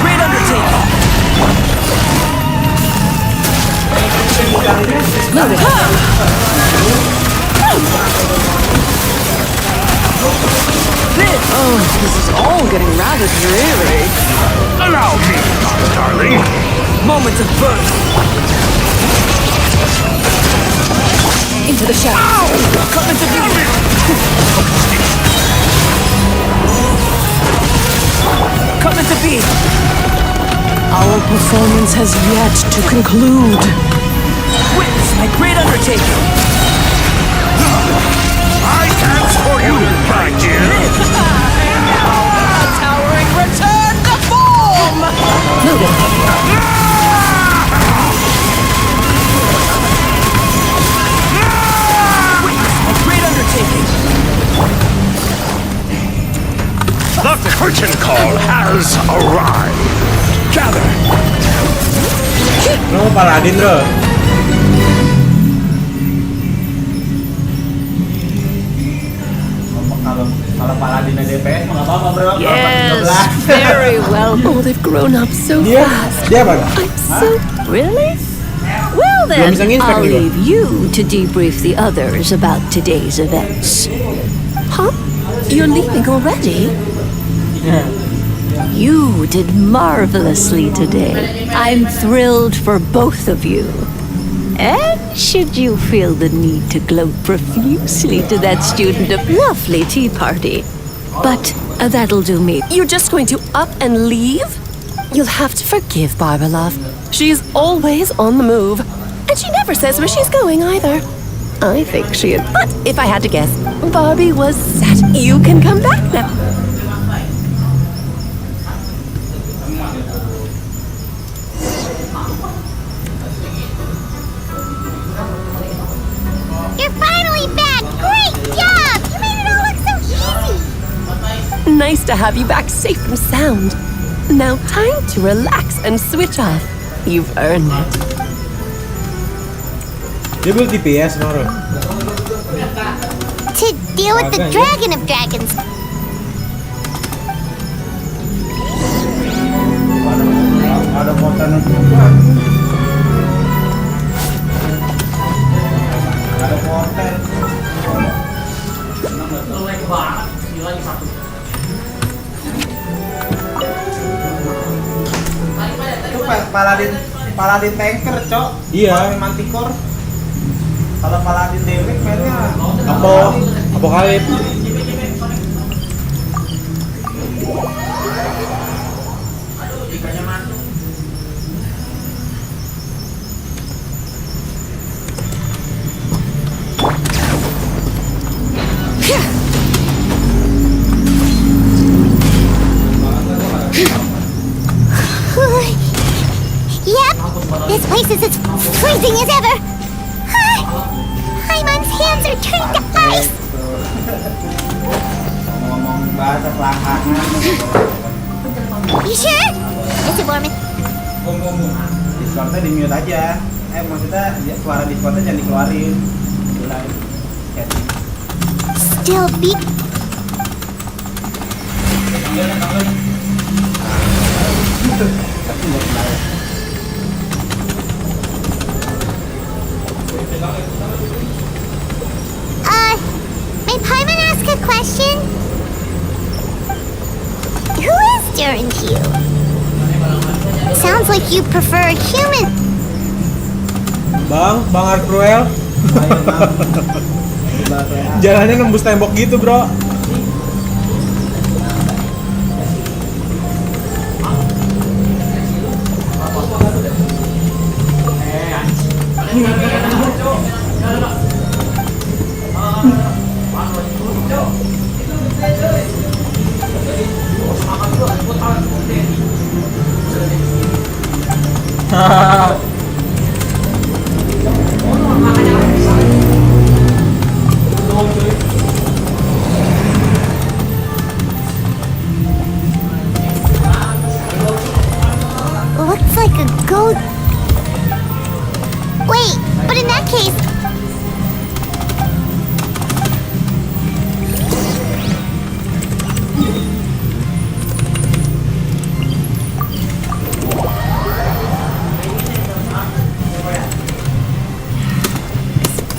Great undertaking! Oh, this is all getting rather dreary. Allow me, darling. Moment of birth! Into the shadows. Come into being! Come into being! Our performance has yet to conclude. Witness my great undertaking! I dance for you, my dear. Towering return to form! Witness my great undertaking! The curtain call has arrived. Gather. Lu paladin, bro. Kalau Kalau Paladin DPS mah nggak apa-apa bro. Yes, very well. Oh, they've grown up so fast. Dia mana? I'm so... Really? Well then, I'll leave you to debrief the others about today's events. Huh? You're leaving already? You did marvelously today. I'm thrilled for both of you. And should you feel the need to gloat profusely to that student of lovely tea party. But that'll do me. You're just going to up and leave? You'll have to forgive Barbara, love. She's always on the move. And she never says where she's going either. I think she is. But if I had to guess, Barbie was set. You can come back now. You're finally back! Great job! You made it all look so easy! Nice to have you back safe and sound. Now time to relax and switch off. You've earned it. Dia build DPS, Noro. To deal with the dragon of dragons. Ada konten ada konten. Itu Paladin tanker, Cok. Iya. Manticore. Kalau Paladin damage mainnya Apokalips. Yep, this place is as freezing as ever. Hyman's hands are turning to ice. Ngomong bahasa selangkangan. You sure? Mr. Borman. Discordnya di mute aja. Maksudnya suara Discordnya jangan dikeluarin. Still beat. May Paimon ask a question? Who is Durin to you? Sounds like you prefer human. Bang Art Cruel. Jalannya nembus tembok gitu, bro. Looks like a goat. Wait, but in that case...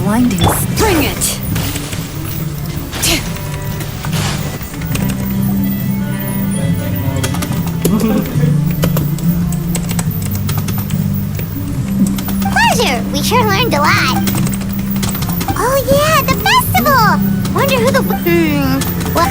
Blinding. Bring it! Pleasure! We sure learned a lot. Oh yeah, the festival! Wonder who the... What?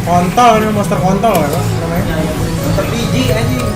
Kontol, ini monster kontol kan namanya. Monster biji anjing.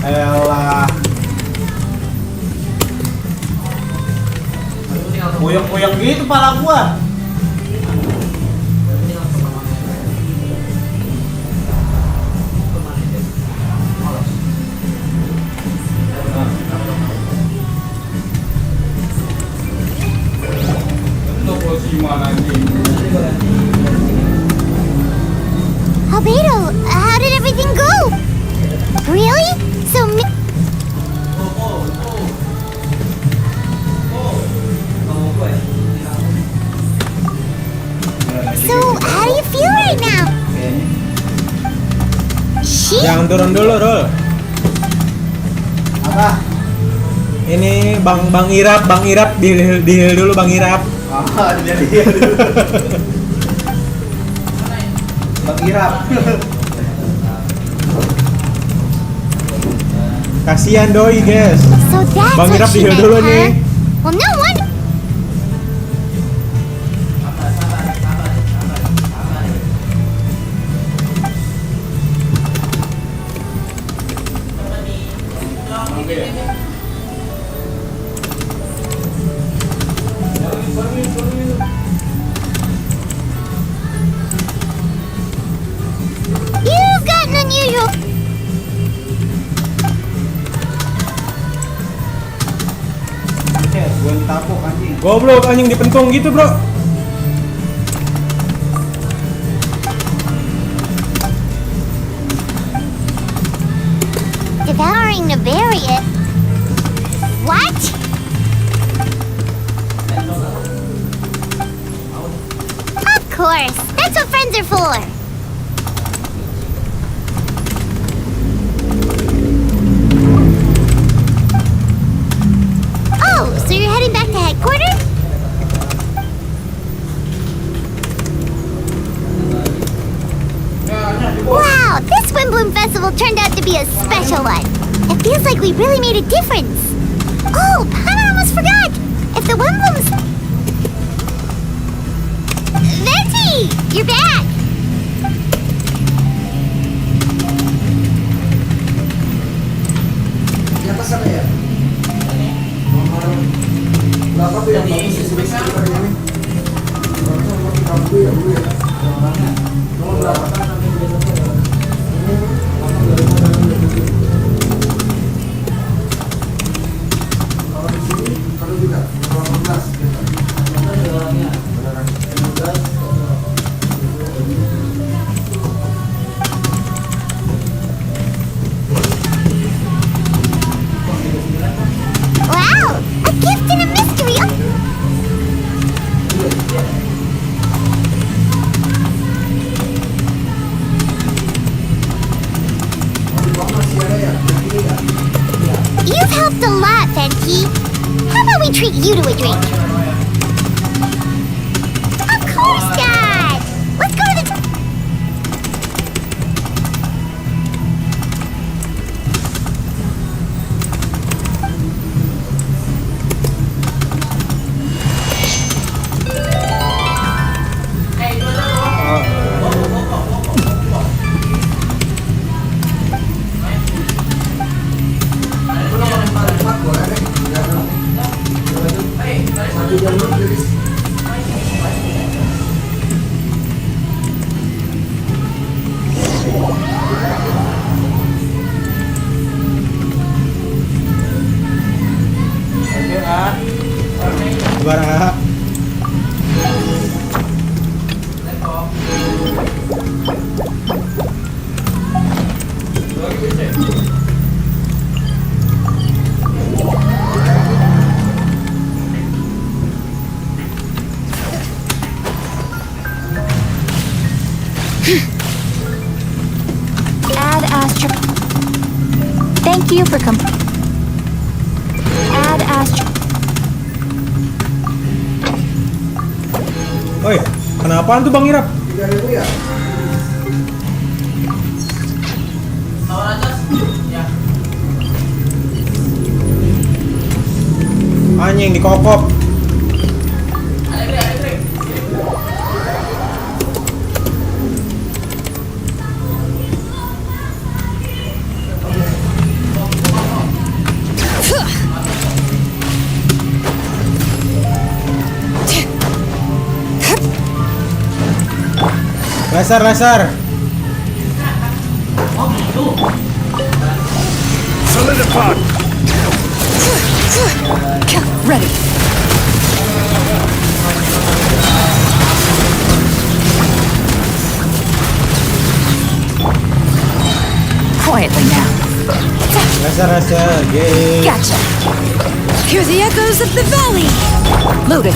Elah. Boyong-boyong gitu pala gua. Albedo, how did everything go? Really? So how do you feel right now? Jangan turun dulu, Dul. Apa? Ini Bang Irap di heal dulu Bang Irap. Jadi dulu. Bang Irap. Kasihan doi, guys. So that's Bang Irap what di she heal meant, dulu huh? nih. Well, no wonder. You've got an unusual. Gua ditapuk anjing. Goblok anjing dipentung gitu, Bro. Devouring the variant. What? Of course. That's what friends are for. Oh, so you're heading back to headquarters? Wow, this Swim Bloom Festival turned out to be a special one. It feels like we really made a difference. Oh, I almost forgot. If the Swim Blooms... Venti, you're back. Siapa sana ya? Berapa tuh yang bagus sih sebenarnya ini? Nomor berapa? Kalau di sini, kalau juga 18. Wow, a gift and a mystery. You've helped a lot, Venki. How about we treat you to a drink? Of course, Dad. Let's go to the... Bara. Add astro. Thank you for Add astro. Oi, kenapaan tuh Bang Irap? 3.000 ya? Anjing dikokop. Laser. Solidify. Ready. Quietly now. Laser, yay. Gotcha. Hear the echoes of the valley. Loaded.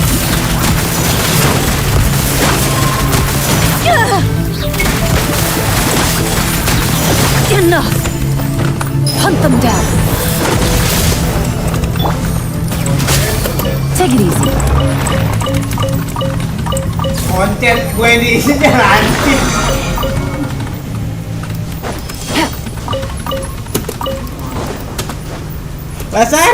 Enough. Hunt them down. Take it easy. Konten gue di isinya anjing. Laser.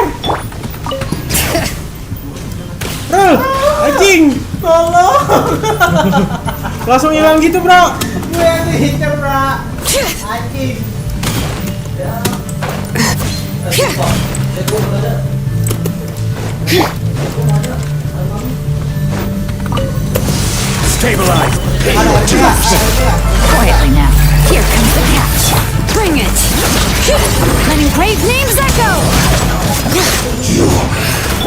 Bro, anjing. Tolong. Langsung hilang gitu, Bro. Gue yang diincer, Bro. Anjing. Stabilize. Quietly now. Here comes the catch. Bring it. Letting brave names echo. You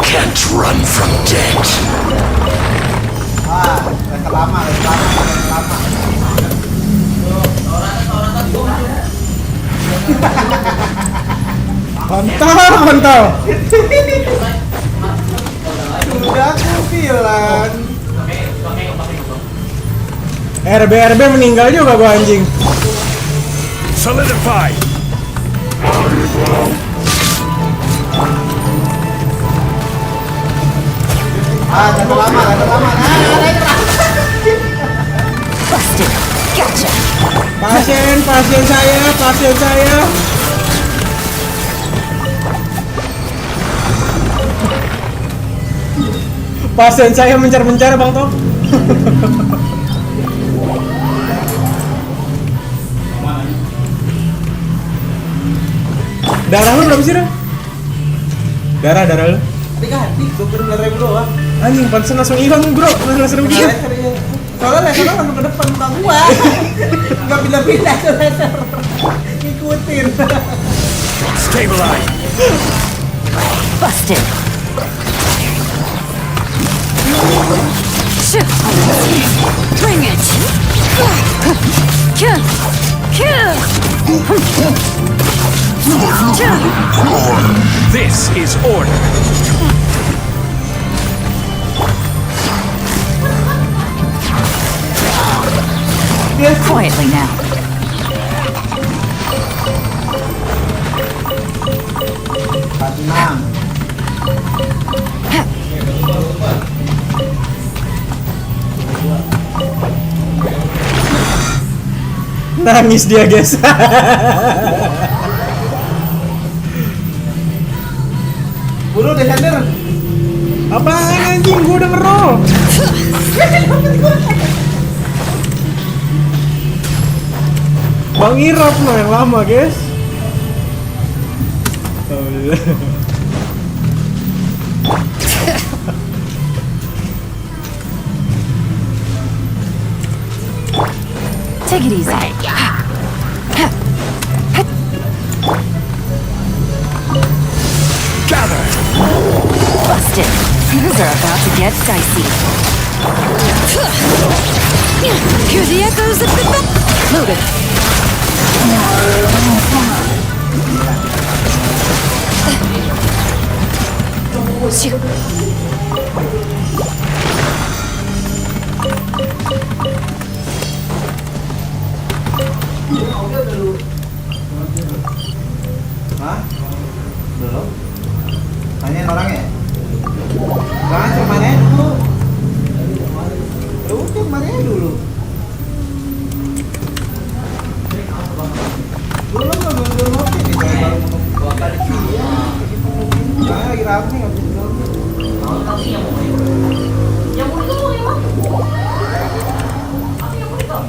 can't run from death. Lama. Mantap. Sudah aku bilang. RB meninggal juga gua anjing. Solidify. Jangan lama. Busted. Gotcha. Pasien saya. Pasien saya mencar-mencar, Bang Tom. Darah lu berapa sih, Ren? Darah lu? Ganti, 29.000 doang. Anjing, pantesan langsung hilang, Bro. Laser begitu. Soalnya laser langsung ke depan muka gua. Enggak pindah-pindah ke laser. Ngikutin. Stabilize. Busted. Bring it. This is order. Quietly now. Nangis dia, guys. Buru deh sender. Apaan anjing, gua udah ngerol. Bang Irap mah yang lama, guys. Take it easy. Gather. Busted. Things are about to get dicey. Hear the echoes of the loaded. Shoot. Tanyain orangnya. Jangan cuma main dulu. Udah main dulu. Belum ngopi nih baru lagi rame nggak bisa ngopi. Yang mau itu mau emang? Apa yang mau itu?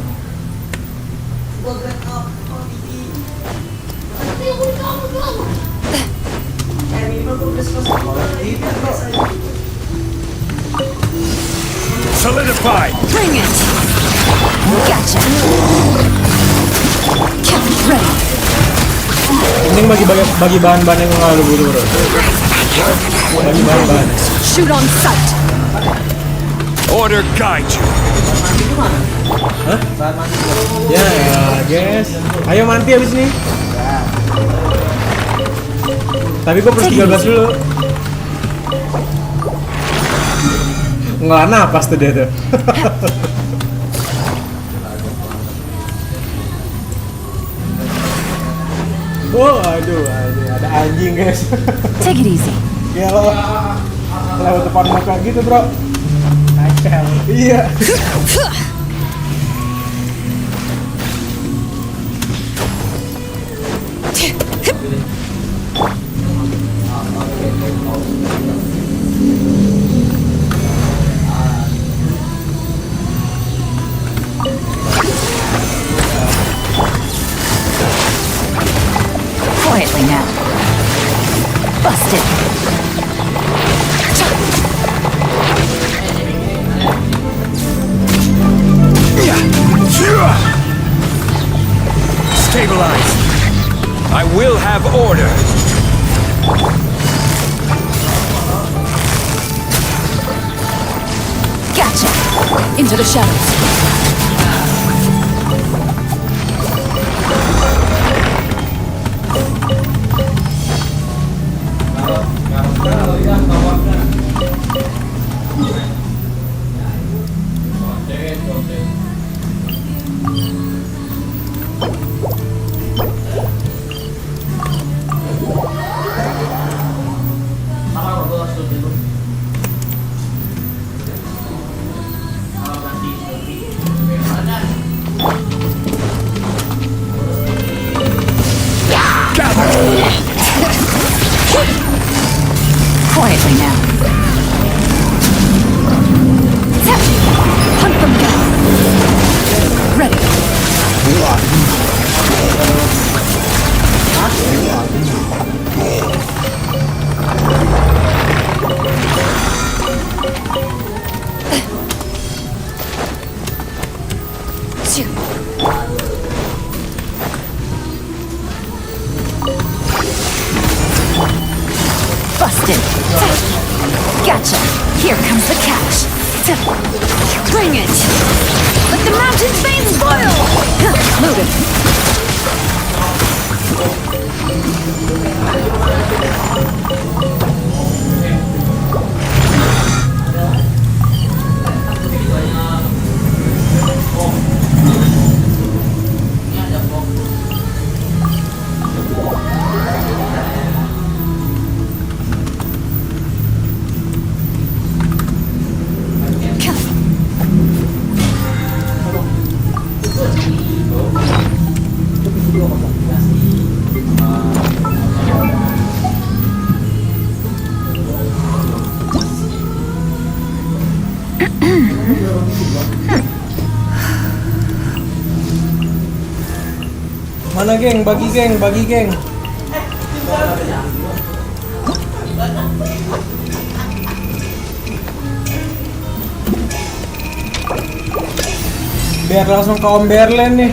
Solidify! Bring it! Gotcha! Get ready! Mending bagi bahan-bahan yang nggak lu butuh bro. Bagi bahan-bahan. Shoot on sight! Order guide you. Hah? Ya, guys. Ayo mandi abis nih. Tapi gue plus 13 dulu. Nggak napas tuh dia tuh. Wow, aduh, ada anjing guys. Take it easy. Ya lo lewat depan muka gitu bro. Kacau. Iya. Quietly now. Busted. Stabilize. I will have order. Gotcha. Into the shadows. Quietly now. Hunt them down. Ready. Busted. Gotcha. Here comes the cash. Bring it. Let the mountain's veins boil. Move it. Mana geng? Bagi geng, bagi geng. Biar langsung ke Om Berlen nih.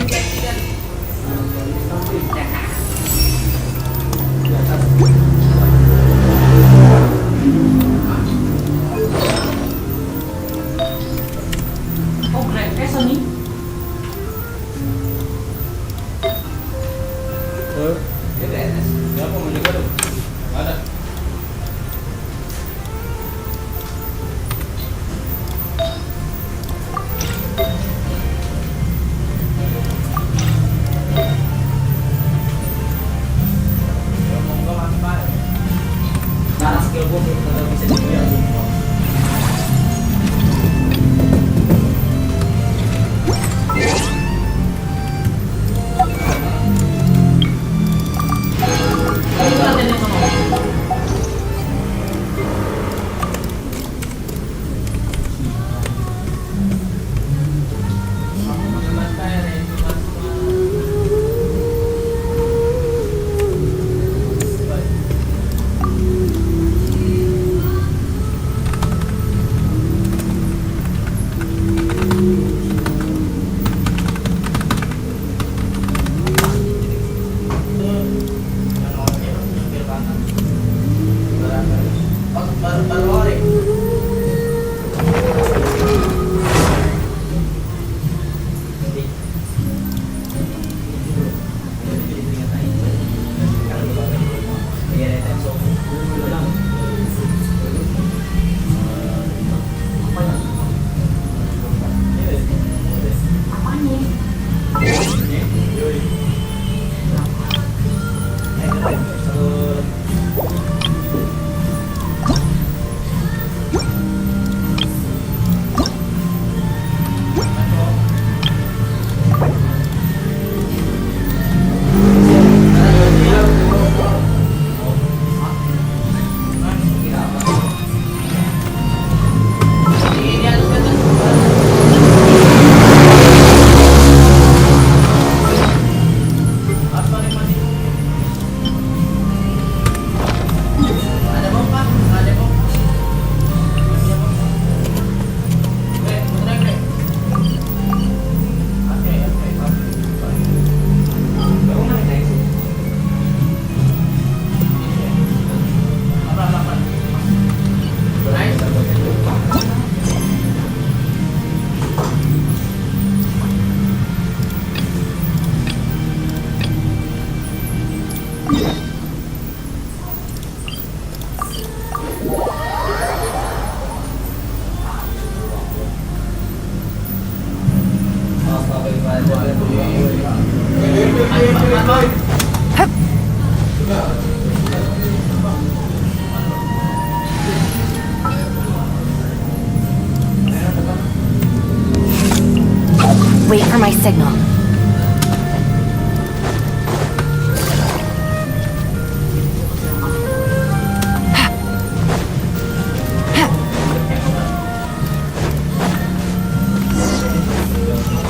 wait for my signal.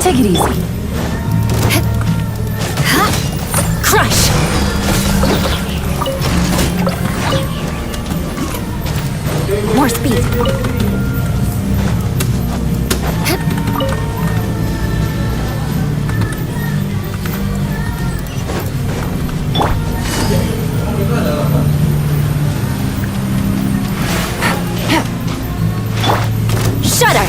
Take it easy. Crush! More speed. Shudder!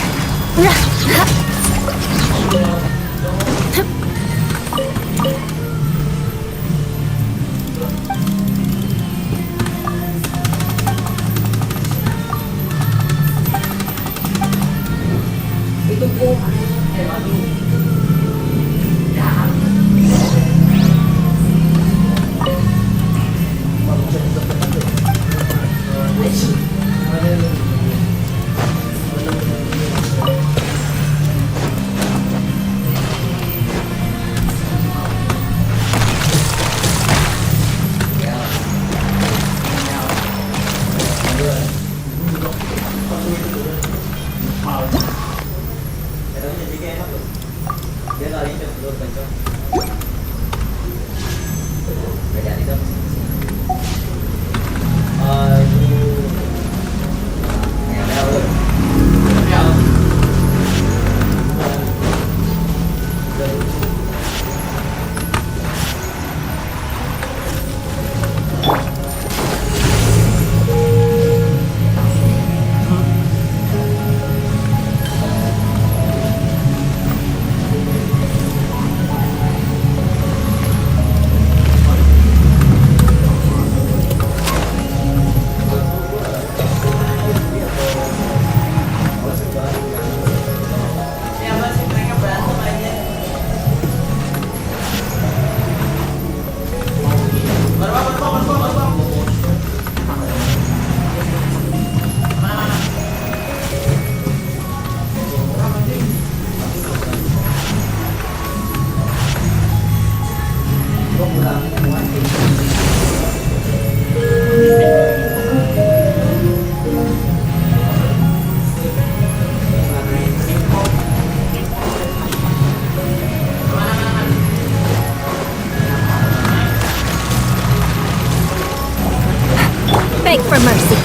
Beg for mercy.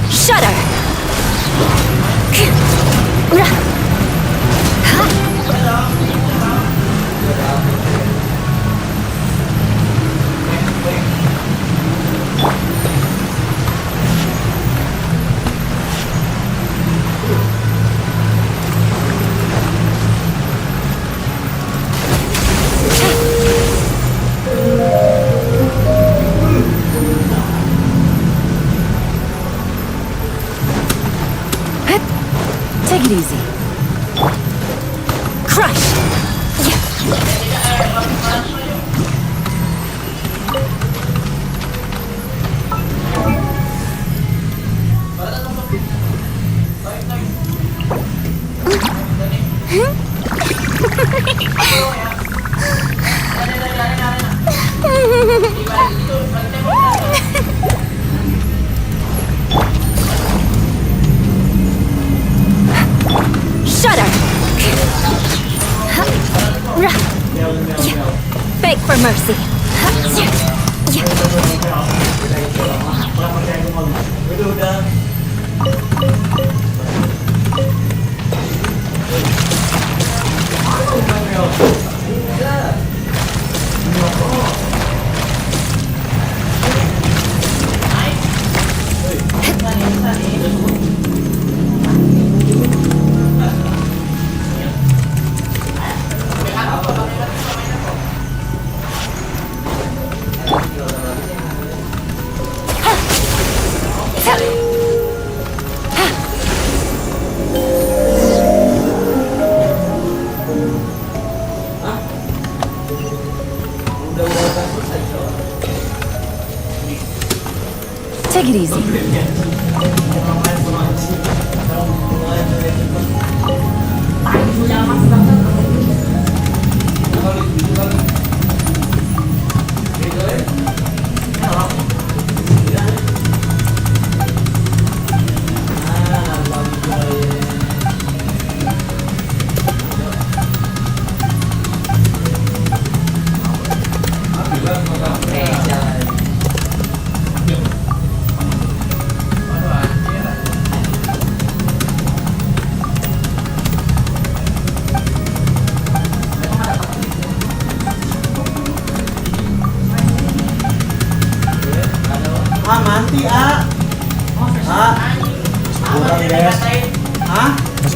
Shudder. Take it easy. Crush! Shudder! Beg for mercy.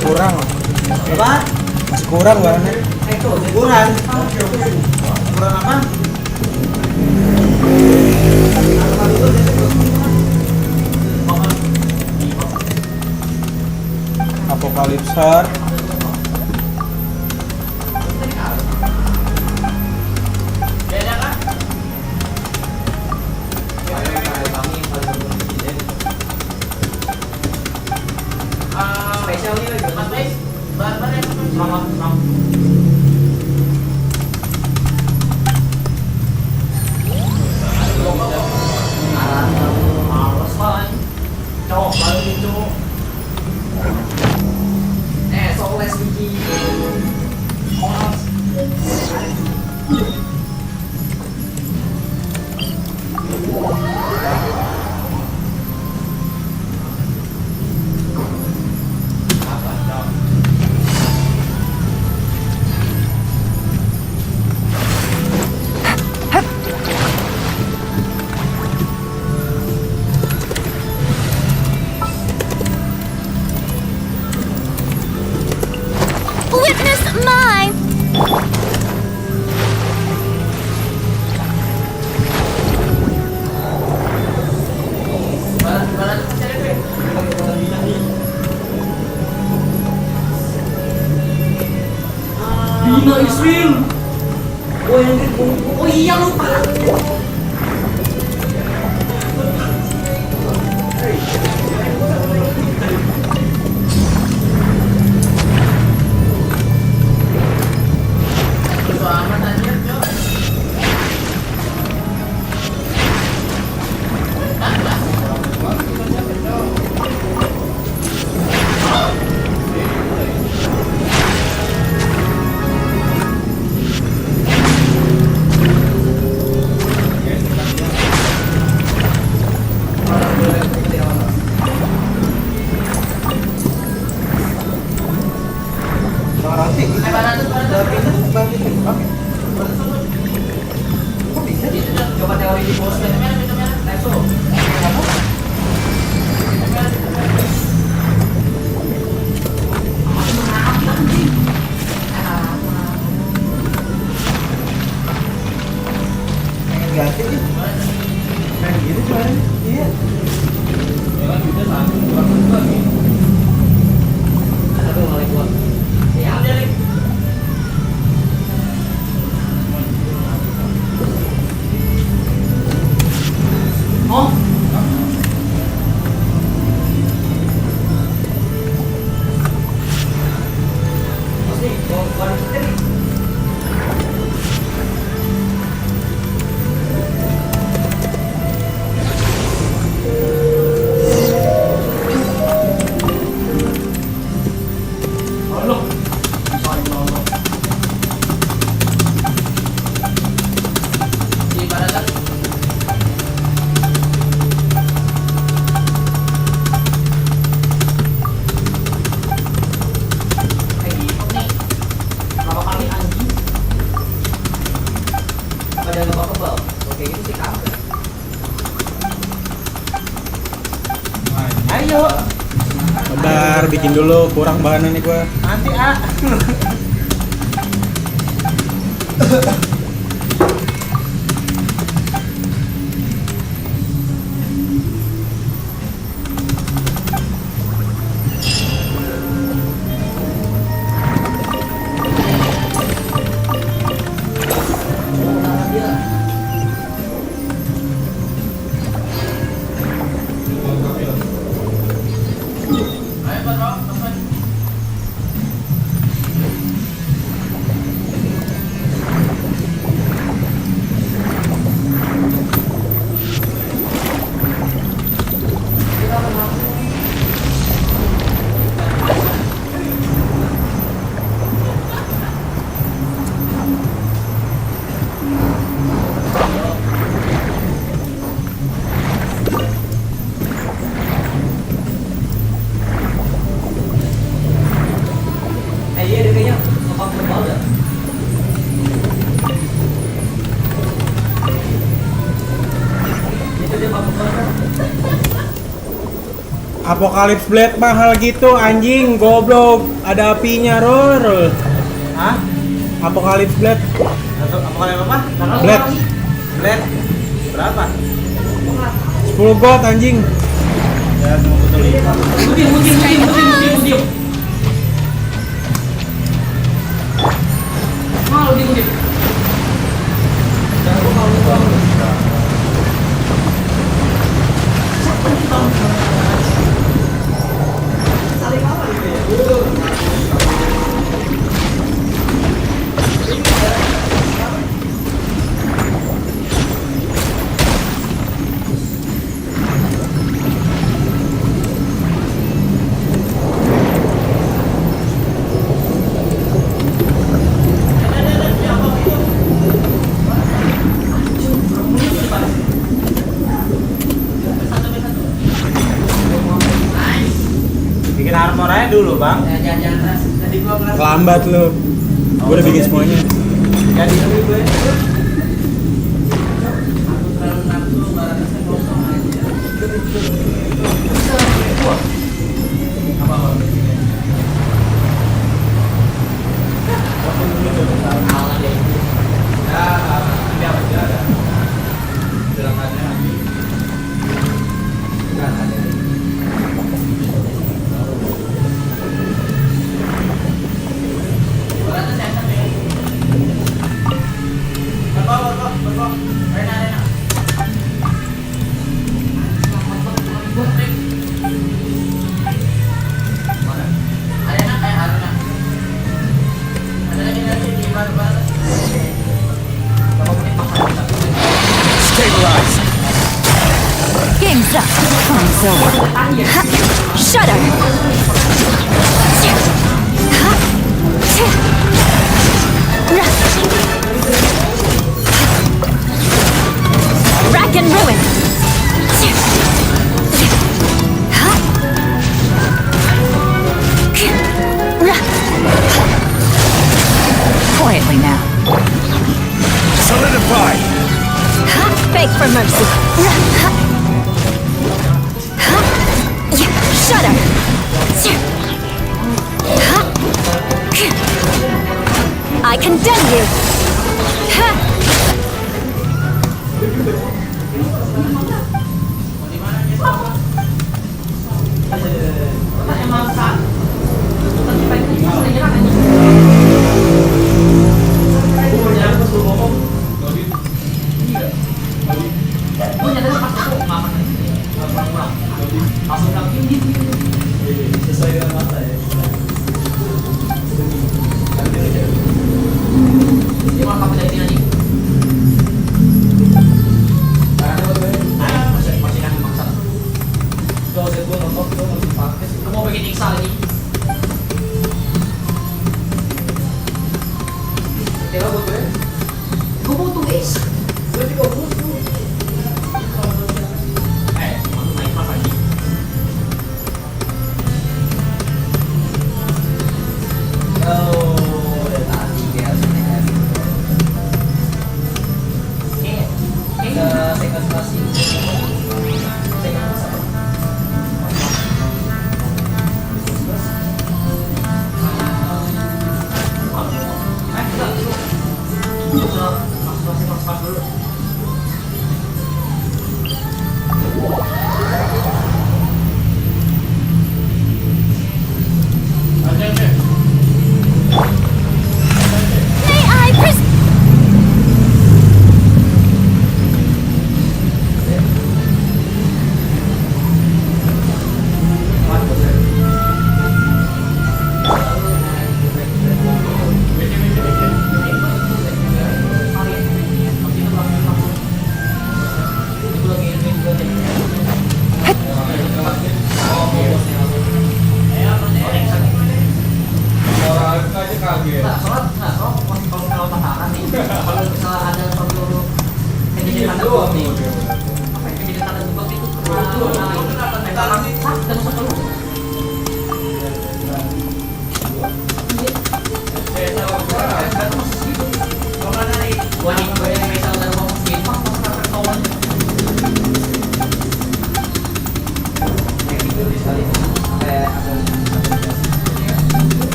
kurang. Apa? Masih kurang bahannya. Kurang. Kurang apa? Apokalipsar. Spesial nih, Mas Mas. Bahan-bahan yang semangat. Cok, balik cok. Soles Wiki. Witness mine! Bina Israel. Oh iya lupa. Coba teori di bos langsung. Ganti nih. Main gitu kemarin. Iya. Jangan juga satu kurang lagi. Ada tuh mulai gua. Ya udah nih. Oh. Pasti gua nih. Ayo. Bentar, bikin dulu. Kurang bahannya nih gua. Nanti ah. Apokalips Blade mahal gitu anjing, goblok. Ada apinya, Ror. Hah? Apokalips Blade. Apokalips apa? Blade. Blade. Berapa? 10 gold anjing. Ya, cuma betul lima. Mudim. Mau mudim. Bikin armor aja dulu, Bang. Lambat lu. Gue udah bikin semuanya. Jadi dulu gue. Game's up. Time's over. Shudder. Rack and ruin. Quietly now. Solidify! Beg for mercy. Shudder. I condemn you. Sesuai dengan masa ya. Ini mah kamu jadi nyanyi. Masih kan maksa. Tuh saya gua nonton tuh masih pakai. Kamu mau bikin iksa lagi? Tela buat gue. Gue butuh is. Gue juga butuh. Main apa lagi?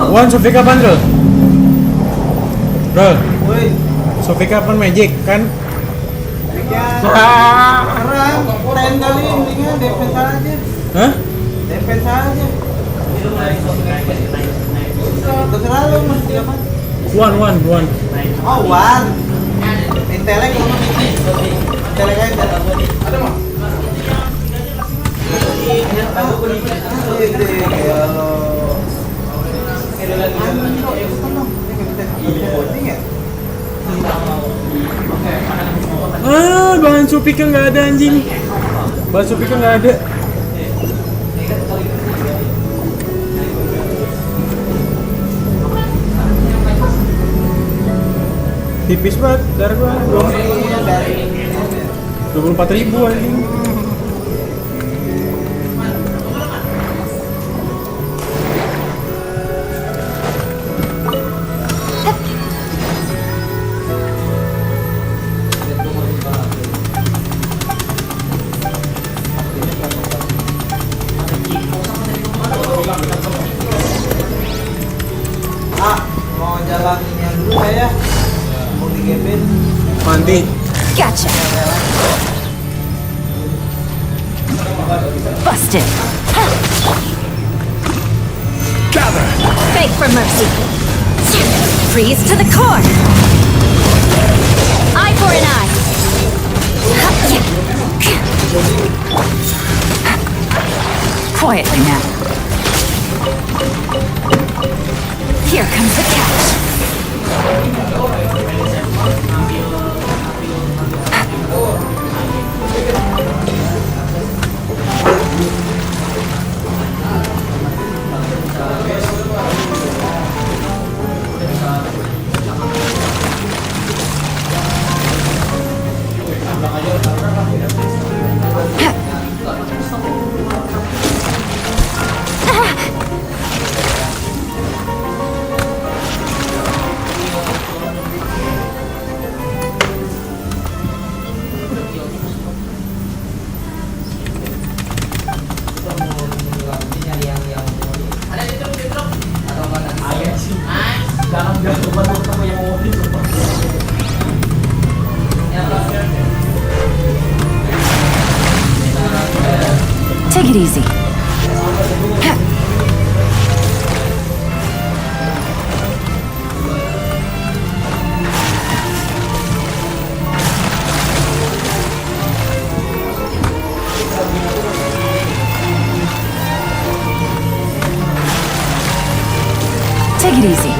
Wan, Sofi kapan, Bro? Bro, Woi, Sofi kapan magic, kan? sekarang lain kali mendingan defense aja. Hah? Defense aja. Terserah lu mau seperti apa? Wan. Oh, Wan. Intelek lu. Intelek aja. Ada mah? Bahan Supika nggak ada anjing. Bahan Supika nggak ada. Tipis banget, darah gua 24.000 anjing. Mau jalan yang dulu ya? Mau digepin? Mandi. Gotcha. Busted. Gather. Beg for mercy. Freeze to the core. Eye for an eye. Quietly now. Here comes the catch. Take it easy. Take it easy.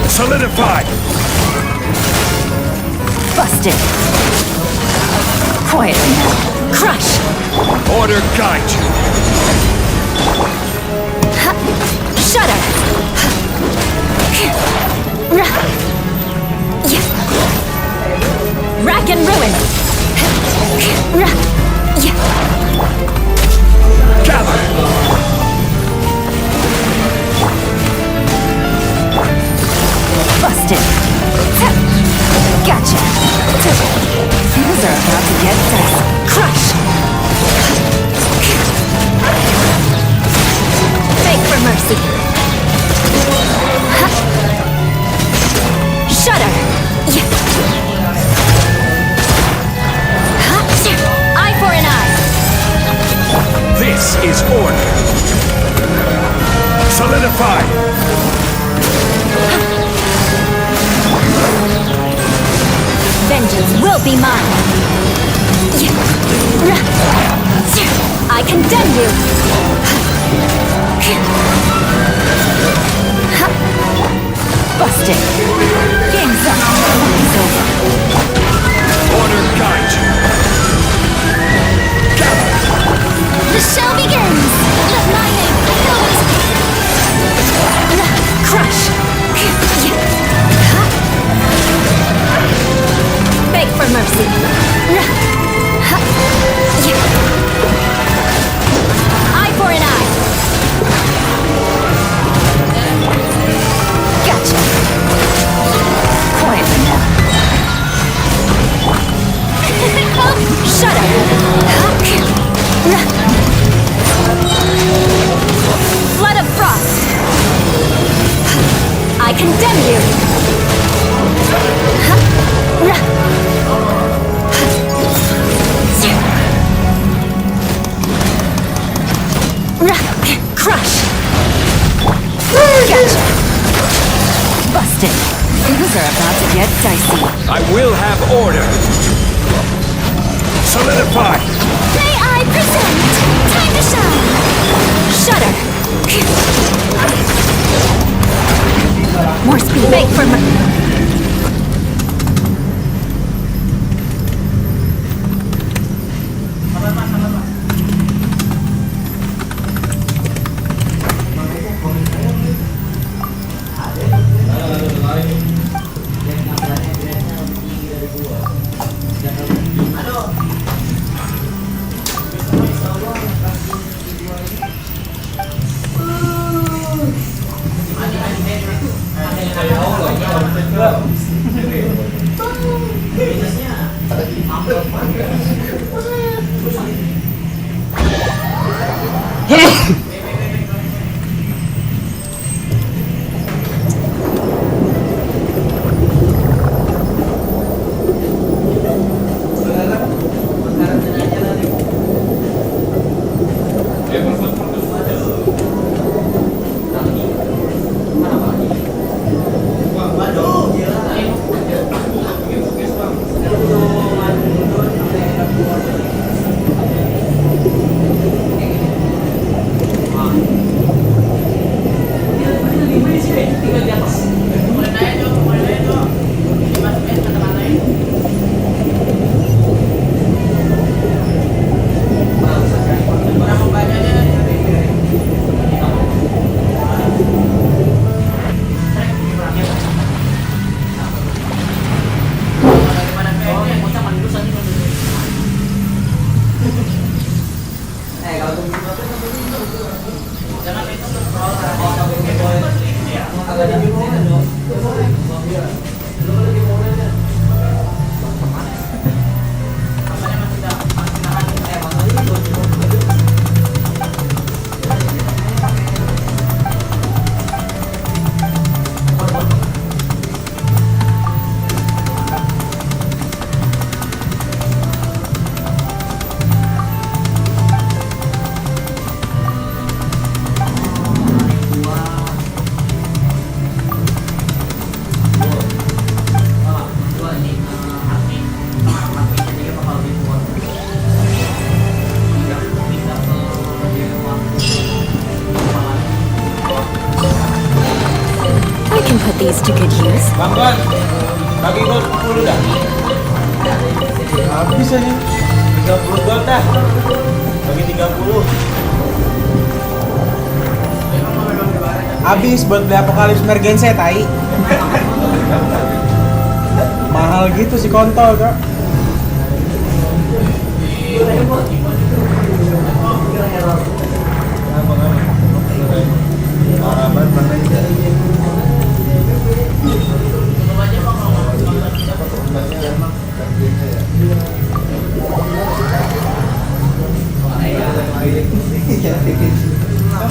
Solidified! Busted. Quietly now. Crush. Order guide you. Shudder. Rack and ruin. Gather! Busted. Gotcha. Things are about to get dicey. Crush. Beg for mercy. Shudder. Eye for an eye. This is order. Solidified! Vengeance will be mine. I condemn you. Busted. Game's up. It's over. Order guide you. exhausted. Things are about to get dicey. I will have order. Solidify. May I present? Time to shine. Shudder. More speed. Make for these to good use. Bang, bagi gold 10 dah. Habis aja. 30 gold dah. Bagi 30. Habis buat beli apokalips mergense tai. Mahal gitu si kontol, Kak.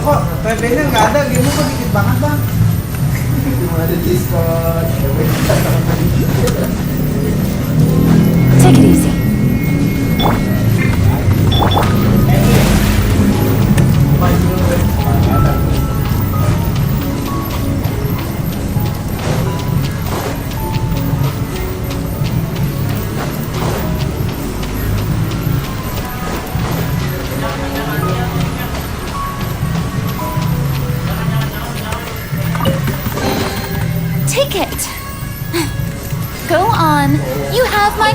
Kok PB-nya nggak ada, game kok dikit banget bang. Cuma ada diskon. Take it easy. Take it. Go on. You have my...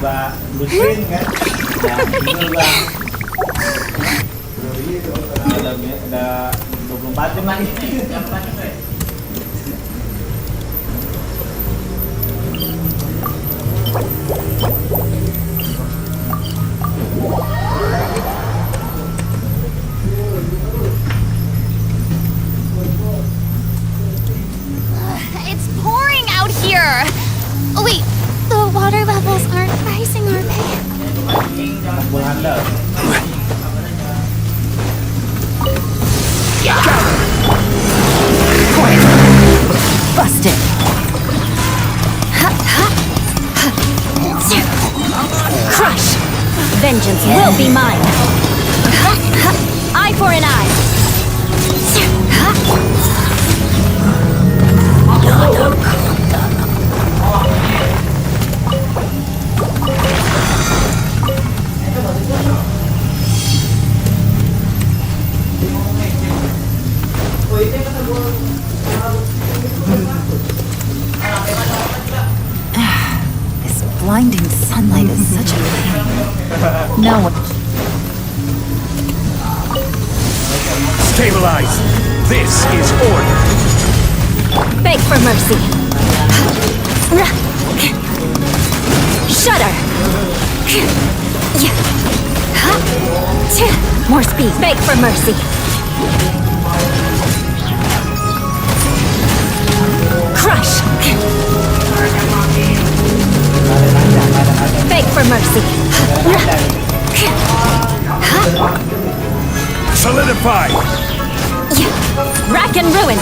tiba-tiba blue screen kan. Ya, bener bang. Udah 24 jam lagi. It's pouring out here. Oh, wait, the water levels aren't rising, are they? Busted. Crush. Vengeance will be mine. Eye for an eye. This blinding sunlight is such a pain. No one. Stabilize. This is order. Beg for mercy. Shudder. More speed. Beg for mercy. Crush. Beg for mercy. Solidify. Rack and ruin.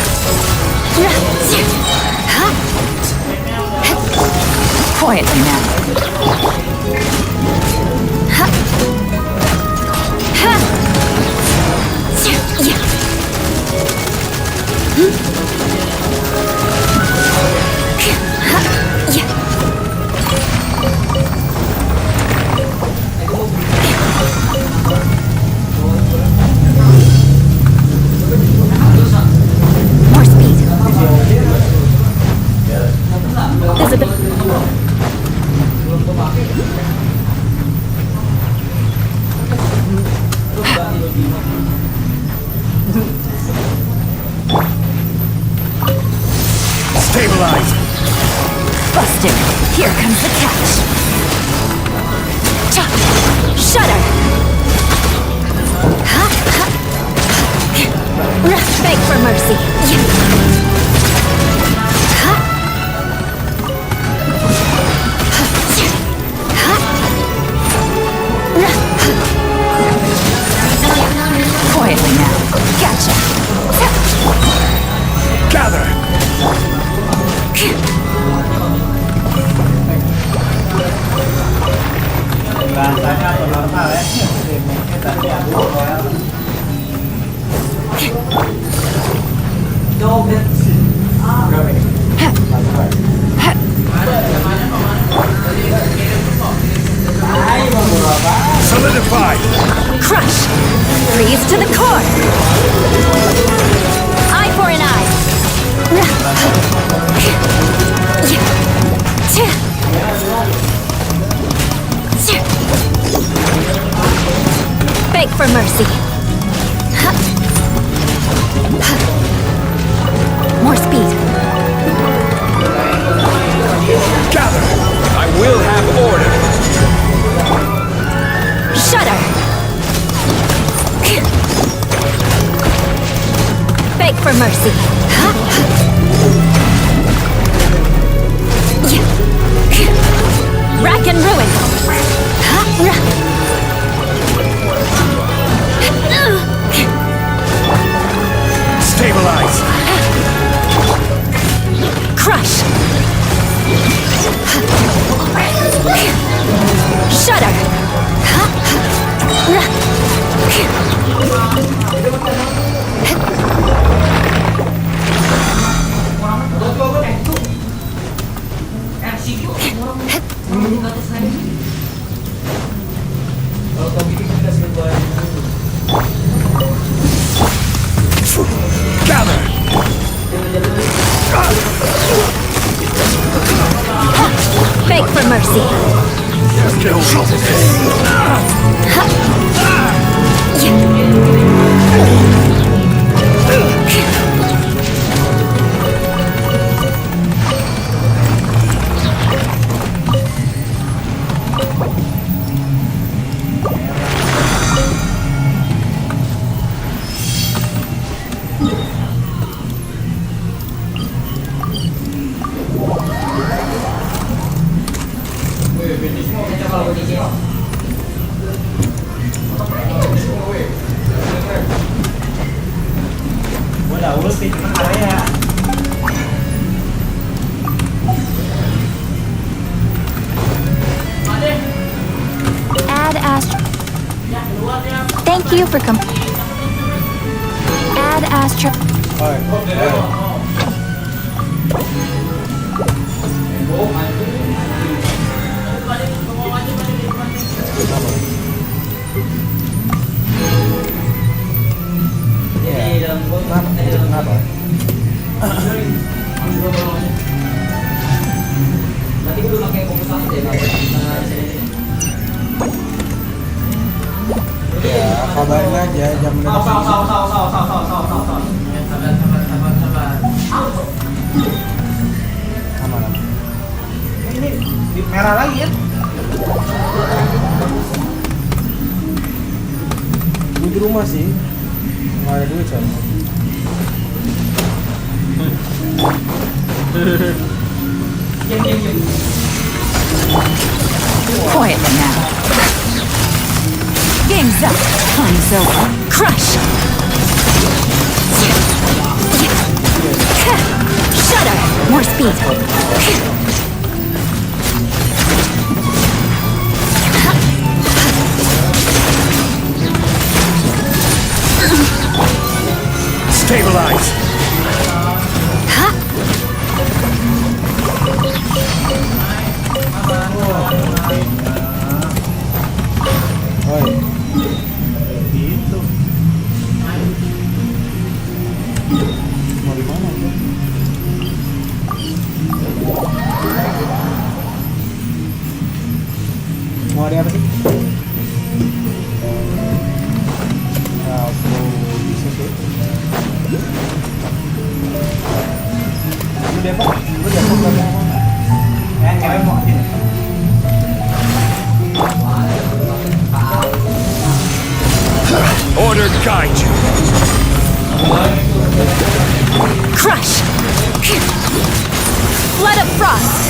Quietly now. More speed. There's a bit. Stabilize. Busted. Here comes the catch. Shudder. Beg for mercy. Quietly now. Gotcha. Gather. Rasanya atau normal ya. Remake-nya tadi aku royal. Solidify. Crush. Freeze to the core. Eye for an eye. Beg for mercy. More speed. Gather. I will have order. Shudder. Beg for mercy. Rack and ruin. Stabilize. Crush. Shudder. Gather. Beg for mercy. Add astro. Thank you for Add astro. Kenapa? Nanti gue pakai fokus deh. Ya, kabarin aja jam Sabar. Aman. Ini di merah lagi ya? Gue di rumah sih, nggak ada duit soalnya. Quietly now. Game's up. Time's over. Crush! Shudder! More speed. Stabilize. Gitu. Mau di mana tuh? Mau ada apa sih? Aku bisa sih. Lu Depok? Lu Depok berapa? Cewek mau ke sini. Order guide you. Crush! Flood of frost!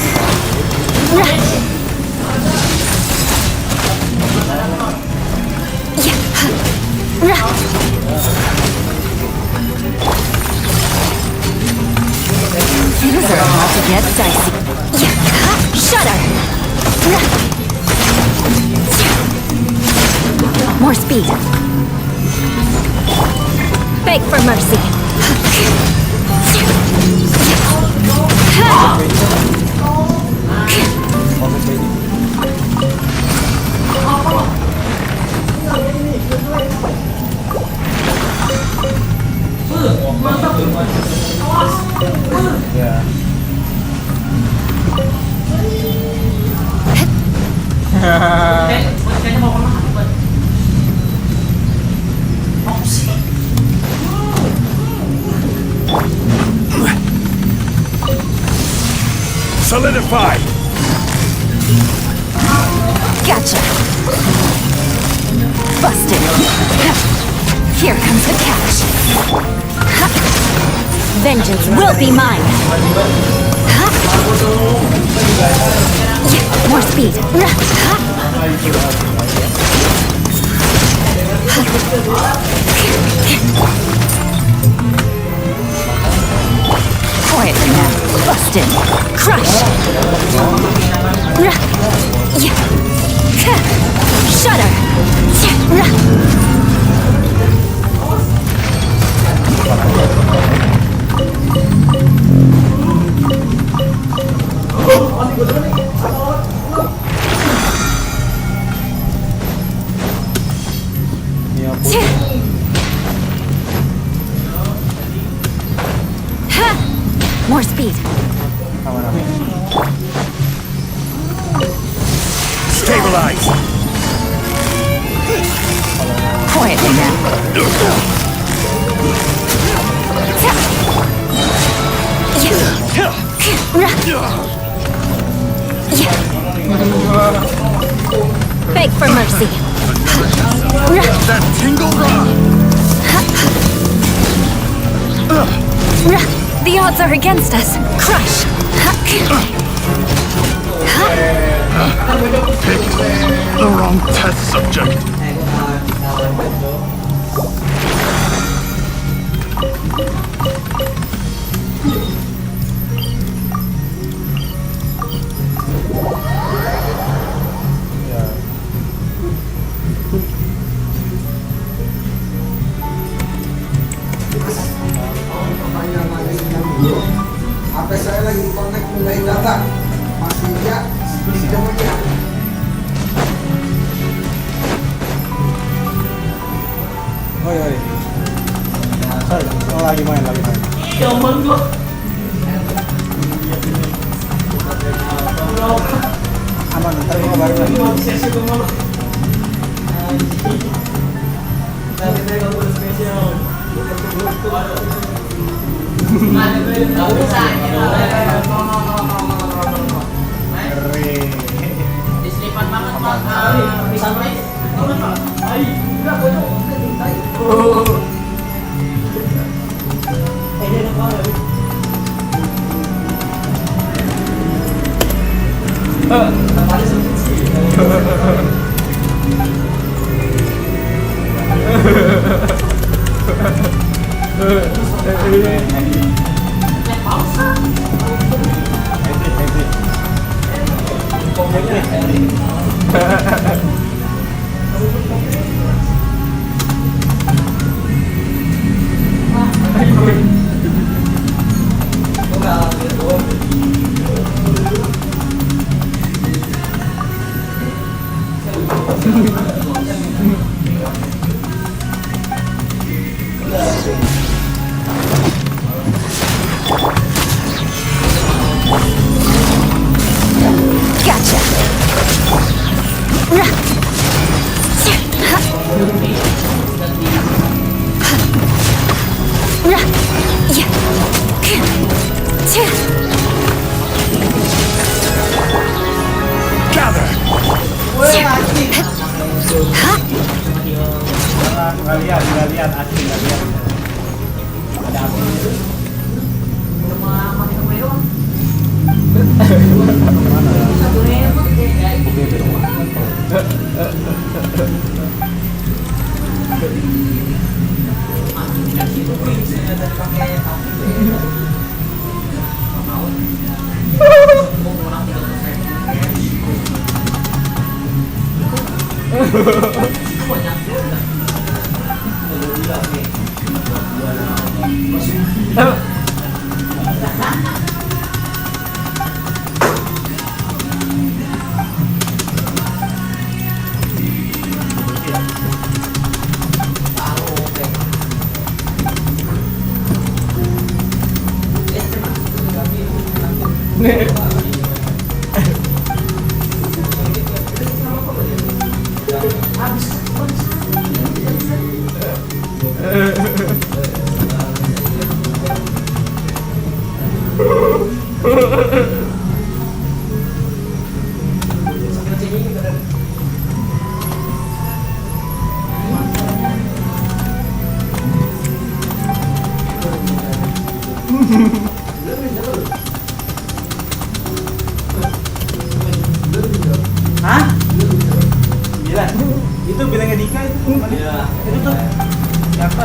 Things are about to get dicey. Shudder! More speed. Beg for mercy. Ya. Solidify. Gotcha. Busted. Here comes the catch. Vengeance will be mine. More speed. Quietly now. Busted. Crush. Shudder. More speed. Stay neutralized. Quietly now. Beg for mercy. That tingle The odds are against us. Crush. Picked the wrong test subject. HP saya lagi connect mulai data. Masih ya, jawabannya. Oi. Lagi main. Jaman gua. Aman, ntar gua kabarin lagi. Sesi kemana? Kita gak spesial. Diselipan banget Pak. Sampai. Enggak bocor. Gotcha. Gather. Nggak lihat asli nggak lihat. Ada api. Hah? 9. Itu bilangnya Dika itu. Iya. Itu tuh. Siapa?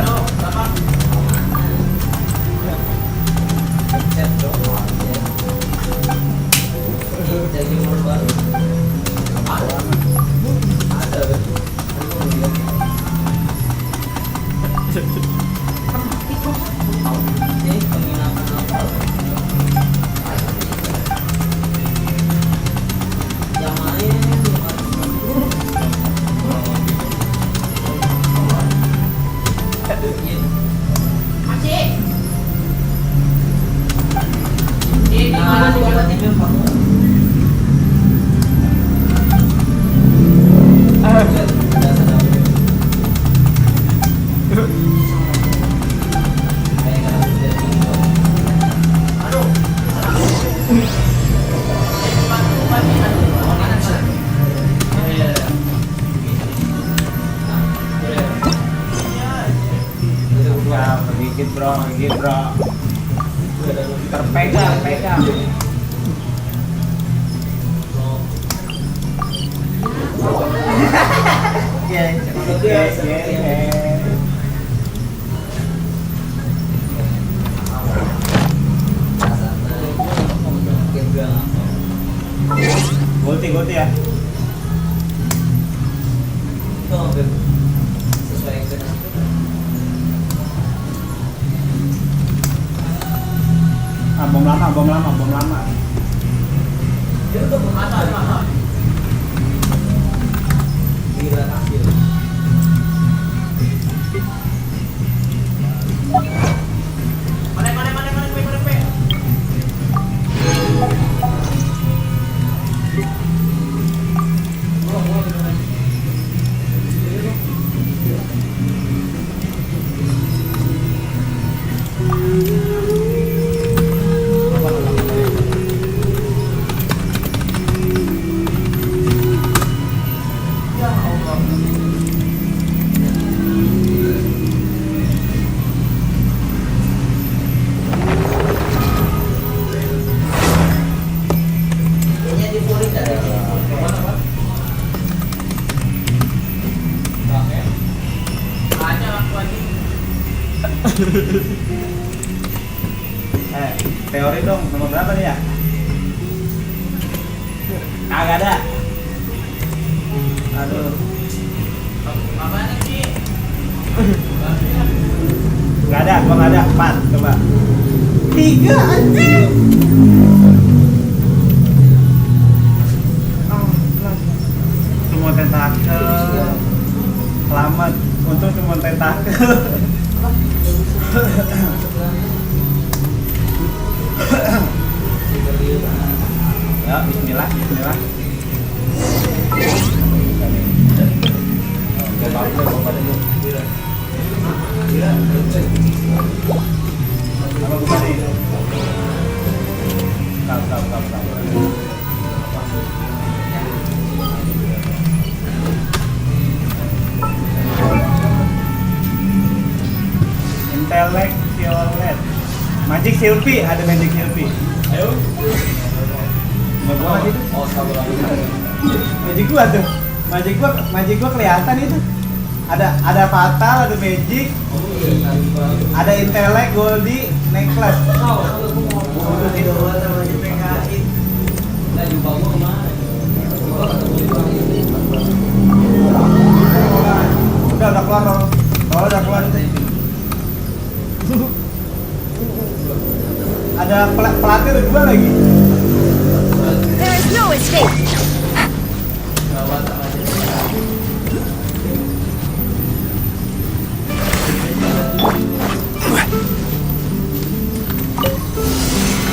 Jadi umur baru. Ada. bro. Terpegang. Goti ya. Sesuai ekspektasi. Bom lama. Dia tuh mata. Gila hasil. Mana, P. Teori dong, nomor berapa nih ya? Kagak ada. Aduh. Apaan sih? Gak ada, gua gak ada. 4, coba. 3 anjing. Semua tentakel. Selamat. Untung semua tentakel. Ya, bismillah. Apa buka nih? Kap. Intellectual. Magic Silpi, ada Magic Silpi. Ayo. Nggak gua itu. Oh, sabar. Magic gua kelihatan itu. Ada fatal, ada magic. Ada intellect, goldie, necklace. Udah itu sama PKI. Nah, jumpa gua kemana? Udah keluar. Udah keluar. Ada pelatih ada 2 lagi. There is no escape.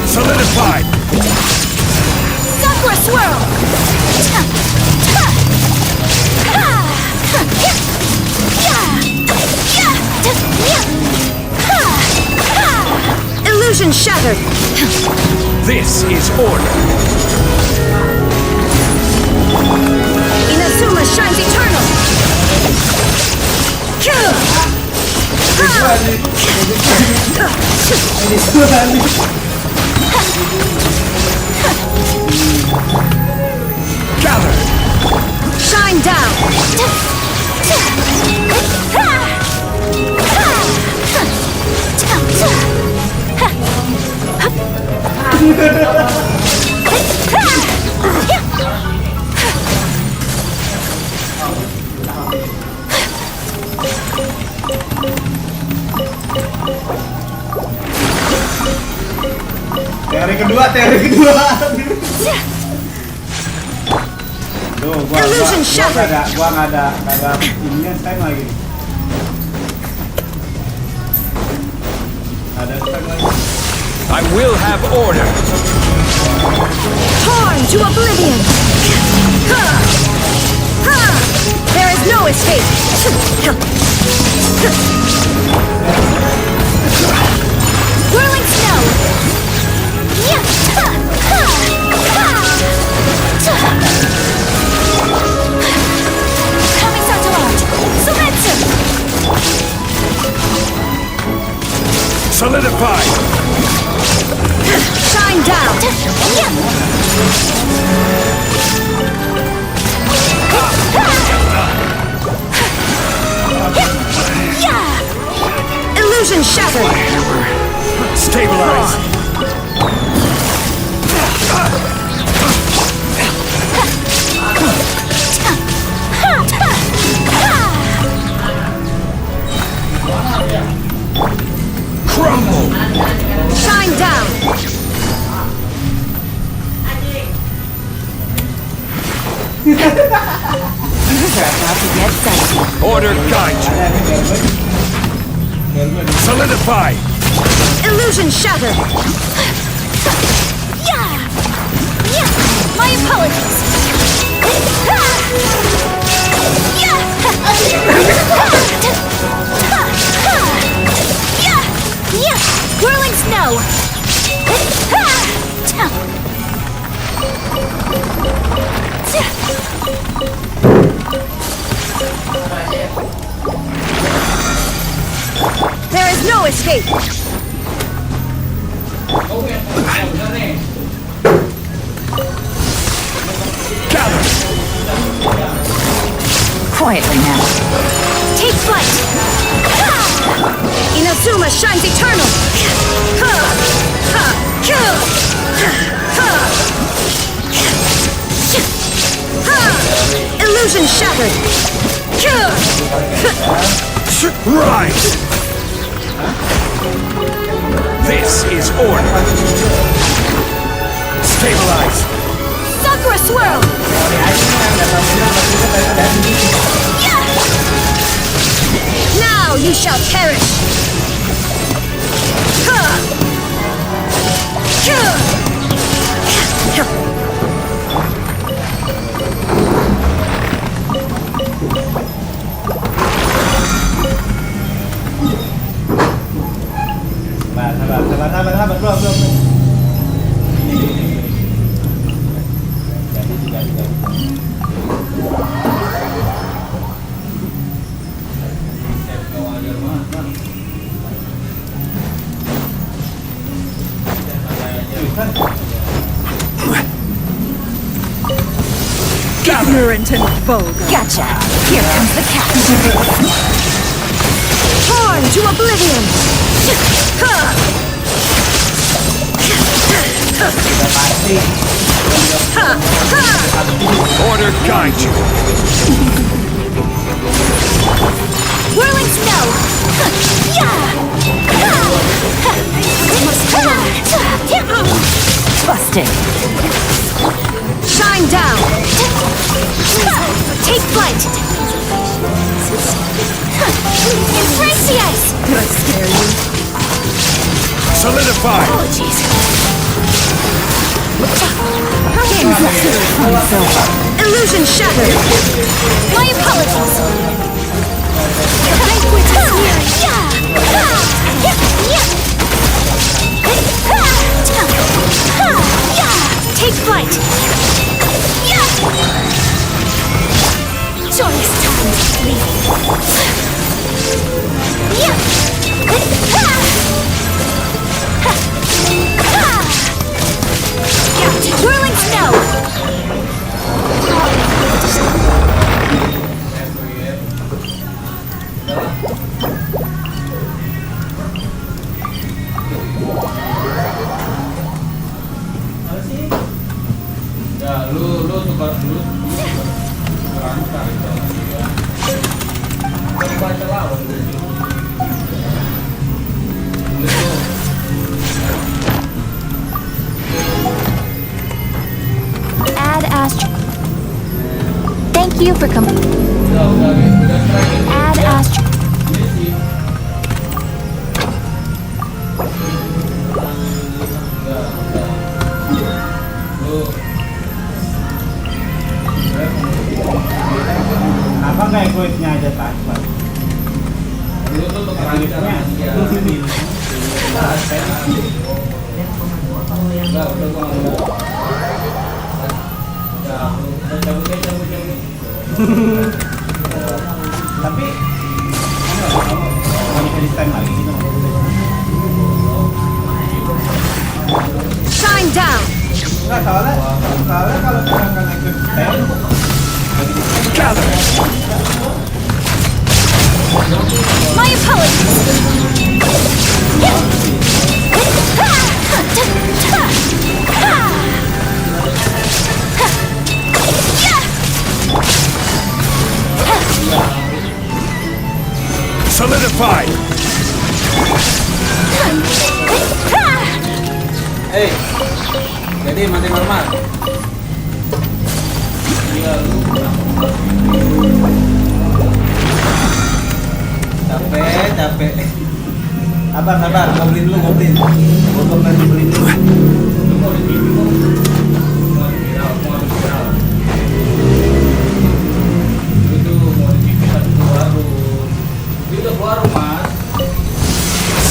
Solidified. Sucker swirl. Illusion shattered. This is order. Inazuma shines eternal. Gather. Shine down. Teori kedua. Tuh, gua nggak ada ininya time lagi. Ada time lagi. I will have order. Torn to oblivion. There is no escape. Whirling snow. Kamisato out. Sumetsu. Solidify. Illusion shattered. Stabilize. Crumble. Shine down. Order guide you. Solidify. Illusion shattered. Yeah. My apologies. Whirling snow. There is no escape. Quietly now. Take flight. Inazuma shines eternal. Illusion shattered. Rise. This is order. Stabilize. Sakura swirl. Now you shall perish. Sabar, belum. Ignorant and vulgar. Gotcha. Here comes the catch. Torn to oblivion. Order guide you. Whirling snow. Busted. Shine down. Take flight. Embrace the ice. Did I scare you? Solidify. Apologies. Illusion shattered. My apologies. Banquet is take flight. Joyous time to leave. Whirling snow. Ya, lu tukar dulu. Baca lawan. Add astro. Thank you for coming. Add astro. Apa nggak quicknya aja tanpa? Dulu tuh quicknya di sini. Tapi Shine down. Enggak, soalnya kalau misalkan action My apologies. Solidified! Hey, jadi mati normal. Capek. Sabar, ngobrolin dulu, Gua pengen beli dulu.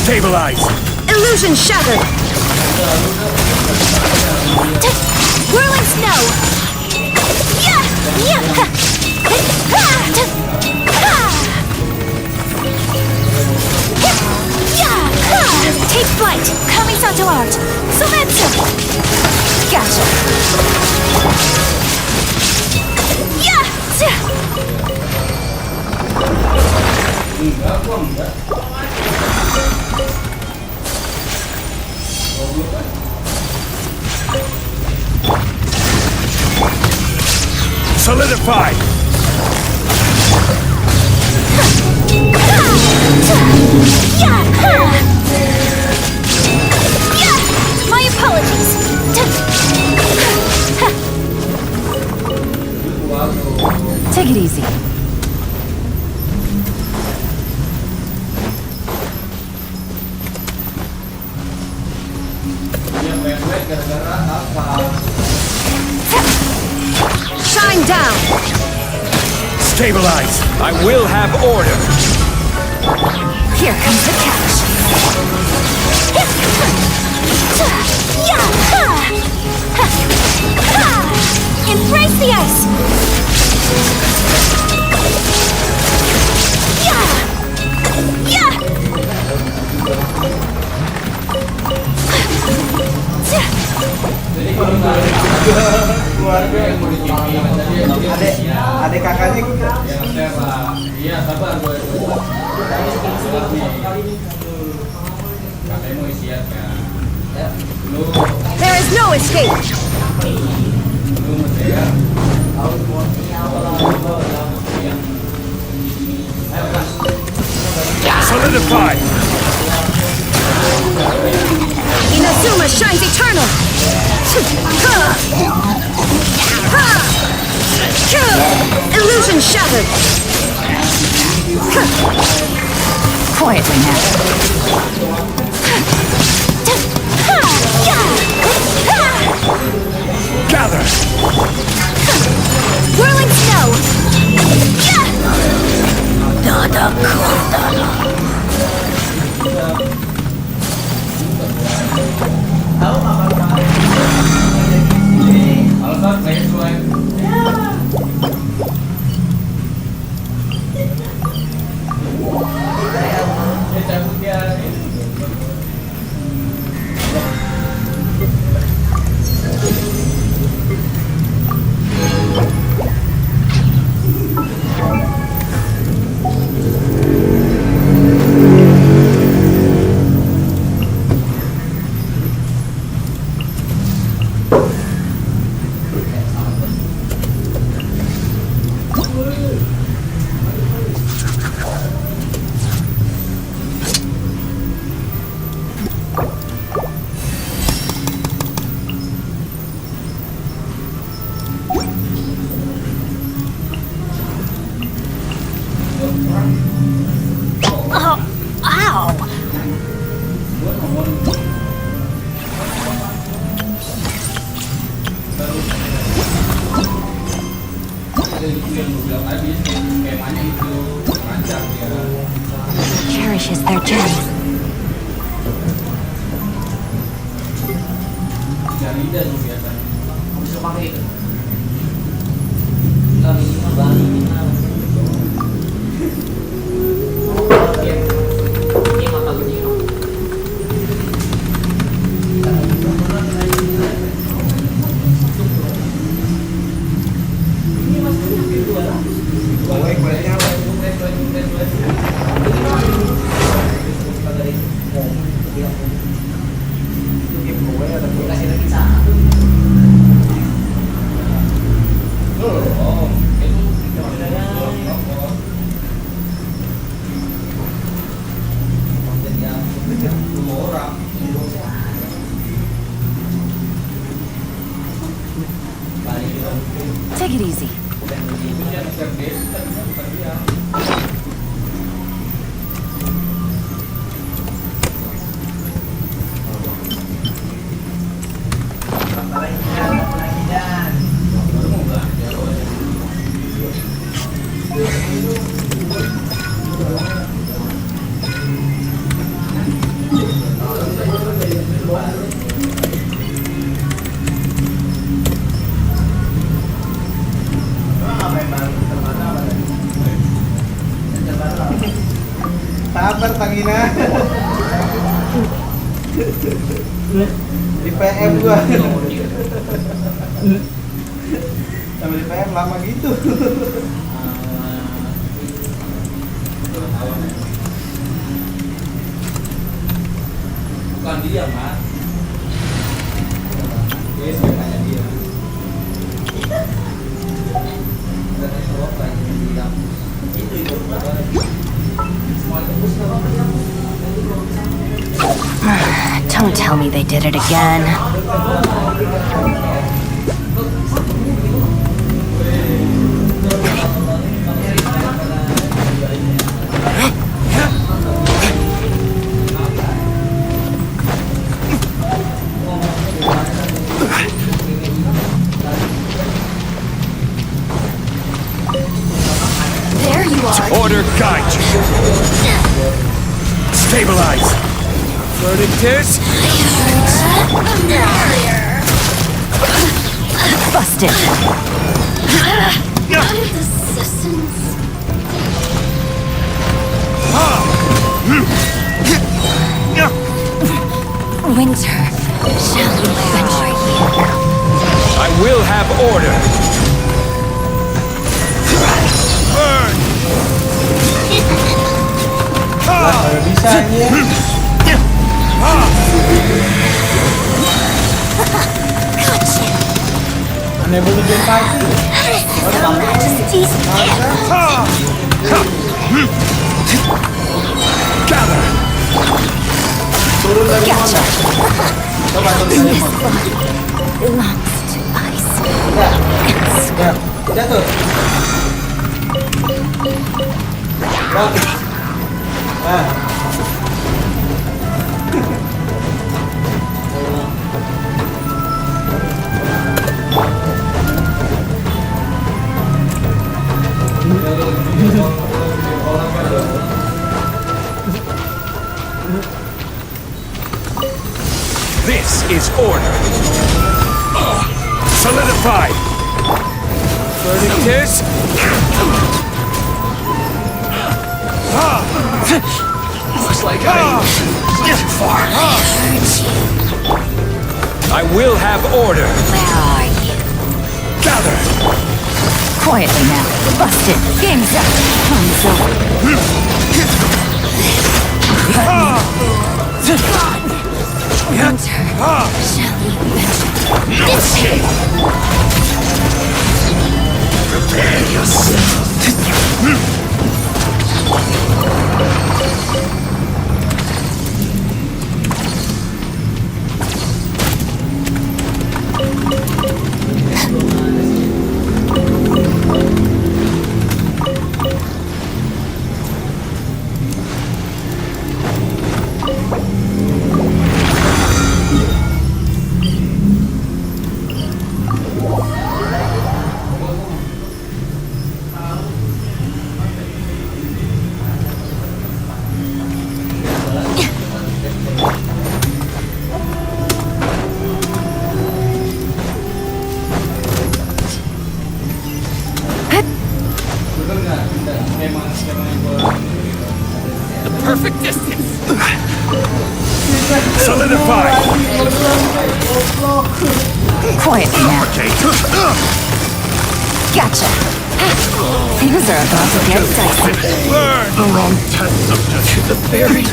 Stabilize! Illusion shattered. Whirling snow. Take flight. Coming to art. Sometsu. Gotcha. Solidified! My apologies. Take it easy. Shine down. Stabilize! I will have order! Here comes the catch. Embrace the ice. Adek kakaknya gitu. Iya, sabar gue. Katanya mau isian kan. There is no escape. Solidify! Inazuma shines eternal. Illusion shattered. Quietly now. Gather! Whirling snow. Alasan saya sesuai. Cherishes their gems. Take it easy. Sabar Tangina. Di PM gua. Sampai di PM lama gitu. Bukan dia, Mas. Yes, tanya dia. Don't tell me they did it again. There you are. Order guide you. Stabilize. Verdictus. Busted. Winter, shall we venture here? I will have order. Burn. Kalau bisa ya. Unable to join party. Gather. Turun dari mana? Coba turun dari mana? Belongs to ice. Ya, jatuh. Bagus. Nah. This is order. Solidified. Verdictus. Looks like I went too far. I will have order. Where are you? Gather. Quietly now. Busted. Game's up. Time's over. Winter, shall we venture? No escape. Prepare yourself. Perfect distance. Solidified. Quietly now. Gotcha. Things are about to get dicey. Burn. To the berry.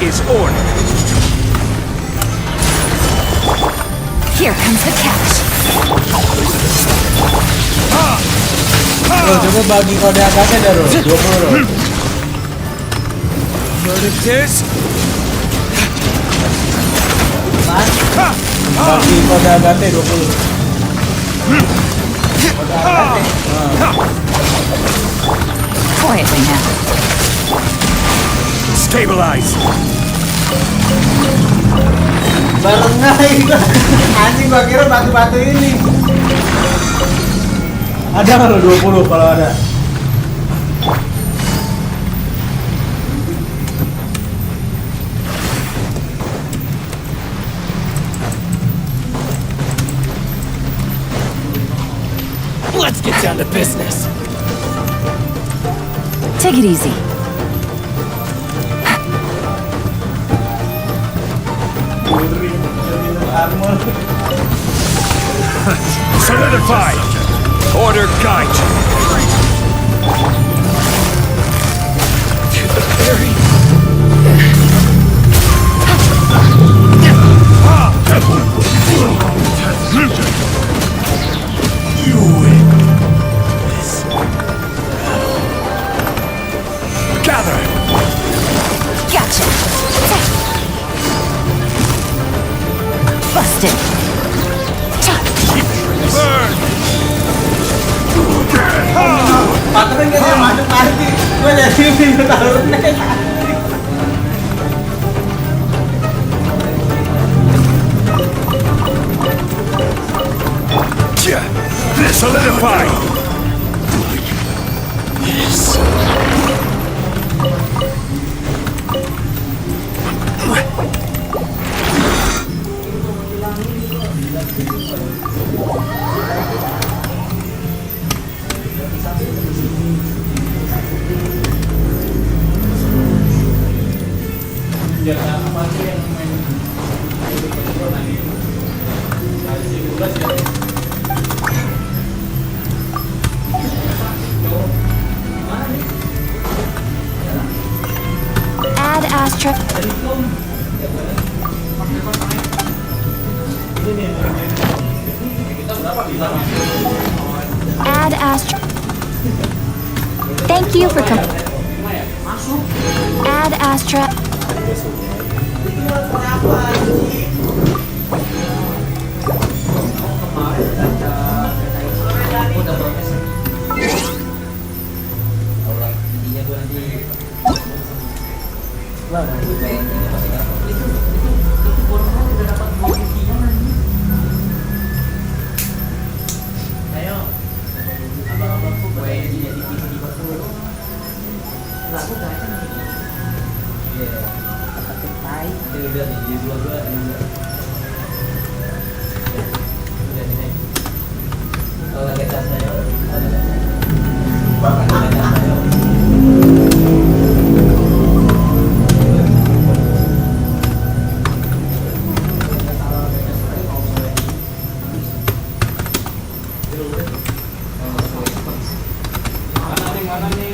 is order. Here comes the catch. Bro, coba bagi kode atasnya dah, bro. 20, bro. Bagi kode atasnya 20. Quietly now. Stabilize. Barengan itu. Anjing gua kira batu-batu ini. Ada nggak lo 20 kalau ada? Let's get down to business. Take it easy. Solidify. Order guide. To the very. You win this battle. Gather. Gotcha. Busted. Burn. Patutnya dia masuk pasti. Gua jadi pintu taruhnya. Solidify. Yes. Apa sih yang main Add astra. Add astra. Thank you for coming. Add astra. Mana nih?